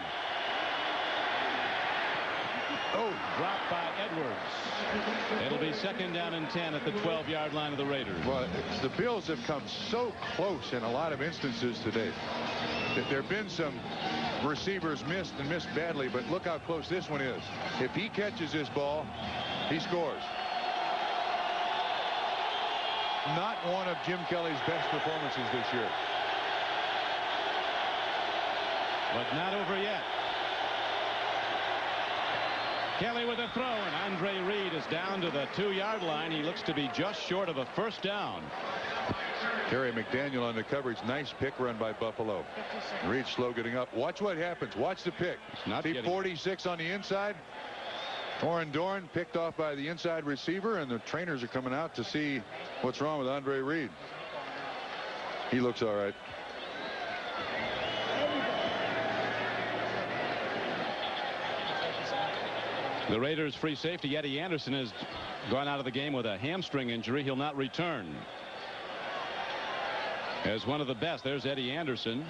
Oh, dropped by Edwards. It'll be 2nd down and 10 at the 12-yard line of the Raiders. Well, the Bills have come so close in a lot of instances today. There have been some receivers missed and missed badly, but look how close this one is. If he catches this ball, he scores. Not one of Jim Kelly's best performances this year. But not over yet. Kelly with a throw, and Andre Reed is down to the 2-yard line. He looks to be just short of a first down. Terry McDaniel on the coverage. Nice pick run by Buffalo. Reed slow getting up. Watch what happens. Watch the pick. See 46 on the inside. Torin Dorn picked off by the inside receiver, and the trainers are coming out to see what's wrong with Andre Reed. He looks all right. The Raiders free safety Eddie Anderson has gone out of the game with a hamstring injury. He'll not return. As one of the best, there's Eddie Anderson.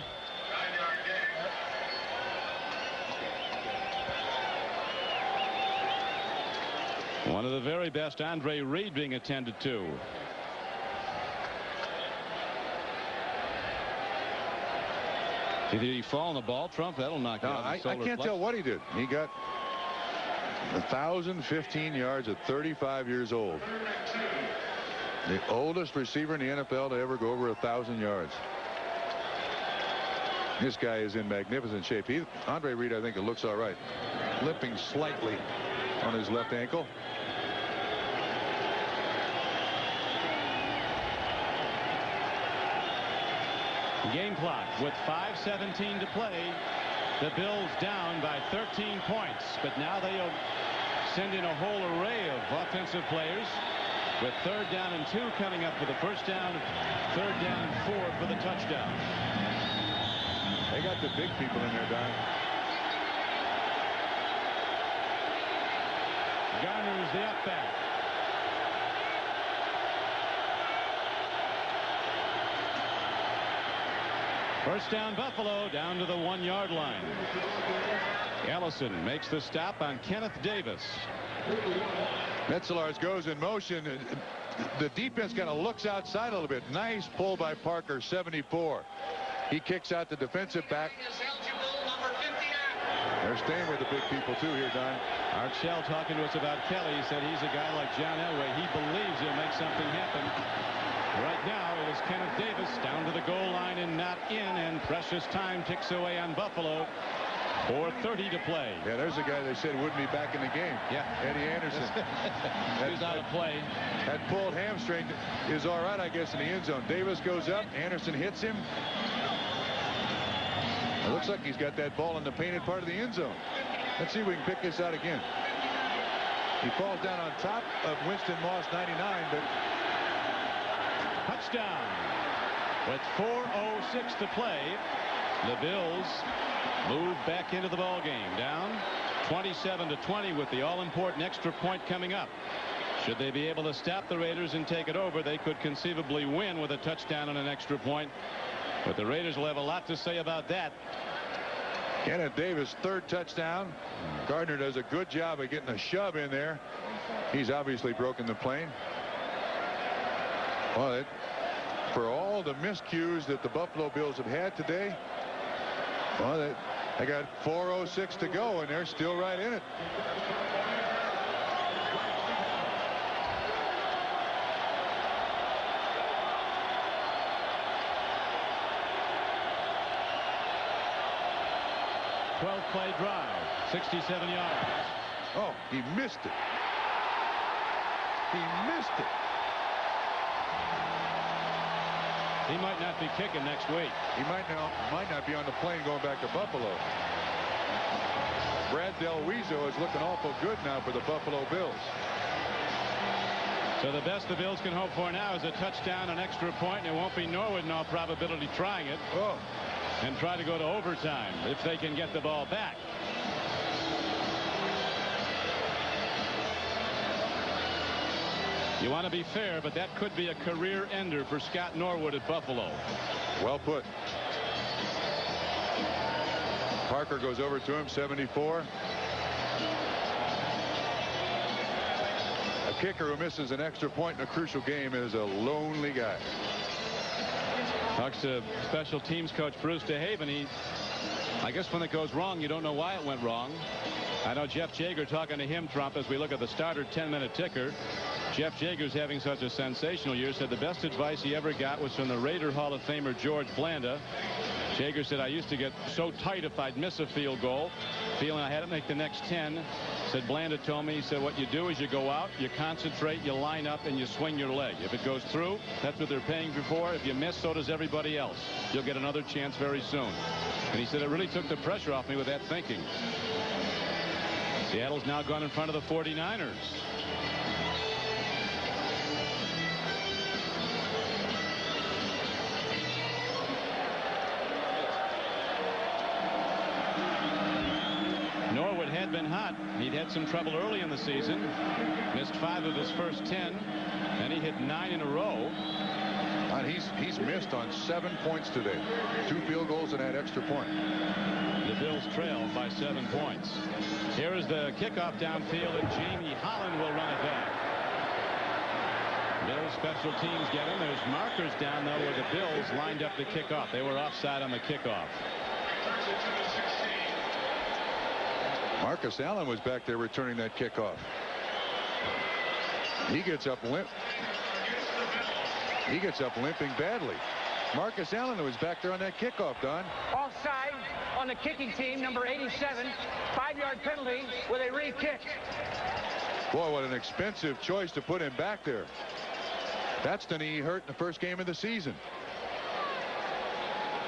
One of the very best, Andre Reed, being attended to. Did he fall on the ball, Trump? That'll knock out. I can't tell what he did. He got 1,015 yards at 35 years old. The oldest receiver in the NFL to ever go over 1,000 yards. This guy is in magnificent shape. Andre Reed, I think it looks all right. Limping slightly on his left ankle. Game clock with 5:17 to play. The Bills down by 13 points, but now they'll send in a whole array of offensive players with 3rd down and 2 coming up for the first down, 3rd down and 4 for the touchdown. They got the big people in there, Don. Garner's the up back. First down Buffalo, down to the 1-yard line. Ellison makes the stop on Kenneth Davis. Metzelaars goes in motion. The defense kind of looks outside a little bit. Nice pull by Parker, 74. He kicks out the defensive back. They're staying with the big people too here, Don. Art Shell talking to us about Kelly. He said he's a guy like John Elway. He believes he'll make something happen. Right now it is Kenneth Davis down to the goal line and not in, and precious time ticks away on Buffalo. 4:30 to play. Yeah, there's a guy they said wouldn't be back in the game. Yeah, Eddie Anderson. He's out of play. That pulled hamstring is all right, I guess, in the end zone. Davis goes up. Anderson hits him. It looks like he's got that ball in the painted part of the end zone. Let's see if we can pick this out again. He falls down on top of Winston Moss, 99, but touchdown. With 4:06 to play, the Bills move back into the ball game, down 27-20 with the all-important extra point coming up. Should they be able to stop the Raiders and take it over, they could conceivably win with a touchdown and an extra point. But the Raiders will have a lot to say about that. Kenneth Davis, third touchdown. Gardner does a good job of getting a shove in there. He's obviously broken the plane. Well, for all the miscues that the Buffalo Bills have had today, well, they got 4:06 to go, and they're still right in it. Play drive, 67 yards. Oh, he missed it. He missed it. He might not be kicking next week. He might not be on the plane going back to Buffalo. Brad Del Weezo is looking awful good now for the Buffalo Bills. So the best the Bills can hope for now is a touchdown, an extra point, and it won't be Norwood in all probability trying it. Oh. And try to go to overtime if they can get the ball back. You want to be fair, but that could be a career ender for Scott Norwood at Buffalo. Well put. Parker goes over to him, 74. A kicker who misses an extra point in a crucial game is a lonely guy. Talks to special teams coach Bruce DeHaven. I guess when it goes wrong, you don't know why it went wrong. I know Jeff Jaeger talking to him, Trump, as we look at the starter 10-minute ticker. Jeff Jaeger's having such a sensational year. Said the best advice he ever got was from the Raider Hall of Famer George Blanda. Jaeger said, I used to get so tight if I'd miss a field goal, feeling I had to make the next 10. Said Blanda told me, he said, what you do is you go out, you concentrate, you line up, and you swing your leg. If it goes through, that's what they're paying you for. If you miss, so does everybody else. You'll get another chance very soon. And he said it really took the pressure off me with that thinking. Seattle's now gone in front of the 49ers. Norwood had been hot. He'd had some trouble early in the season. Missed 5 of his first 10. And he hit 9 in a row. And he's missed on 7 points today. 2 field goals and that extra point. The Bills trail by 7 points. Here is the kickoff downfield, and Jamie Holland will run it back. Bills special teams get him. There's markers down, though, where the Bills lined up the kickoff. They were offside on the kickoff. Marcus Allen was back there returning that kickoff. He gets up limping badly. Marcus Allen was back there on that kickoff, Don. Offside on the kicking team, number 87. 5-yard penalty with a re-kick. Boy, what an expensive choice to put him back there. That's the knee he hurt in the first game of the season.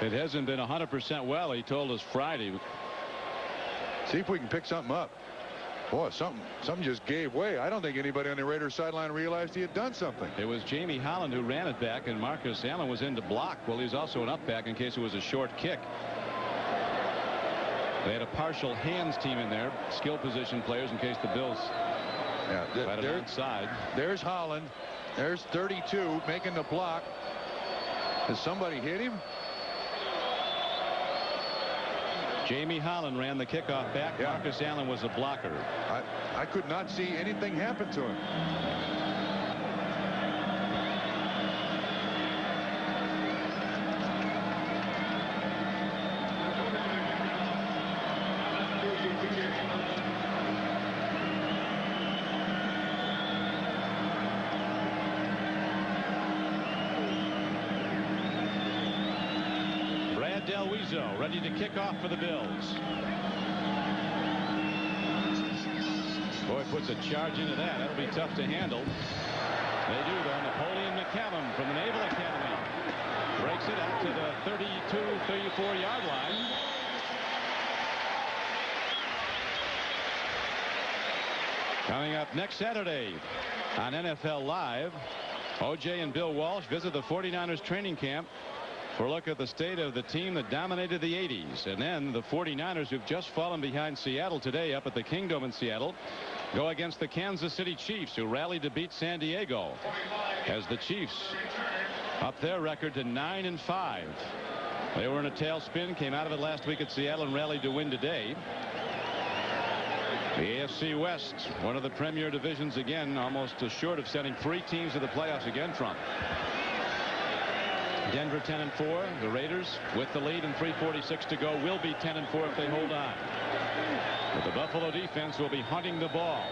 It hasn't been 100% well, he told us Friday. See if we can pick something up. Boy, something just gave way. I don't think anybody on the Raiders sideline realized he had done something. It was Jamie Holland who ran it back, and Marcus Allen was in to block. Well, he's also an up back in case it was a short kick. They had a partial hands team in there, skill position players in case the Bills had it onside. There's Holland. There's 32 making the block. Does somebody hit him? Jamie Holland ran the kickoff back. Yeah. Marcus Allen was a blocker. I could not see anything happen to him. Ready to kick off for the Bills. Boy, puts a charge into that. That'll be tough to handle. They do, though. Napoleon McCallum from the Naval Academy breaks it out to the 32, 34-yard line. Coming up next Saturday on NFL Live, O.J. and Bill Walsh visit the 49ers training camp for a look at the state of the team that dominated the 80s. And then the 49ers, who've just fallen behind Seattle today up at the Kingdome in Seattle, go against the Kansas City Chiefs, who rallied to beat San Diego, as the Chiefs up their record to 9-5. They were in a tailspin, came out of it last week at Seattle and rallied to win today. The AFC West, one of the premier divisions, again almost assured of sending 3 teams to the playoffs again. Trump. Denver 10-4. The Raiders with the lead and 3:46 to go will be 10-4 if they hold on. But the Buffalo defense will be hunting the ball.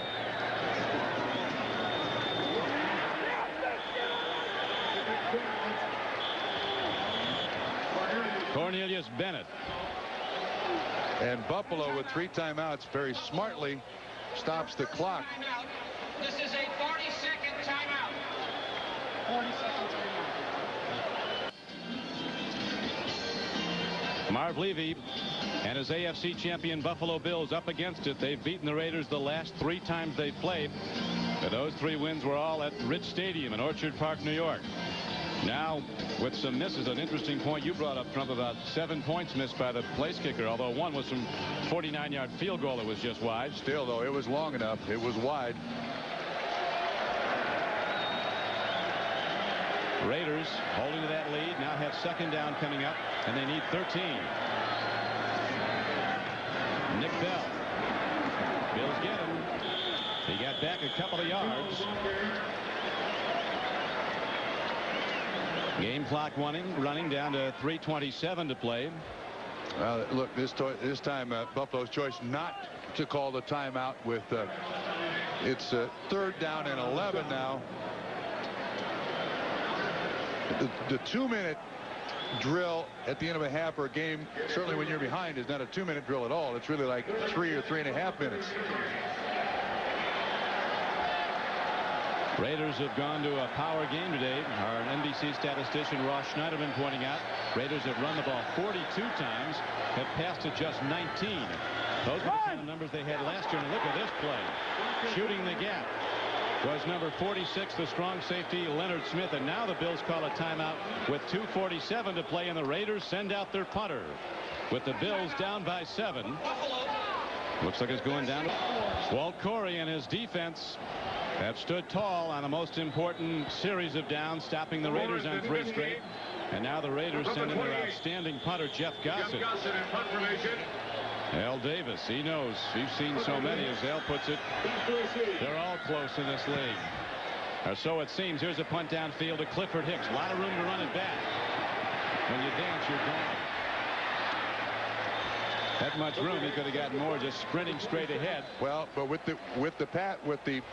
Cornelius Bennett. And Buffalo with 3 timeouts very smartly stops the clock. This is a 40-second timeout. 40-second timeout. Marv Levy and his AFC champion Buffalo Bills up against it. They've beaten the Raiders the last 3 times they've played. And those 3 wins were all at Rich Stadium in Orchard Park, New York. Now with some misses, an interesting point you brought up, Trump, about 7 points missed by the place kicker, although one was some 49-yard field goal that was just wide. Still, though, it was long enough. It was wide. Raiders holding to that lead, now have second down coming up, and they need 13. Nick Bell. Bills get him. He got back a couple of yards. Game clock running down to 3:27 to play. Look, this time Buffalo's choice not to call the timeout with it's 3rd down and 11 now. The 2-minute drill at the end of a half or a game, certainly when you're behind, is not a 2-minute drill at all. It's really like 3 or 3.5 minutes. Raiders have gone to a power game today. Our NBC statistician Ross Schneiderman pointing out Raiders have run the ball 42 times, have passed it just 19. Those were the kind of numbers they had last year. And look at this play. Shooting the gap was number 46, the strong safety Leonard Smith. And now the Bills call a timeout with 2:47 to play, and the Raiders send out their punter with the Bills down by 7. Looks like it's going down. Walt Corey and his defense have stood tall on the most important series of downs, stopping the Raiders on 3 straight. And now the Raiders send in their outstanding punter, Jeff Gossett. Al Davis, he knows. We've seen so many, as Al puts it. They're all close in this league. Or so it seems. Here's a punt downfield to Clifford Hicks. A lot of room to run it back. When you dance, you're down. That much room, he could have gotten more just sprinting straight ahead. Well, but with the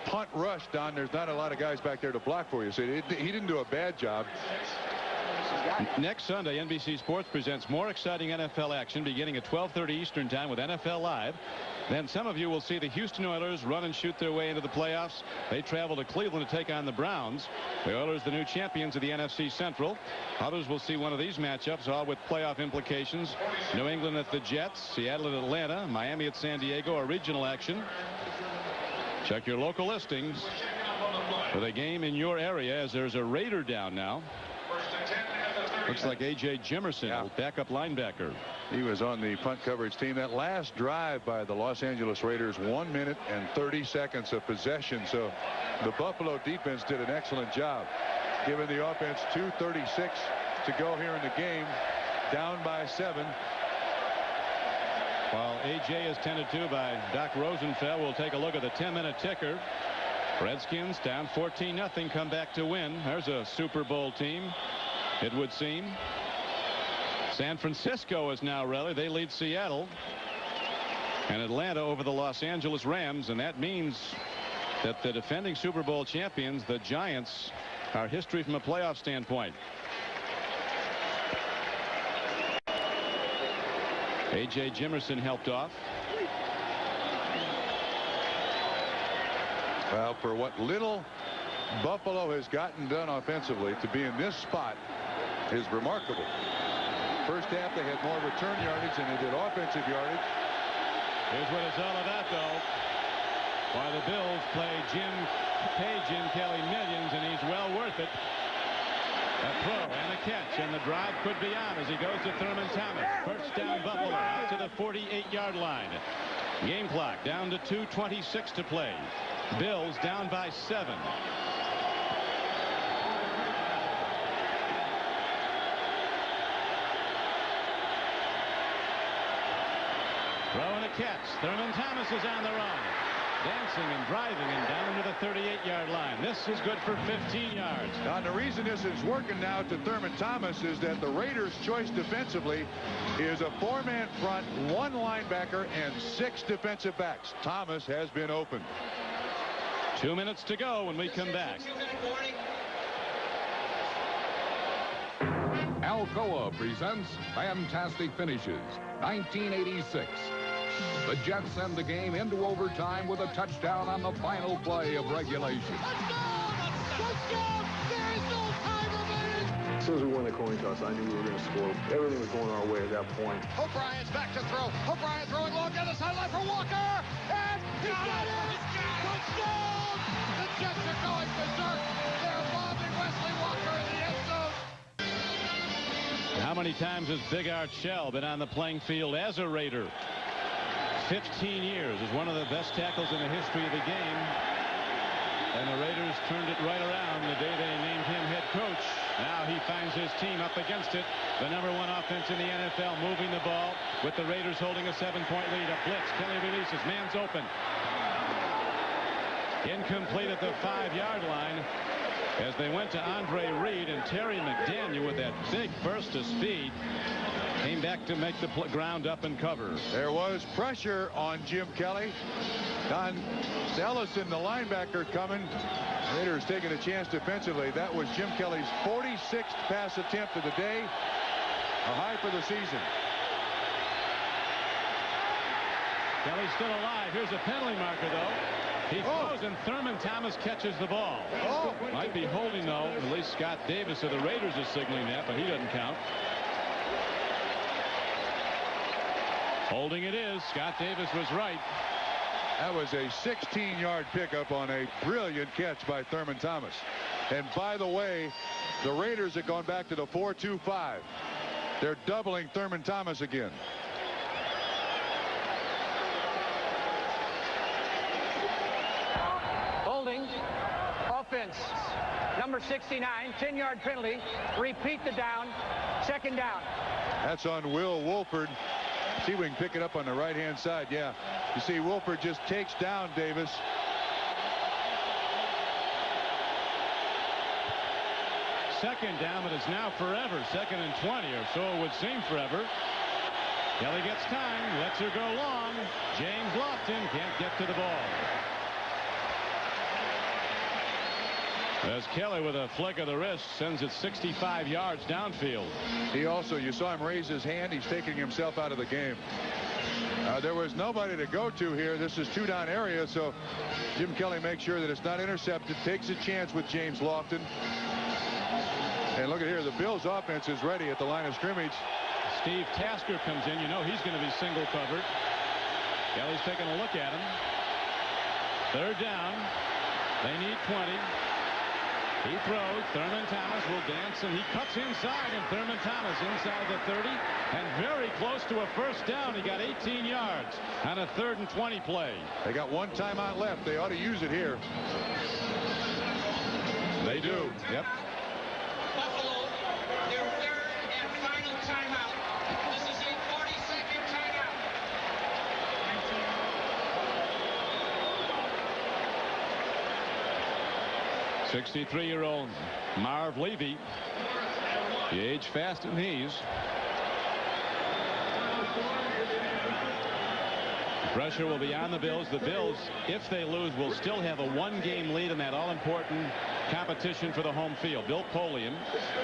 punt rush, Don, there's not a lot of guys back there to block for you. So he didn't do a bad job. Next Sunday, NBC Sports presents more exciting NFL action beginning at 12:30 Eastern Time with NFL Live. Then some of you will see the Houston Oilers run and shoot their way into the playoffs. They travel to Cleveland to take on the Browns. The Oilers, the new champions of the NFC Central. Others will see one of these matchups, all with playoff implications. New England at the Jets, Seattle at Atlanta, Miami at San Diego, a regional action. Check your local listings for the game in your area, as there's a Raider down now. Looks like A.J. Jimerson, backup linebacker. He was on the punt coverage team. That last drive by the Los Angeles Raiders, 1 minute and 30 seconds of possession. So the Buffalo defense did an excellent job, giving the offense 2:36 to go here in the game, down by 7. While A.J. is tended to by Doc Rosenfeld, we'll take a look at the 10-minute ticker. Redskins down 14-0, come back to win. There's a Super Bowl team, it would seem. San Francisco is now rallied. They lead Seattle. And Atlanta over the Los Angeles Rams. And that means that the defending Super Bowl champions, the Giants, are history from a playoff standpoint. A.J. Jimerson helped off. Well, for what little Buffalo has gotten done offensively, to be in this spot is remarkable. First half, they had more return yardage than they did offensive yardage. Here's what it's all about, though. While the Bills pay Jim Kelly millions, and he's well worth it. A throw and a catch, and the drive could be on as he goes to Thurman Thomas. First down, Buffalo, out to the 48-yard line. Game clock down to 2:26 to play. Bills down by 7. Throw and a catch. Thurman Thomas is on the run. Dancing and driving and down to the 38-yard line. This is good for 15 yards. Now, and the reason this is working now to Thurman Thomas is that the Raiders' choice defensively is a 4-man front, 1 linebacker, and 6 defensive backs. Thomas has been open. 2 minutes to go when we come back. Alcoa presents Fantastic Finishes, 1986. The Jets send the game into overtime with a touchdown on the final play of regulation. Touchdown! There is no time remaining! As soon as we won the coin toss, I knew we were going to score. Everything was going our way at that point. O'Brien's back to throw. O'Brien throwing long down the sideline for Walker. And he got it! Touchdown! The Jets are going berserk. They're lobbing Wesley Walker in the end zone. How many times has Big Art Shell been on the playing field as a Raider? 15 years, is one of the best tackles in the history of the game. And the Raiders turned it right around the day they named him head coach. Now he finds his team up against it. The #1 offense in the NFL, moving the ball with the Raiders holding a 7-point lead. A blitz. Kelly releases. Man's open. Incomplete at the 5-yard line as they went to Andre Reed, and Terry McDaniel with that big burst of speed came back to make the ground up and cover. There was pressure on Jim Kelly. Don Ellison, the linebacker, coming. Raiders taking a chance defensively. That was Jim Kelly's 46th pass attempt of the day, a high for the season. Kelly's still alive. Here's a penalty marker, though. He throws, and Thurman Thomas catches the ball. Might be holding, though. At least Scott Davis of the Raiders is signaling that, but he doesn't count. Holding it is. Scott Davis was right. That was a 16-yard pickup on a brilliant catch by Thurman Thomas. And by the way, the Raiders have gone back to the 4-2-5. They're doubling Thurman Thomas again. Holding. Offense. Number 69, 10-yard penalty. Repeat the down. Second down. That's on Will Wolford. See if we can pick it up on the right-hand side. Yeah. You see Wolford just takes down Davis. Second down, but it's now forever. 2nd and 20, or so it would seem forever. Kelly gets time, lets her go long. James Lofton can't get to the ball. As Kelly, with a flick of the wrist, sends it 65 yards downfield. He also, you saw him raise his hand. He's taking himself out of the game. There was nobody to go to here. This is 2-down area, so Jim Kelly makes sure that it's not intercepted, takes a chance with James Lofton. And look at here, the Bills offense is ready at the line of scrimmage. Steve Tasker comes in. You know he's going to be single covered. Kelly's taking a look at him. 3rd down. They need 20. He throws. Thurman Thomas will dance, and he cuts inside, and Thurman Thomas inside the 30 and very close to a first down. He got 18 yards on a 3rd and 20 play. They got one timeout left. They ought to use it here. They do. Yep. Buffalo, their 3rd and final timeout. This is a 40-second timeout. 63-year-old Marv Levy. He aged fast in these. Pressure will be on the Bills. The Bills, if they lose, will still have a 1-game lead in that all-important competition for the home field. Bill Polian,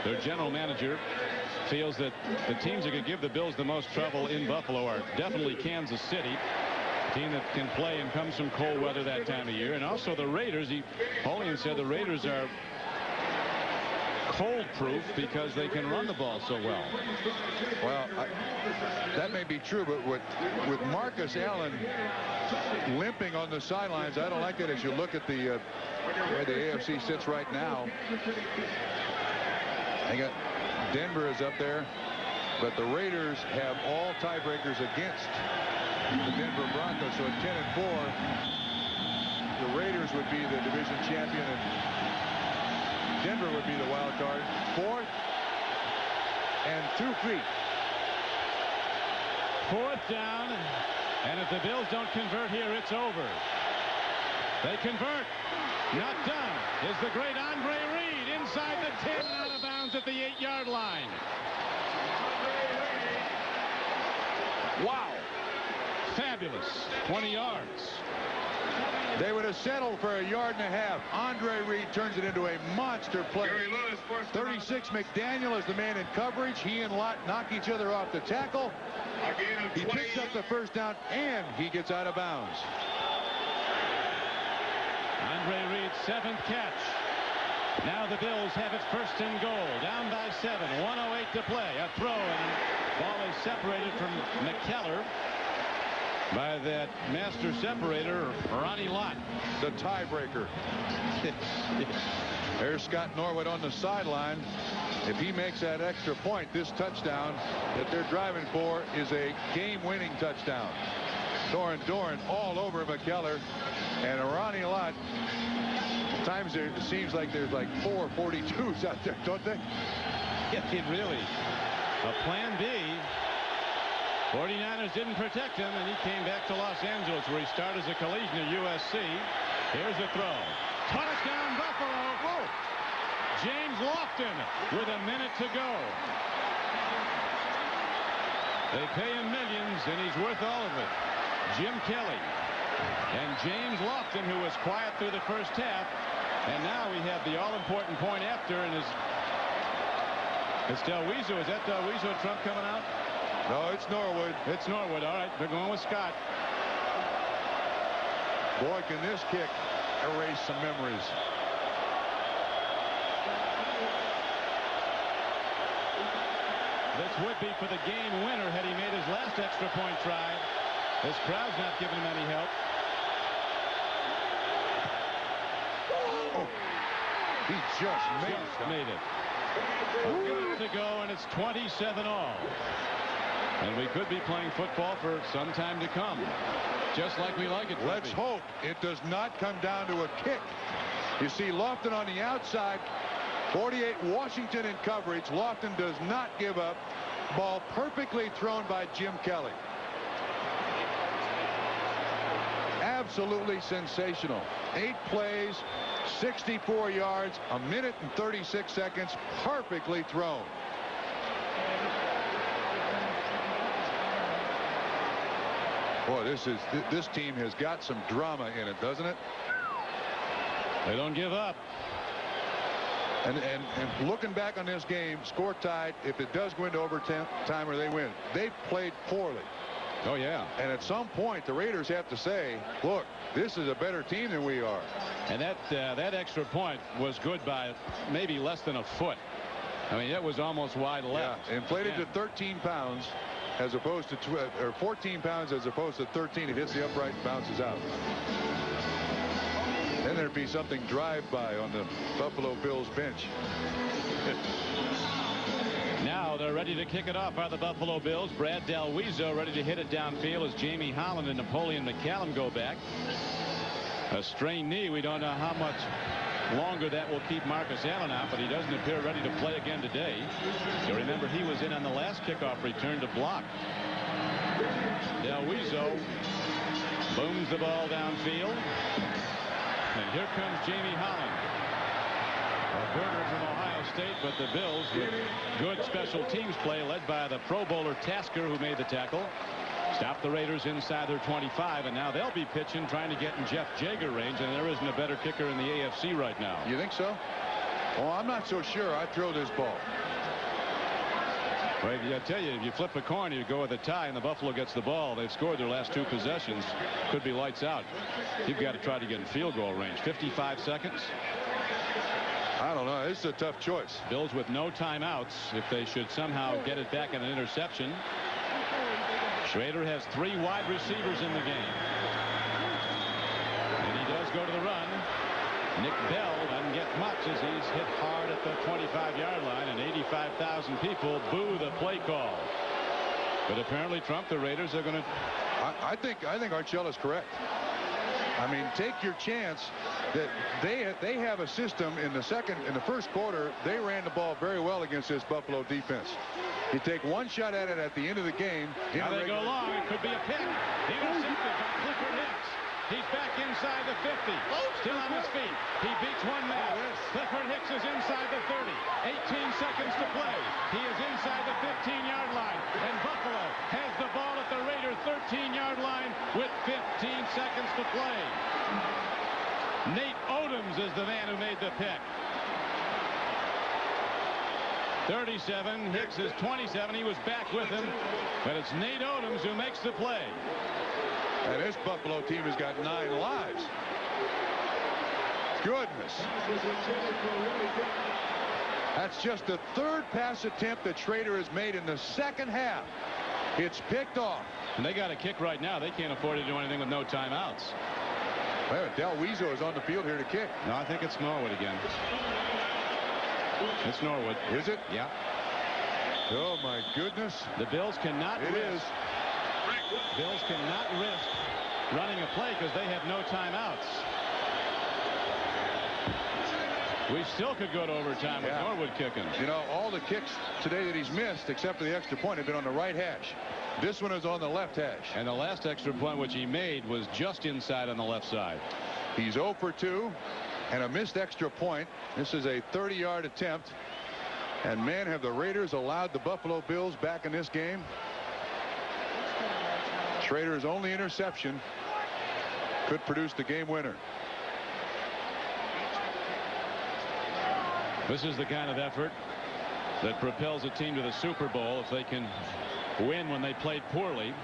their general manager, feels that the teams that could give the Bills the most trouble in Buffalo are definitely Kansas City, a team that can play and comes from cold weather that time of year, and also the Raiders. Polian said the Raiders are cold proof because they can run the ball so well. Well, that may be true, but with Marcus Allen limping on the sidelines, I don't like that as you look at the where the AFC sits right now. I got Denver is up there, but the Raiders have all tiebreakers against the Denver Broncos. So at 10-4, the Raiders would be the division champion and Denver would be the wild card. 4th and 2 feet. 4th down, and if the Bills don't convert here, it's over. They convert. Not done is the great Andre Reed inside the 10 and out of bounds at the 8-yard line. Wow. Fabulous. 20 yards. They would have settled for 1.5 yards. Andre Reed turns it into a monster play. 36 McDaniel is the man in coverage. He and Lott knock each other off the tackle. He picks up the first down, and he gets out of bounds. Andre Reed's 7th catch. Now the Bills have it 1st and goal. Down by 7. 1:08 to play. A throw, and the ball is separated from McKellar by that master separator, Ronnie Lott. The tiebreaker. There's Scott Norwood on the sideline. If he makes that extra point, this touchdown that they're driving for is a game-winning touchdown. Doran all over McKellar, and Ronnie Lott. Times it seems like there's like 4 42s out there, don't they? Yeah, really. A plan B. 49ers didn't protect him, and he came back to Los Angeles, where he started as a collegian at USC. Here's a throw. Touchdown, Buffalo. Whoa. James Lofton with a minute to go. They pay him millions, and he's worth all of it. Jim Kelly and James Lofton, who was quiet through the first half, and now we have the all-important point after, and it's Del Weezo. Is that Del Weezo Trump coming out? No, it's Norwood. It's Norwood. All right, they're going with Scott. Boy, can this kick erase some memories. This would be for the game winner had he made his last extra point try. This crowd's not giving him any help. Oh, he just made it. A minute to go, and it's 27 all. And we could be playing football for some time to come, just like we like it. Let's hope it does not come down to a kick. You see Lofton on the outside. 48 Washington in coverage. Lofton does not give up. Ball perfectly thrown by Jim Kelly. Absolutely sensational. 8 plays, 64 yards, 1 minute and 36 seconds, perfectly thrown. Boy, this team has got some drama in it, doesn't it? They don't give up. And looking back on this game, score tied. If it does go into overtime or they win, they've played poorly. Oh, yeah. And at some point, the Raiders have to say, look, this is a better team than we are. And that extra point was good by maybe less than a foot. I mean, it was almost wide left. Yeah, inflated to 13 pounds as opposed to 14 pounds as opposed to 13. It hits the upright and bounces out. Then there'd be something drive-by on the Buffalo Bills bench. Now they're ready to kick it off are the Buffalo Bills. Brad Dalwizo ready to hit it downfield as Jamie Holland and Napoleon McCallum go back. A strained knee. We don't know how much longer that will keep Marcus Allen out, but he doesn't appear ready to play again today. You remember he was in on the last kickoff return to block. Dalwizo booms the ball downfield. And here comes Jamie Holland. A burner from Ohio State, but the Bills with good special teams play led by the Pro Bowler Tasker, who made the tackle. Stop the Raiders inside their 25, and now they'll be pitching trying to get in Jeff Jager range, and there isn't a better kicker in the AFC right now. You think so? Well, I'm not so sure. I'd throw this ball. Well, I tell you, if you flip a coin, you go with a tie, and the Buffalo gets the ball. They've scored their last 2 possessions. Could be lights out. You've got to try to get in field goal range. 55 seconds. I don't know. This is a tough choice. Bills with no timeouts if they should somehow get it back in an interception. Schrader has 3 wide receivers in the game. And he does go to the run. Nick Bell doesn't get much as he's hit hard at the 25-yard line, and 85,000 people boo the play call. But apparently, Trump, the Raiders are going to... I think Archella's correct. I mean, take your chance. That they have a system in the first quarter. They ran the ball very well against this Buffalo defense. You take one shot at it at the end of the game. Now they go long. It could be a pick. Intercepted by Clifford Hicks. He's back inside the 50. Still on his feet. He beats one man. Clifford Hicks is inside the 30. 18 seconds to play. He is inside the 15-yard line. And Buffalo has the ball at the Raider 13-yard line with 15 seconds to play. Nate Odoms is the man who made the pick. 37. Hicks is 27. He was back with him. But it's Nate Odoms who makes the play. And this Buffalo team has got 9 lives. Goodness. That's just the 3rd pass attempt that Schrader has made in the second half. It's picked off. And they got a kick right now. They can't afford to do anything with no timeouts. Well, Dalwizo is on the field here to kick. No, I think it's Norwood again. It's Norwood. Is it? Yeah. Oh, my goodness. The Bills cannot risk. It is. Bills cannot risk running a play because they have no timeouts. We still could go to overtime with Norwood kicking. You know, all the kicks today that he's missed, except for the extra point, have been on the right hash. This one is on the left hash. And the last extra point which he made was just inside on the left side. He's 0 for 2 and a missed extra point. This is a 30-yard attempt. And, man, have the Raiders allowed the Buffalo Bills back in this game. Schrader's only interception could produce the game winner. This is the kind of effort that propels a team to the Super Bowl if they can win when they played poorly.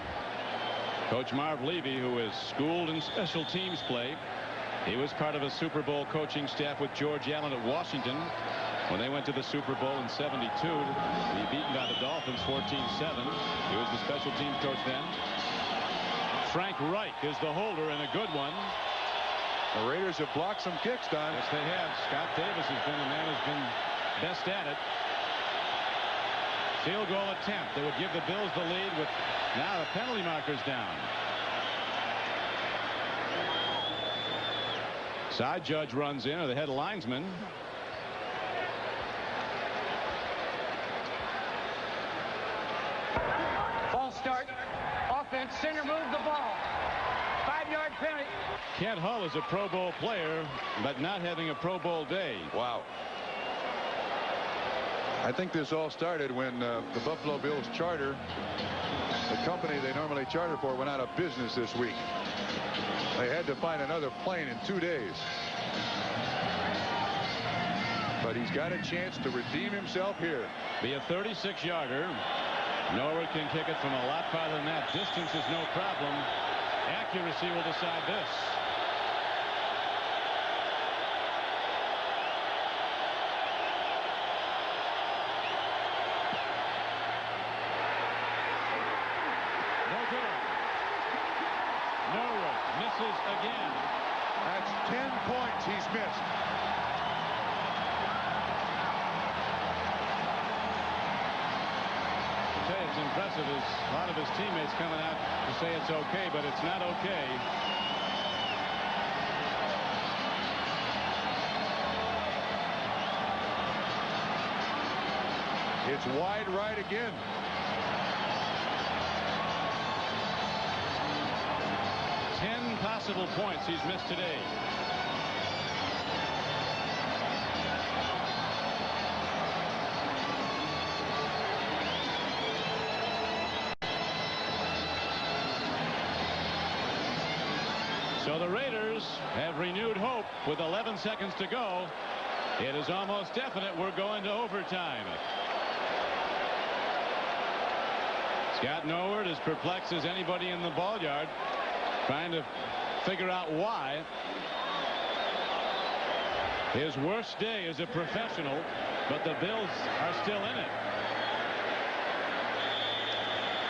Coach Marv Levy, who is schooled in special teams play, he was part of a Super Bowl coaching staff with George Allen at Washington when they went to the Super Bowl in '72. Be beaten by the Dolphins 14-7. He was the special teams coach then. Frank Reich is the holder, and a good one. The Raiders have blocked some kicks, Don. Yes, they have. Scott Davis has been the man who's been best at it. Field goal attempt. They would give the Bills the lead with now the penalty markers down. Side judge runs in, or the head linesman. False start. Offense. Center moved the ball. 5-yard penalty. Kent Hull is a Pro Bowl player, but not having a Pro Bowl day. Wow. I think this all started when the Buffalo Bills charter, the company they normally charter for, went out of business this week. They had to find another plane in 2 days. But he's got a chance to redeem himself here. Be a 36-yarder. Norwood can kick it from a lot farther than that. Distance is no problem. Accuracy will decide this. No good. Norwood misses again. That's 10 points He's missed. It's impressive as a lot of his teammates coming out to say it's okay, but it's not okay. It's wide right again. Ten possible points he's missed today. So the Raiders have renewed hope with 11 seconds to go. It is almost definite we're going to overtime. Scott Norwood is perplexed as anybody in the ball yard, trying to figure out why. His worst day as a professional, but the Bills are still in it.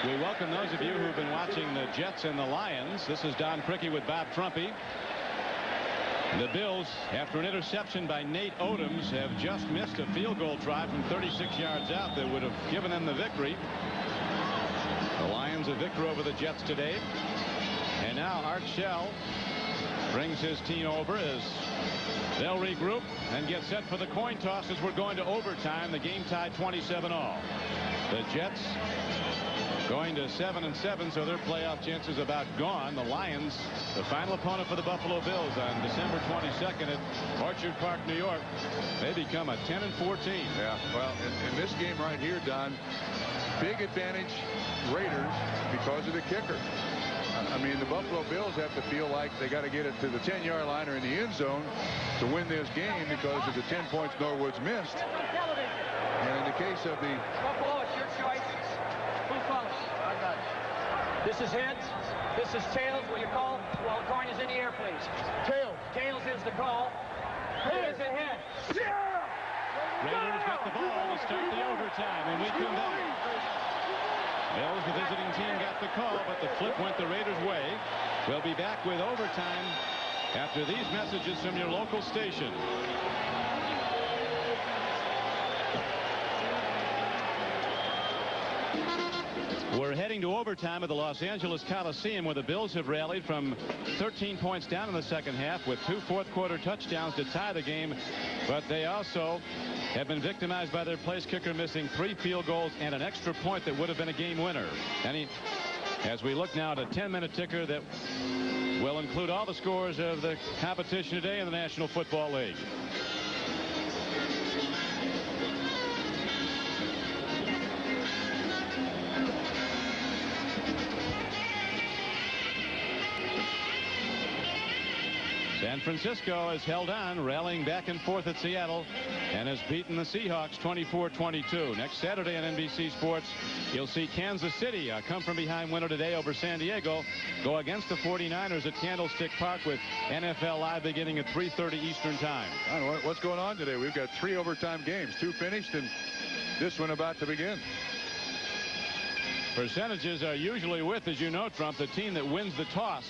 We welcome those of you who've been watching the Jets and the Lions. This is Don Prickey with Bob Trumpy. The Bills, after an interception by Nate Odoms, have just missed a field goal try from 36 yards out that would have given them the victory. The Lions a victor over the Jets today. And now Art Shell brings his team over as they'll regroup and get set for the coin toss as we're going to overtime. The game tied 27-all. The Jets going to 7-7, so their playoff chances about gone. The Lions, the final opponent for the Buffalo Bills on December 22nd at Orchard Park, New York. They become a 10-14. Yeah, well, in this game right here, Don, big advantage Raiders because of the kicker. I mean, the Buffalo Bills have to feel like they got to get it to the 10-yard line or in the end zone to win this game because of the 10 points Norwood's missed. And in the case of the Buffalo, it's your choice. Who follows? This is heads. This is tails. Will you call? Well, the coin is in the air, please. Tails. Tails is the call. It is a head. Raiders got the ball to start the overtime, and we come back. Bills, the visiting team, got the call, but the flip went the Raiders' way. We'll be back with overtime after these messages from your local station. We're heading to overtime at the Los Angeles Coliseum, where the Bills have rallied from 13 points down in the second half with 2 fourth-quarter touchdowns to tie the game. But they also have been victimized by their place kicker missing 3 field goals and an extra point that would have been a game winner. And as we look now at a 10-minute ticker that will include all the scores of the competition today in the National Football League. San Francisco has held on, rallying back and forth at Seattle, and has beaten the Seahawks 24-22. Next Saturday on NBC Sports, you'll see Kansas City, a come-from-behind winner today over San Diego, go against the 49ers at Candlestick Park with NFL Live beginning at 3:30 Eastern Time. I don't know what's going on today. We've got 3 overtime games, 2 finished, and this one about to begin. Percentages are usually with, as you know, Trump, the team that wins the toss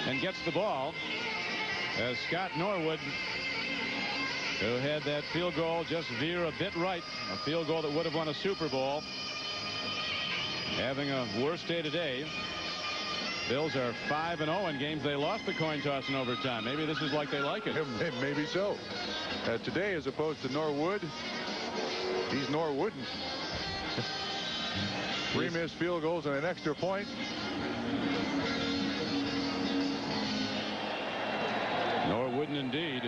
and gets the ball. As Scott Norwood, who had that field goal just veer a bit right, a field goal that would have won a Super Bowl, having a worse day today. Bills are 5-0 in games they lost the coin toss in overtime. Maybe this is like they like it. Maybe so. Today, as opposed to Norwood, he's Norwooding. 3 missed field goals and an extra point. Norwooden indeed.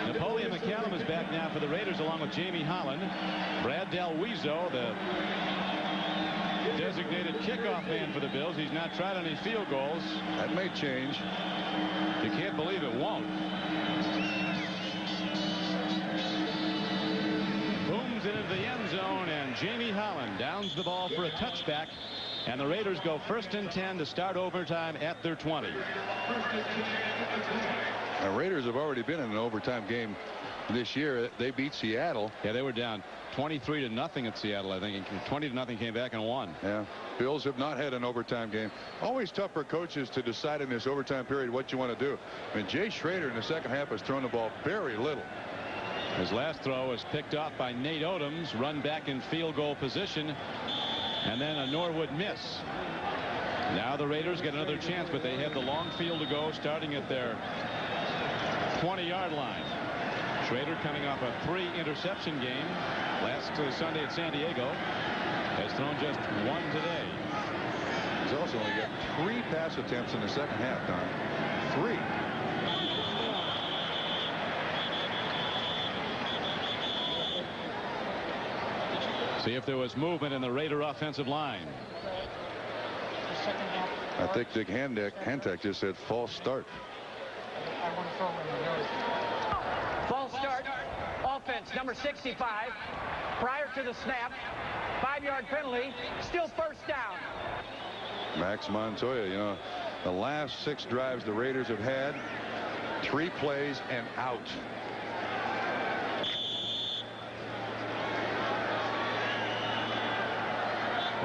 Napoleon McCallum is back now for the Raiders along with Jamie Holland. Brad Delweezo, the designated kickoff man for the Bills. He's not tried any field goals. That may change. You can't believe it won't. Booms into the end zone, and Jamie Holland downs the ball for a touchback. And the Raiders go 1st and 10 to start overtime at their 20. The Raiders have already been in an overtime game this year. They beat Seattle. Yeah, they were down 23-0 at Seattle, I think, and 20-0 came back and won. Yeah, Bills have not had an overtime game. Always tough for coaches to decide in this overtime period what you want to do. I mean, Jay Schrader in the second half has thrown the ball very little. His last throw was picked off by Nate Odoms, run back in field goal position, and then a Norwood miss. Now the Raiders get another chance, but they have the long field to go, starting at their 20-yard line. Schrader, coming off a 3-interception game last Sunday at San Diego, has thrown just 1 today. He's also only got 3 pass attempts in the second half, Don. 3. See if there was movement in the Raider offensive line. I think Dick Hantek just said false start. False start. Offense number 65. Prior to the snap. 5-yard penalty. Still first down. Max Montoya, you know, the last 6 drives the Raiders have had, 3 plays and out.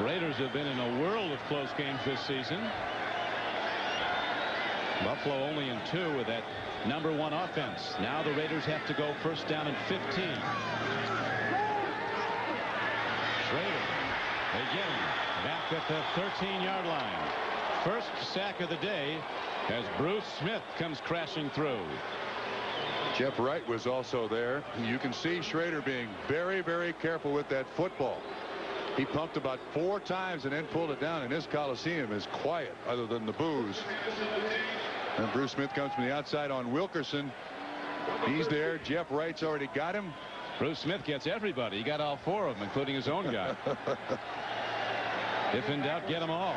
Raiders have been in a world of close games this season. Buffalo only in 2 with that number 1 offense. Now the Raiders have to go first down and 15. Schrader again back at the 13-yard line. First sack of the day as Bruce Smith comes crashing through. Jeff Wright was also there. You can see Schrader being very, very careful with that football. He pumped about 4 times and then pulled it down, and this Coliseum is quiet other than the boos. And Bruce Smith comes from the outside on Wilkerson. He's there. Jeff Wright's already got him. Bruce Smith gets everybody. He got all 4 of them, including his own guy. If in doubt, get them all.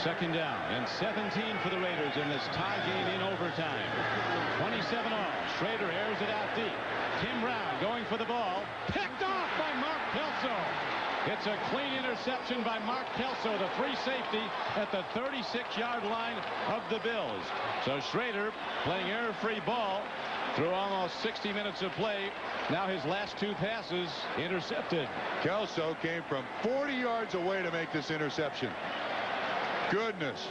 Second down and 17 for the Raiders in this tie game in overtime. 27 all. Schrader airs it out deep. Tim Brown going for the ball. Picked off by Mark Kelso. It's a clean interception by Mark Kelso, the free safety at the 36-yard line of the Bills. So Schrader playing error-free ball through almost 60 minutes of play. Now his last 2 passes intercepted. Kelso came from 40 yards away to make this interception. Goodness.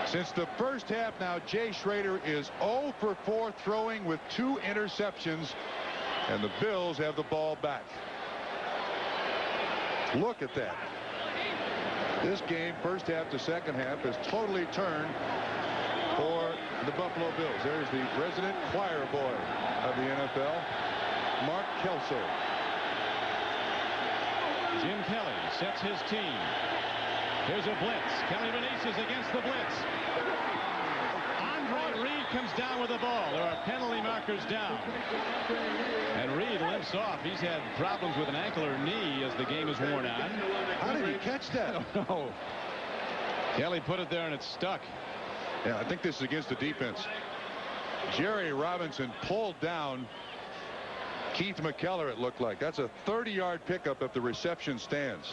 Since the first half now, Jay Schrader is 0 for 4 throwing with 2 interceptions, and the Bills have the ball back. Look at that. This game, first half to second half, has totally turned for the Buffalo Bills. There's the resident choir boy of the NFL, Mark Kelso. Jim Kelly sets his team. Here's a blitz. Kelly releases against the blitz. Andre Reed comes down with the ball. There are penalty markers down. And Reed limps off. He's had problems with an ankle or knee as the game is worn on. How did he catch that? I don't know. Kelly put it there and it stuck. Yeah, I think this is against the defense. Jerry Robinson pulled down Keith McKellar, it looked like. That's a 30-yard pickup if the reception stands.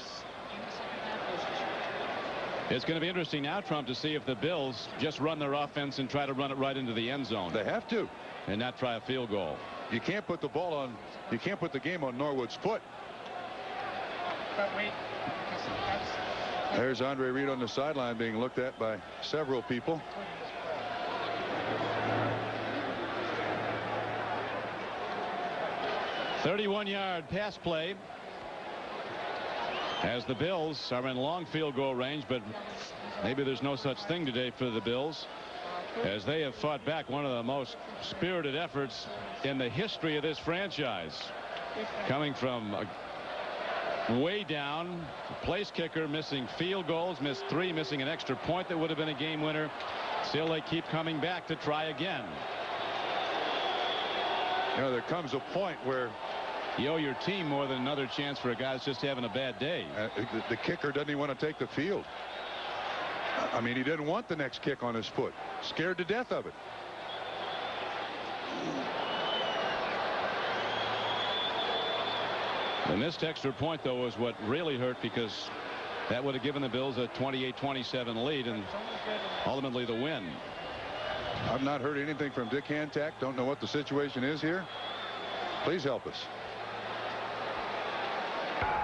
It's going to be interesting now, Trump, to see if the Bills just run their offense and try to run it right into the end zone. They have to. And not try a field goal. You can't put the ball on. You can't put the game on Norwood's foot. But wait. There's Andre Reed on the sideline being looked at by several people. .31-yard pass play as the Bills are in long field goal range, but maybe there's no such thing today for the Bills as they have fought back one of the most spirited efforts in the history of this franchise, coming from way down. The place kicker missing field goals, missed 3, missing an extra point that would have been a game winner. Still they keep coming back to try again. You know, there comes a point where you owe your team more than another chance for a guy that's just having a bad day. The kicker doesn't even want to take the field. I mean, he didn't want the next kick on his foot. Scared to death of it. The missed extra point, though, was what really hurt, because that would have given the Bills a 28-27 lead and ultimately the win. I've not heard anything from Dick Hantak. Don't know what the situation is here. Please help us.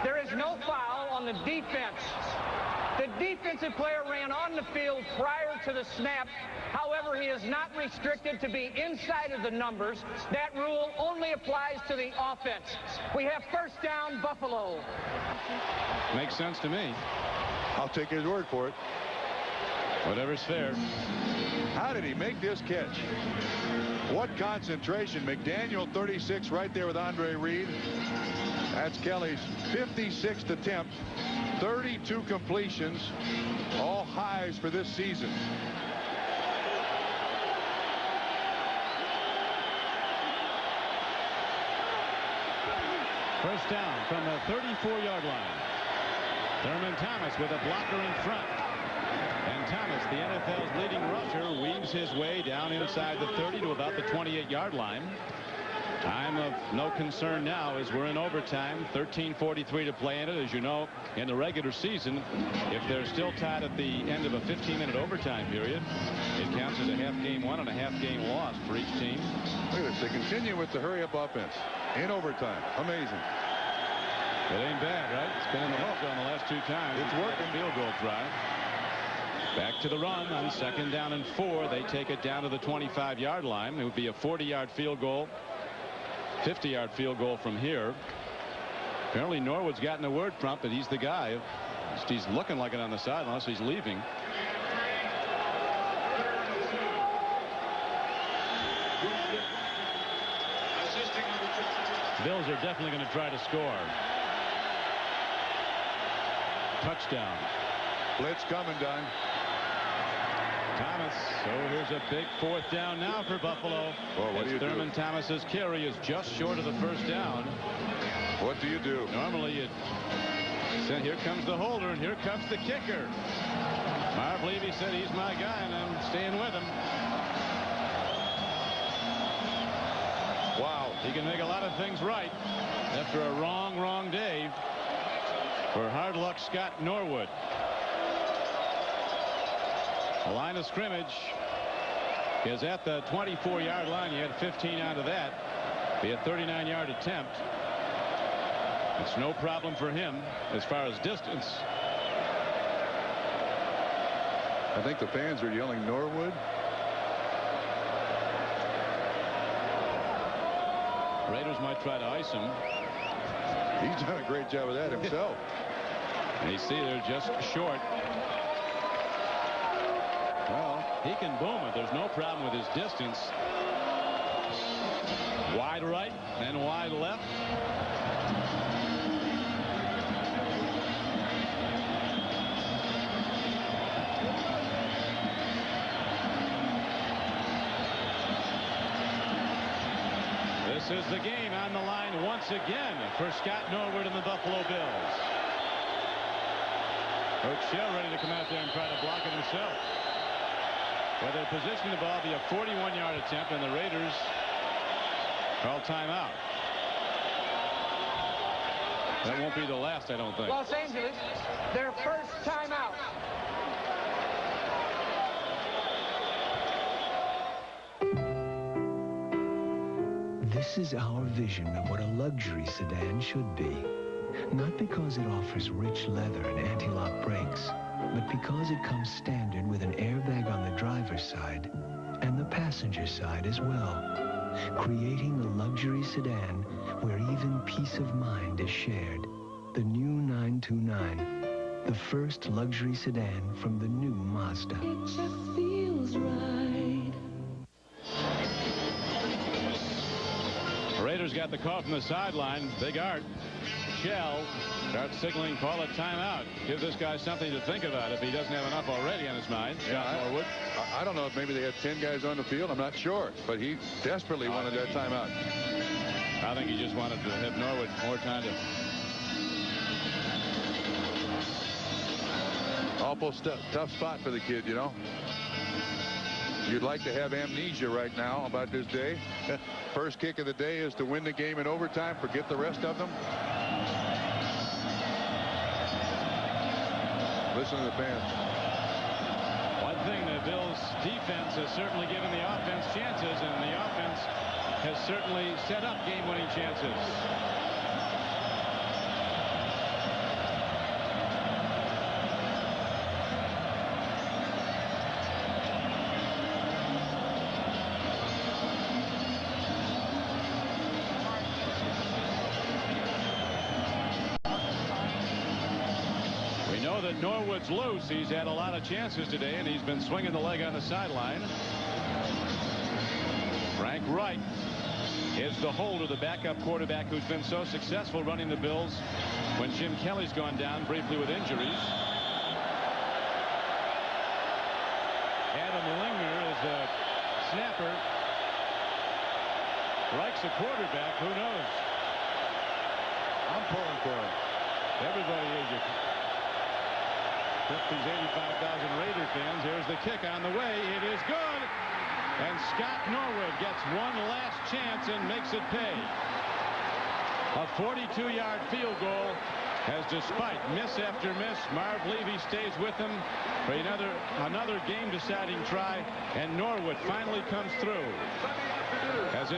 There is no foul on the defense. The defensive player ran on the field prior to the snap. However, he is not restricted to be inside of the numbers. That rule only applies to the offense. We have first down, Buffalo. Makes sense to me. I'll take his word for it. Whatever's fair. How did he make this catch? What concentration. McDaniel 36 right there with Andre Reed. That's Kelly's 56th attempt. 32 completions. All highs for this season. First down from the 34-yard line. Thurman Thomas with a blocker in front. And Thomas, the NFL's leading rusher, weaves his way down inside the 30 to about the 28-yard line. Time of no concern now as we're in overtime. 13:43 to play in it. As you know, in the regular season, if they're still tied at the end of a 15-minute overtime period, it counts as a half game won and a half game lost for each team. Look at this. They continue with the hurry-up offense in overtime. Amazing. It ain't bad, right? It's been in the hook on the last two times. It's working. Field goal try. Back to the run on 2nd down and 4. They take it down to the 25-yard line. It would be a 40-yard field goal. 50-yard field goal from here. Apparently Norwood's gotten the word from, but he's the guy. He's looking like it on the sideline unless he's leaving. Bills are definitely going to try to score. Touchdown. Blitz coming, Don. Thomas. So here's a big 4th down now for Buffalo. Well, what do you do? Thurman Thomas's carry is just short of the first down. What do you do? Normally you'd say, here comes the holder and here comes the kicker. Marv Levy said he's my guy and I'm staying with him. Wow. He can make a lot of things right after a wrong day for hard luck Scott Norwood. The line of scrimmage is at the 24-yard line. You had 15 out of that. Be a 39-yard attempt. It's no problem for him as far as distance. I think the fans are yelling Norwood. Raiders might try to ice him. He's done a great job of that himself. And you see they're just short. Well, he can boom it. There's no problem with his distance. Wide right and wide left. This is the game on the line once again for Scott Norwood and the Buffalo Bills. Coach Shell ready to come out there and try to block it himself. Well, they're positioning the ball be a 41-yard attempt, and the Raiders call timeout. That won't be the last, I don't think. Los Angeles, their first timeout. This is our vision of what a luxury sedan should be. Not because it offers rich leather and anti-lock brakes, but because it comes standard with an airbag on the driver's side and the passenger side as well, creating a luxury sedan where even peace of mind is shared. The new 929, the first luxury sedan from the new Mazda. It just feels right. Raiders got the call from the sideline. Big Art Shell starts signaling, call it timeout. Give this guy something to think about if he doesn't have enough already on his mind. Scott Norwood. I don't know if maybe they had 10 guys on the field. I'm not sure, but he desperately wanted that timeout. I think he just wanted to have Norwood more time to. Awful tough spot for the kid, you know. You'd like to have amnesia right now about this day. First kick of the day is to win the game in overtime. Forget the rest of them. Listen to the fans. thing. The Bills defense has certainly given the offense chances, and the offense has certainly set up game-winning chances. We know that Norwood's loose. He's had a lot of chances today, and he's been swinging the leg on the sideline. Frank Wright is the holder, the backup quarterback who's been so successful running the Bills when Jim Kelly's gone down briefly with injuries. Adam Linger is a snapper. Reich's a quarterback. Who knows? I'm pulling for it. Everybody is. These 85,000 Raider fans. Here's the kick on the way. It is good. And Scott Norwood gets one last chance and makes it pay. A 42-yard field goal, as despite miss after miss, Marv Levy stays with him for another game-deciding try, and Norwood finally comes through. As